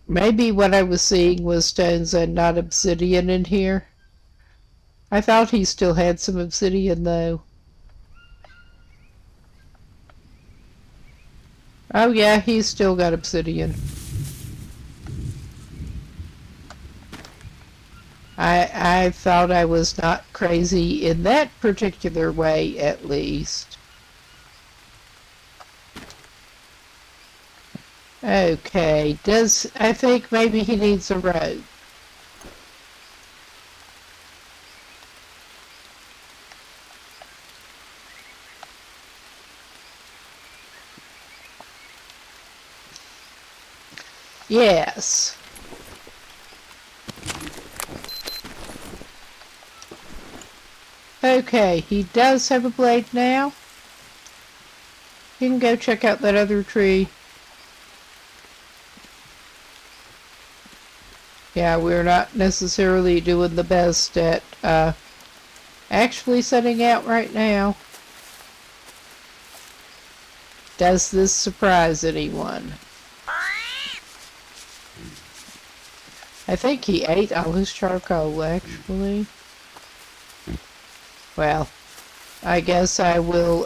[SPEAKER 1] Maybe what I was seeing was stones and not obsidian in here. I thought he still had some obsidian, though. Oh yeah, he's still got obsidian. I thought I was not crazy in that particular way, at least. Okay, I think maybe he needs a rope. Yes. Okay, he does have a blade now. You can go check out that other tree. Yeah, we're not necessarily doing the best at actually setting out right now. Does this surprise anyone? I think he ate all his charcoal, actually. Well, I guess I will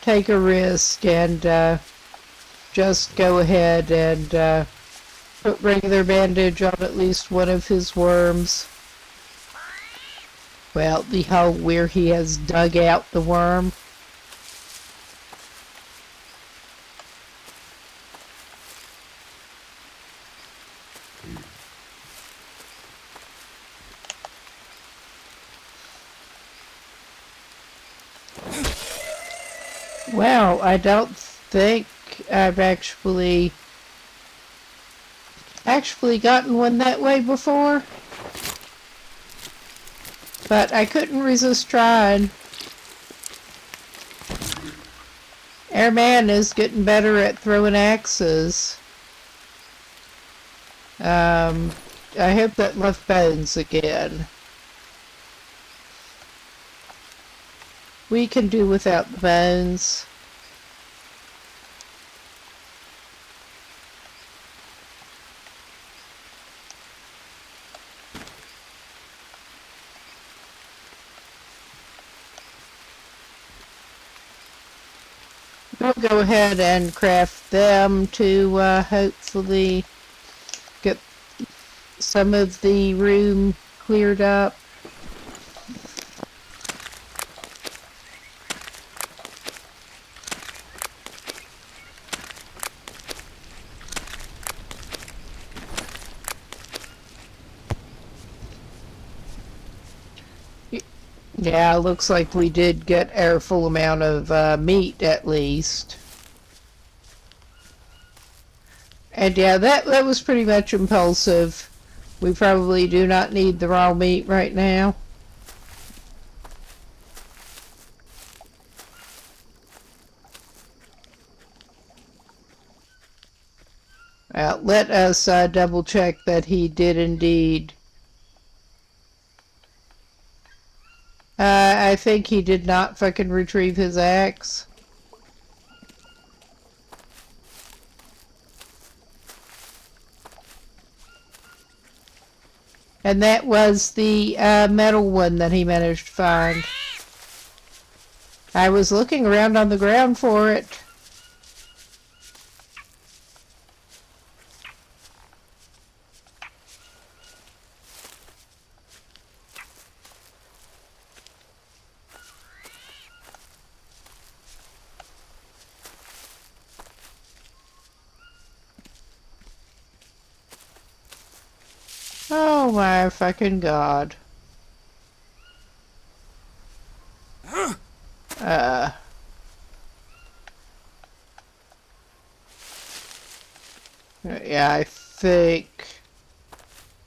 [SPEAKER 1] take a risk and just go ahead and put regular bandage on at least one of his worms. Well, the hole where he has dug out the worm. Well, I don't think I've actually gotten one that way before. But I couldn't resist trying. Our man is getting better at throwing axes. I hope that left bones again. We can do without the bones. we'll go ahead and craft them to hopefully get some of the room cleared up. Yeah, looks like we did get our full amount of meat at least. And yeah, that was pretty much impulsive. We probably do not need the raw meat right now. Let us double check that he did indeed. I think he did not fucking retrieve his axe. And that was the metal one that he managed to find. I was looking around on the ground for it. Oh my fucking god. Yeah, I think...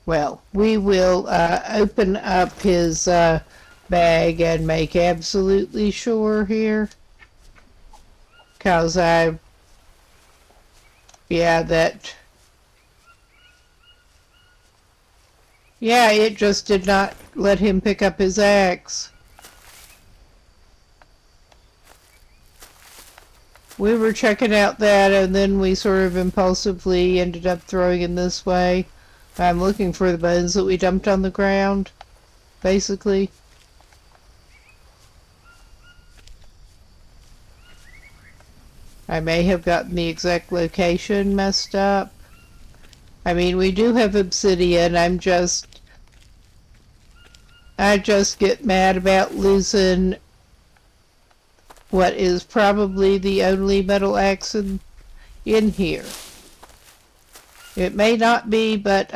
[SPEAKER 1] Well, we will open up his bag and make absolutely sure here. 'Cause yeah, yeah, it just did not let him pick up his axe. We were checking out that, and then we sort of impulsively ended up throwing in this way. I'm looking for the bones that we dumped on the ground, basically. I may have gotten the exact location messed up. I mean, we do have obsidian. I just get mad about losing what is probably the only metal axe in here. It may not be, but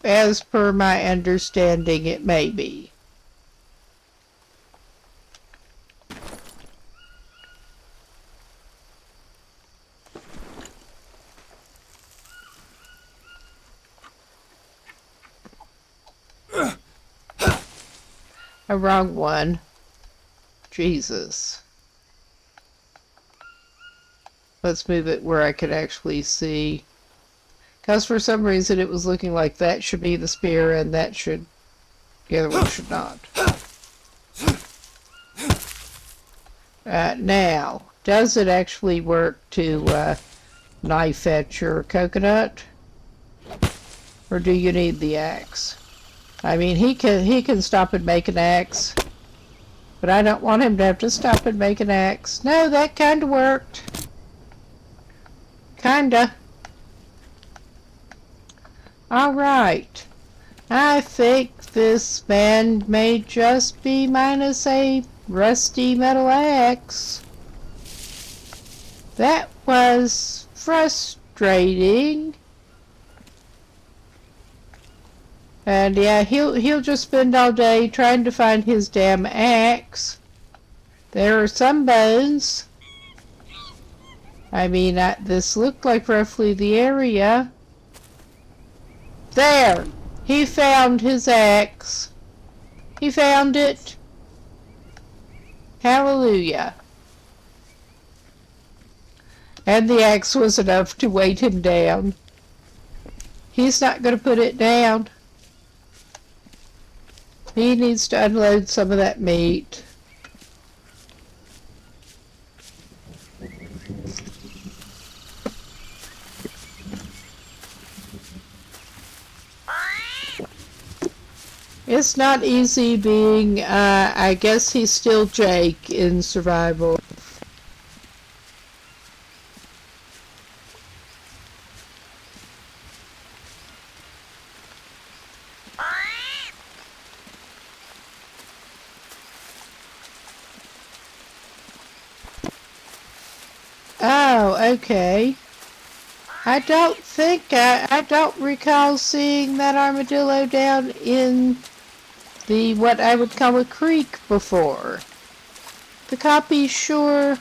[SPEAKER 1] as per my understanding, it may be. A wrong one. Jesus. Let's move it where I can actually see. Because for some reason it was looking like that should be the spear and that should... the other one should not. Now, does it actually work to knife at your coconut? Or do you need the axe? I mean, he can stop and make an axe. But I don't want him to have to stop and make an axe. No, that kind of worked. Kinda. Alright. I think this man may just be minus a rusty metal axe. That was frustrating. And yeah, he'll just spend all day trying to find his damn axe. There are some bones. I mean, this looked like roughly the area. There! He found his axe. He found it. Hallelujah. And the axe was enough to weight him down. He's not going to put it down. He needs to unload some of that meat. It's not easy being, I guess he's still Jake in survival. Oh, okay. I don't recall seeing that armadillo down in the, what I would call a creek before. The copies sure,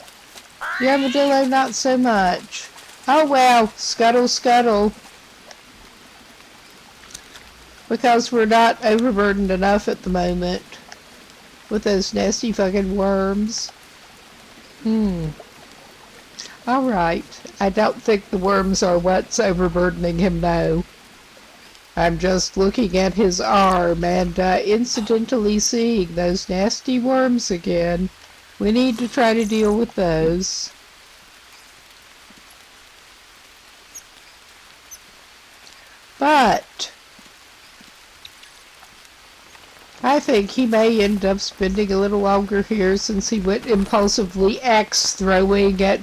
[SPEAKER 1] the armadillo not so much. Oh well, scuttle scuttle. Because we're not overburdened enough at the moment with those nasty fucking worms. Alright. I don't think the worms are what's overburdening him, no. I'm just looking at his arm and incidentally seeing those nasty worms again. We need to try to deal with those. But I think he may end up spending a little longer here since he went impulsively axe throwing at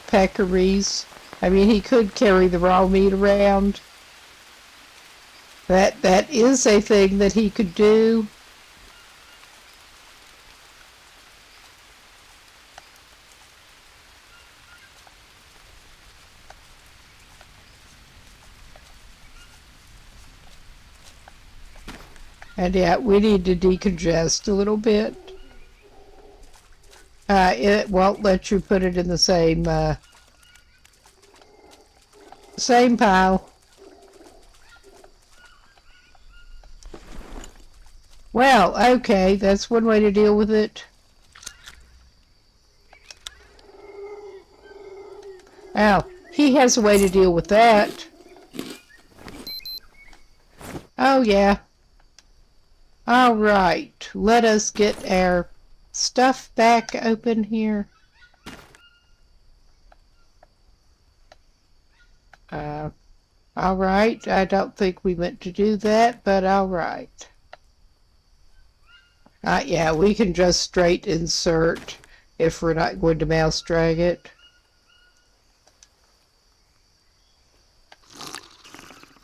[SPEAKER 1] peccaries. I mean, he could carry the raw meat around. That is a thing that he could do. And yeah, we need to decongest a little bit. It won't let you put it in the same pile. Well, okay, that's one way to deal with it. Oh, he has a way to deal with that. Oh, yeah. All right, let us get our stuff back open here. All right, I don't think we meant to do that, but all right. Yeah, we can just straight insert if we're not going to mouse drag it.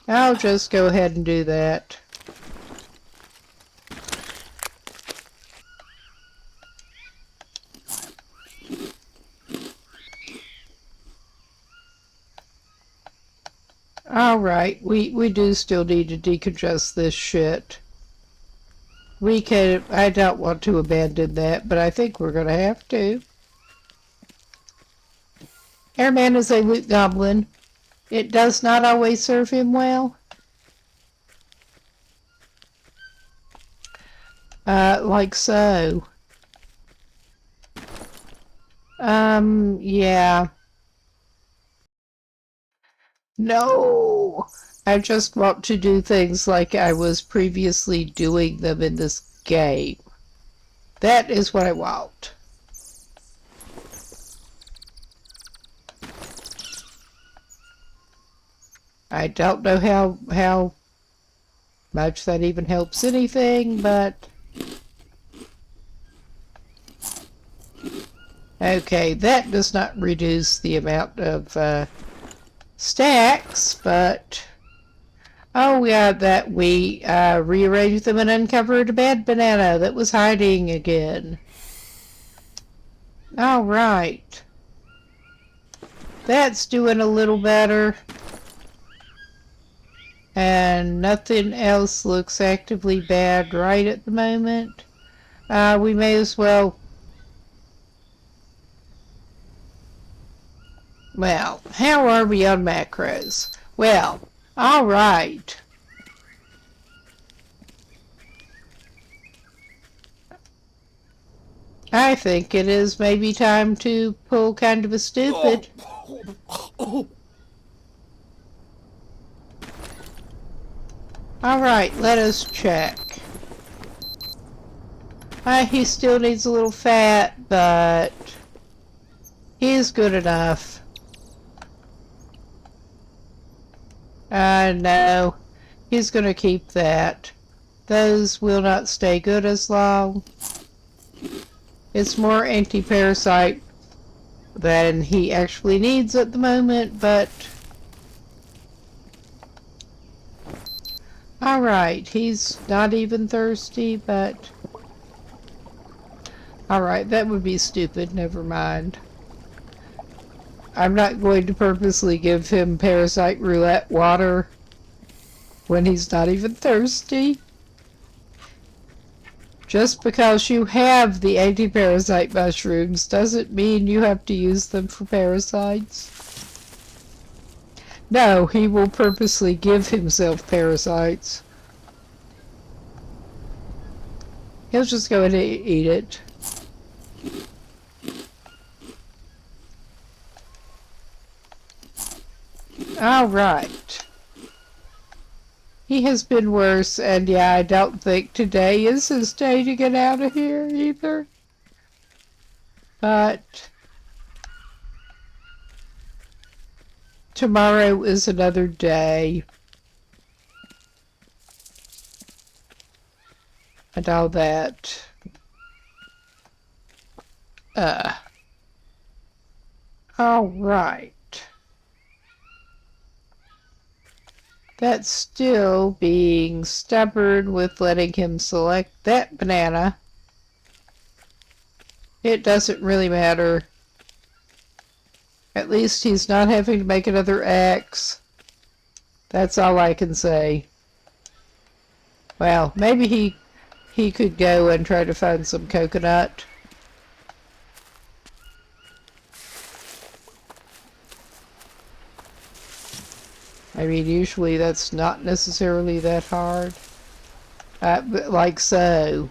[SPEAKER 1] I'll just go ahead and do that. Alright, we do still need to decongest this shit. I don't want to abandon that, but I think we're gonna have to. Airman is a loot goblin. It does not always serve him well. Like so. Yeah. No! I just want to do things like I was previously doing them in this game. That is what I want. I don't know how much that even helps anything, but... Okay, that does not reduce the amount of stacks, but... Oh yeah, that we rearranged them and uncovered a bad banana that was hiding again. Alright. That's doing a little better. And nothing else looks actively bad right at the moment. We may as well... Well, how are we on macros? Well, alright. I think it is maybe time to pull kind of a stupid. Alright, let us check. He still needs a little fat, but he's good enough. No, he's gonna keep that. Those will not stay good as long. It's more anti-parasite than he actually needs at the moment, but... Alright, he's not even thirsty, but... Alright, that would be stupid, never mind. I'm not going to purposely give him parasite roulette water when he's not even thirsty. Just because you have the anti-parasite mushrooms doesn't mean you have to use them for parasites. No, he will purposely give himself parasites. He'll just go and eat it. All right. He has been worse, and yeah, I don't think today is his day to get out of here either. But tomorrow is another day. And all that. All right. That's still being stubborn with letting him select that banana. It doesn't really matter. At least he's not having to make another X. That's all I can say. Well, maybe he could go and try to find some coconut. I mean, usually that's not necessarily that hard. But like so.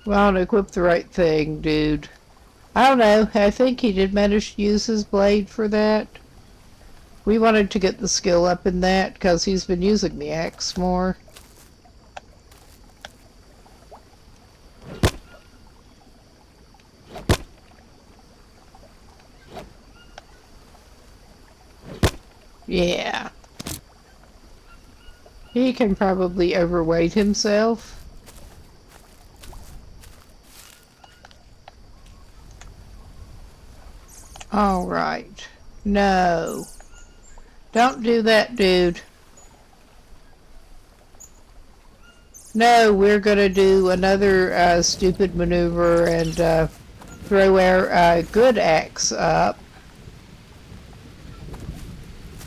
[SPEAKER 1] Well, equip the right thing, dude. I don't know. I think he did manage to use his blade for that. We wanted to get the skill up in that because he's been using the axe more. Yeah. He can probably overweight himself. All right. No. Don't do that, dude. No, we're gonna do another stupid maneuver and throw our good axe up.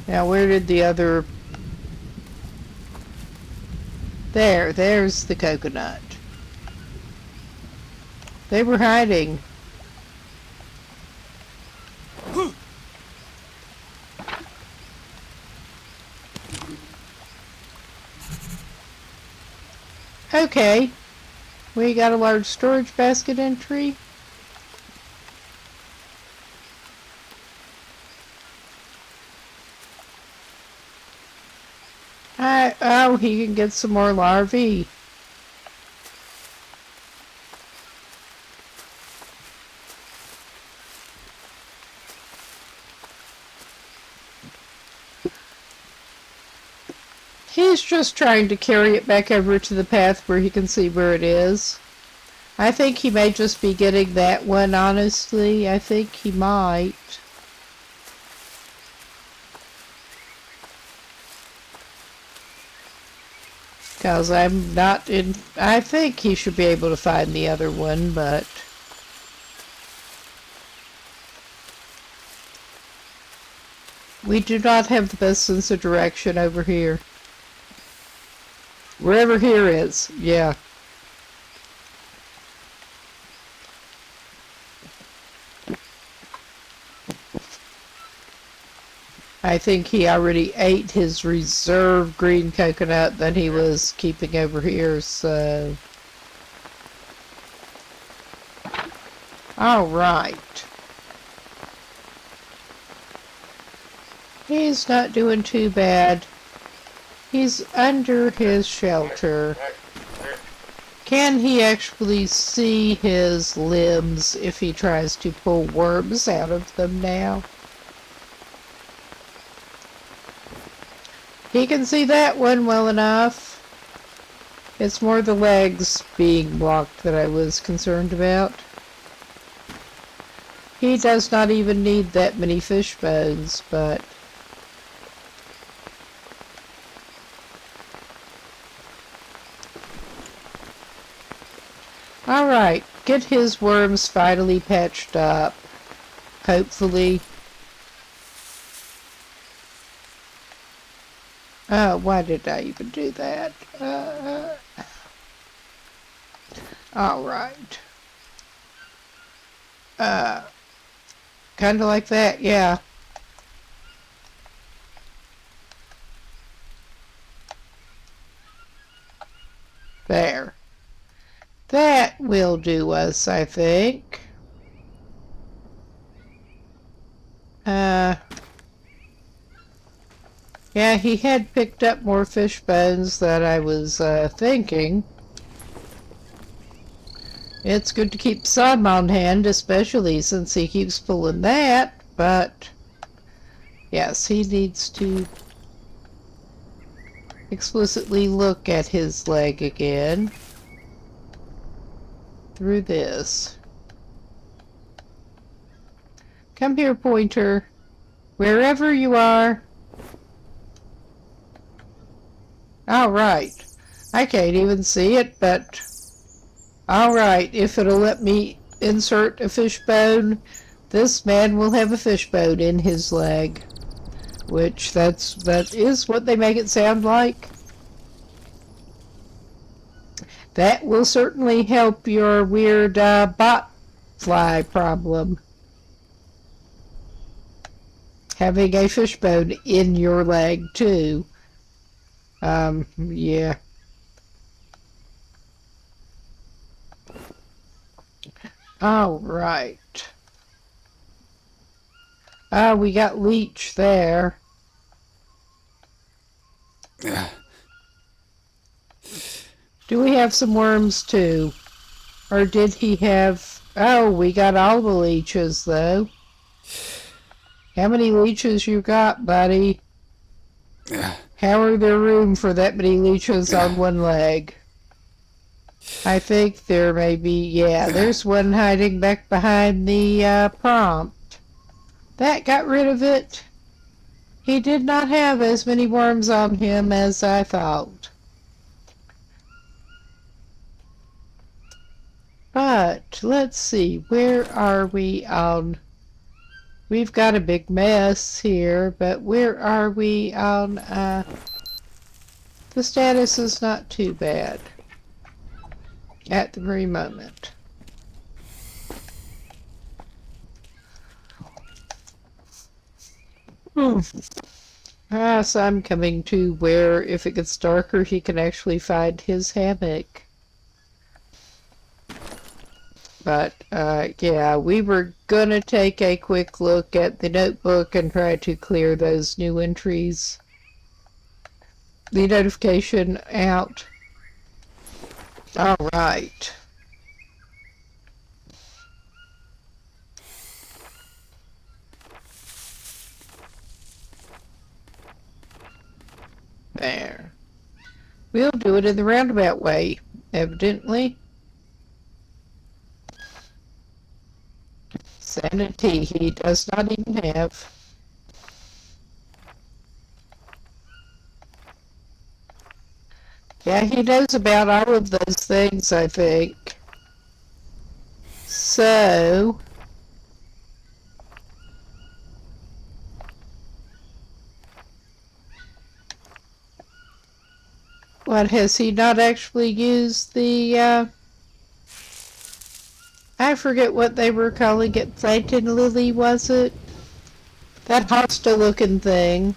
[SPEAKER 1] Now, where did the other... There's the coconut. They were hiding. Okay. We got a large storage basket entry. Oh, he can get some more larvae. He's just trying to carry it back over to the path where he can see where it is. I think he may just be getting that one, honestly. I think he might. Because I'm not in... I think he should be able to find the other one, but... we do not have the best sense of direction over here. Wherever here is, yeah. I think he already ate his reserve green coconut that he was keeping over here, so... Alright. He's not doing too bad. He's under his shelter. Can he actually see his limbs if he tries to pull worms out of them now? He can see that one well enough. It's more the legs being blocked that I was concerned about. He does not even need that many fish bones, but... Alright, get his worms finally patched up. Hopefully. Why did I even do that? Alright. Kinda like that, yeah. There. That will do us, I think. Yeah, he had picked up more fish bones than I was thinking. It's good to keep some on hand, especially since he keeps pulling that, but yes, he needs to explicitly look at his leg again through this. Come here, Pointer. Wherever you are. Alright. I can't even see it, but alright, if it'll let me insert a fish bone, this man will have a fish bone in his leg. Which, that is what they make it sound like. That will certainly help your weird bot fly problem. Having a fish bone in your leg, too. Yeah. Alright. We got leech there. Do we have some worms, too? Or did he have... Oh, we got all the leeches, though. How many leeches you got, buddy? How are there room for that many leeches on one leg? I think there may be... Yeah, there's one hiding back behind the prompt. That got rid of it. He did not have as many worms on him as I thought. But, let's see, where are we on... We've got a big mess here, but where are we on... The status is not too bad at the very moment. So I'm coming to where, if it gets darker, he can actually find his hammock. But, yeah, we were gonna take a quick look at the notebook and try to clear those new entries. The notification out. Alright. There. We'll do it in the roundabout way, evidently. Sanity he does not even have. Yeah, he knows about all of those things, I think. So... What, has he not actually used the, I forget what they were calling it, Plankton Lily, was it? That hosta-looking thing.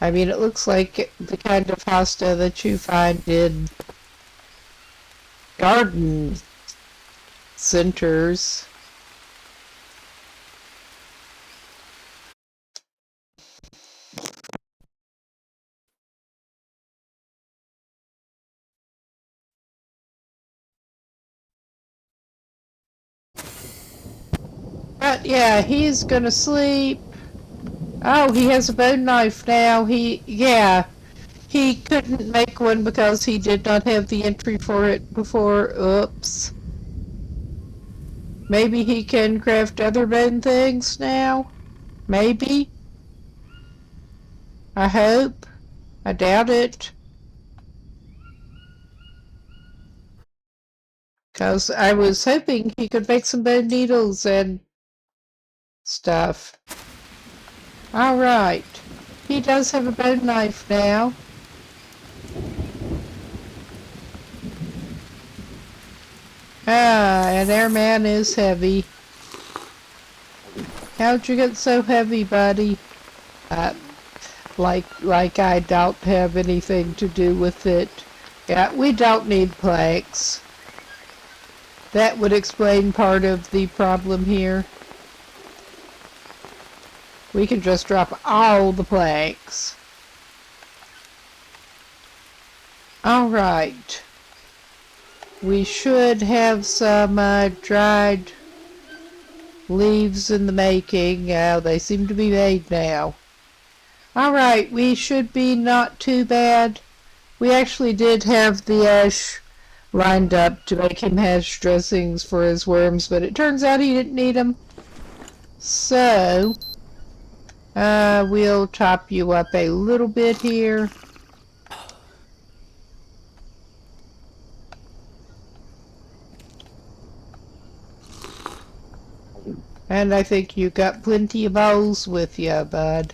[SPEAKER 1] I mean, it looks like the kind of hosta that you find in garden centers. But yeah, he's gonna sleep. Oh, he has a bone knife now. Yeah, he couldn't make one because he did not have the entry for it before. Oops. Maybe he can craft other bone things now? Maybe? I hope. I doubt it. 'Cause I was hoping he could make some bone needles and stuff. Alright. He does have a bone knife now. Ah, and Airman is heavy. How'd you get so heavy, buddy? Like I don't have anything to do with it. Yeah, we don't need planks. That would explain part of the problem here. We can just drop all the planks. Alright. We should have some dried leaves in the making. They seem to be made now. Alright, we should be not too bad. We actually did have the ash lined up to make him hash dressings for his worms, but it turns out he didn't need them. So, we'll top you up a little bit here. And I think you got plenty of bowls with you, bud.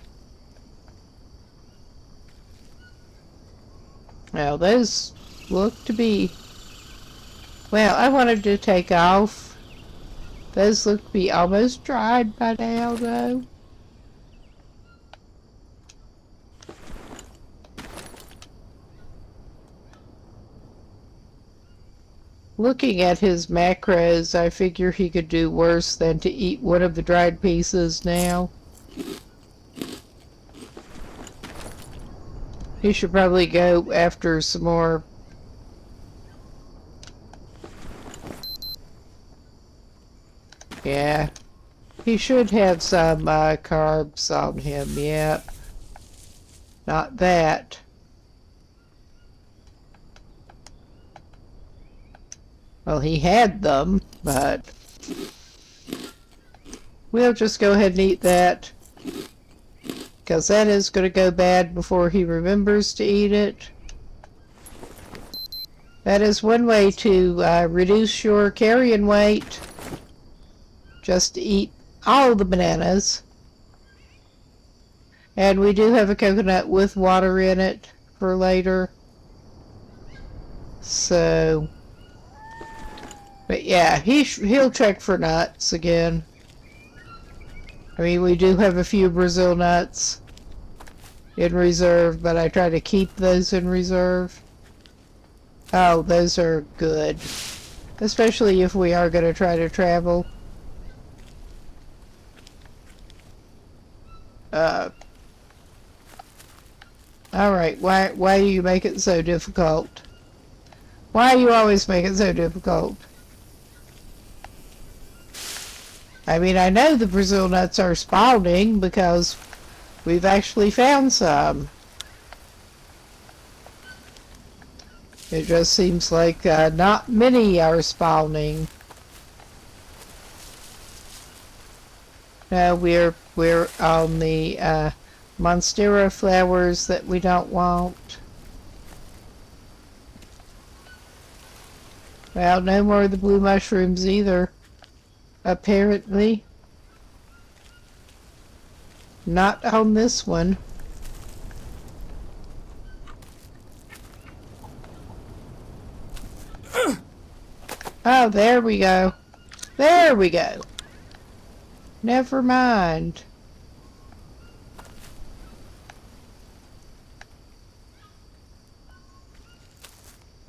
[SPEAKER 1] Now, those look to be... Well, I wanted to take off. Those look to be almost dried by now, though. Looking at his macros, I figure he could do worse than to eat one of the dried pieces now. He should probably go after some more. Yeah. He should have some carbs on him, yep. Not that. Well, he had them, but we'll just go ahead and eat that, because that is going to go bad before he remembers to eat it. That is one way to reduce your carrying weight. Just eat all the bananas. And we do have a coconut with water in it for later. So... But yeah, he'll check for nuts again. I mean, we do have a few Brazil nuts in reserve, but I try to keep those in reserve. Oh, those are good. Especially if we are going to try to travel. Alright, why do you make it so difficult? Why do you always make it so difficult? I mean, I know the Brazil nuts are spawning because we've actually found some. It just seems like not many are spawning. No, we're on the Monstera flowers that we don't want. Well, no more of the blue mushrooms either. Apparently. Not on this one. Oh, there we go. There we go. Never mind.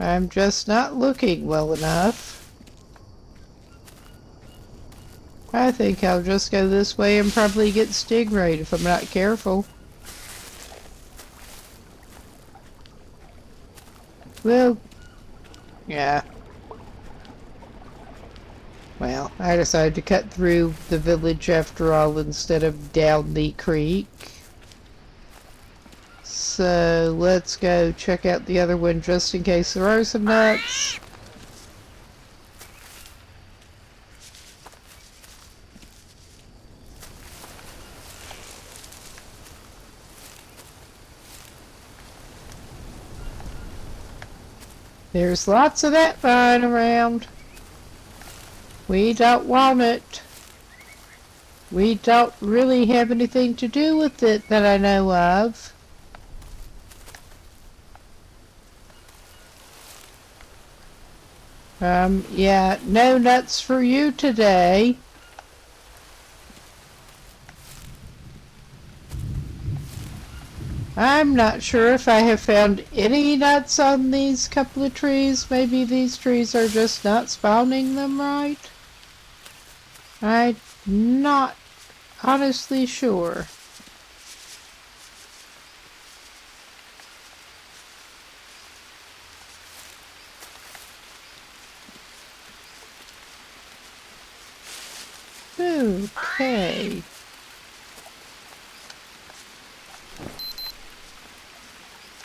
[SPEAKER 1] I'm just not looking well enough. I think I'll just go this way and probably get stingrayed if I'm not careful. Well, yeah. Well, I decided to cut through the village after all instead of down the creek. So let's go check out the other one just in case there are some nuts. There's lots of that lying around. We don't want it. We don't really have anything to do with it that I know of. Yeah, no nuts for you today. I'm not sure if I have found any nuts on these couple of trees. Maybe these trees are just not spawning them right. I'm not honestly sure. Okay.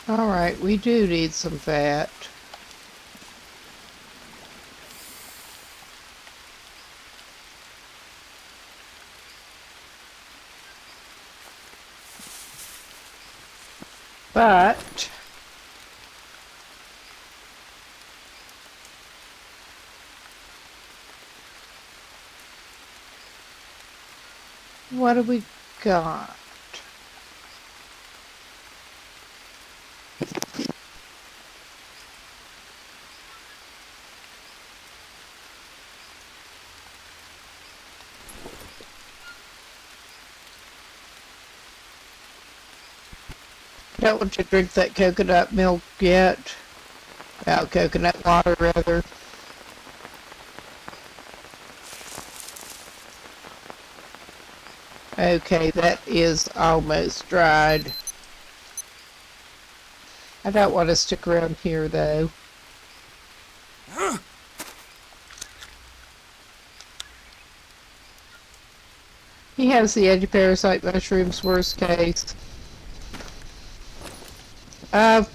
[SPEAKER 1] Alright, we do need some fat. But what do we got? Don't want to drink that coconut milk yet. Well, coconut water rather. Okay, that is almost dried. I don't want to stick around here though. He has the anti-parasite mushrooms, worst case.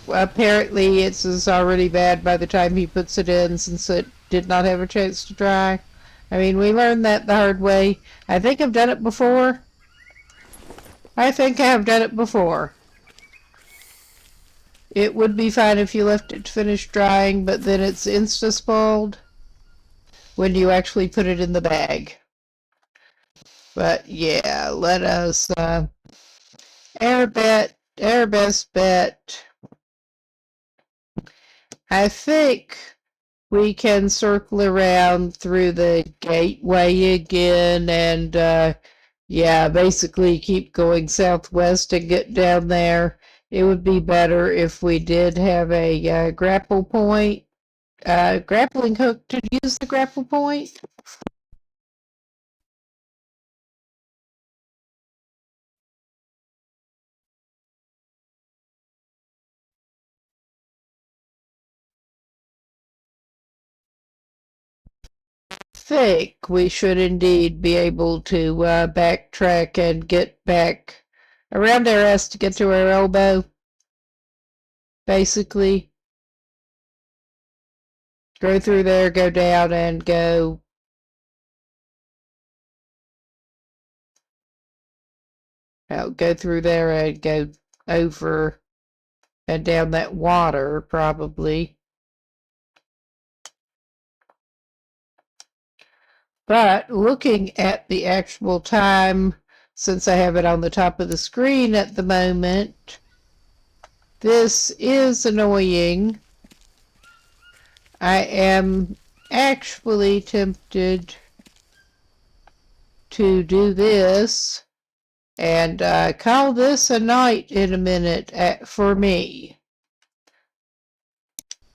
[SPEAKER 1] Apparently it's already bad by the time he puts it in, since it did not have a chance to dry. I mean, we learned that the hard way. I think I've done it before. I think I have done it before. It would be fine if you left it to finish drying, but then it's insta-spoiled when you actually put it in the bag. But yeah, let us our best bet. I think we can circle around through the gateway again and yeah, basically keep going southwest and get down there. It would be better if we did have a grapple point, grappling hook to use the grapple point. Think we should indeed be able to backtrack and get back around our ass to get to our elbow. Basically, go through there, go down, and go. Go through there and go over and down that water, probably. But looking at the actual time, since I have it on the top of the screen at the moment, this is annoying. I am actually tempted to do this and call this a night in a minute for me,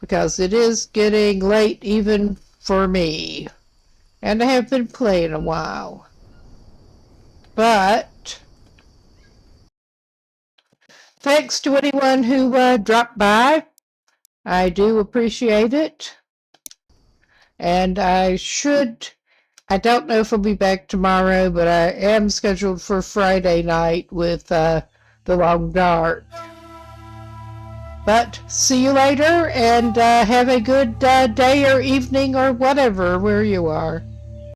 [SPEAKER 1] because it is getting late even for me, and I have been playing a while. But thanks to anyone who dropped by. I do appreciate it. And I don't know if I'll be back tomorrow, but I am scheduled for Friday night with The Long Dark. But see you later, and have a good day or evening or whatever where you are.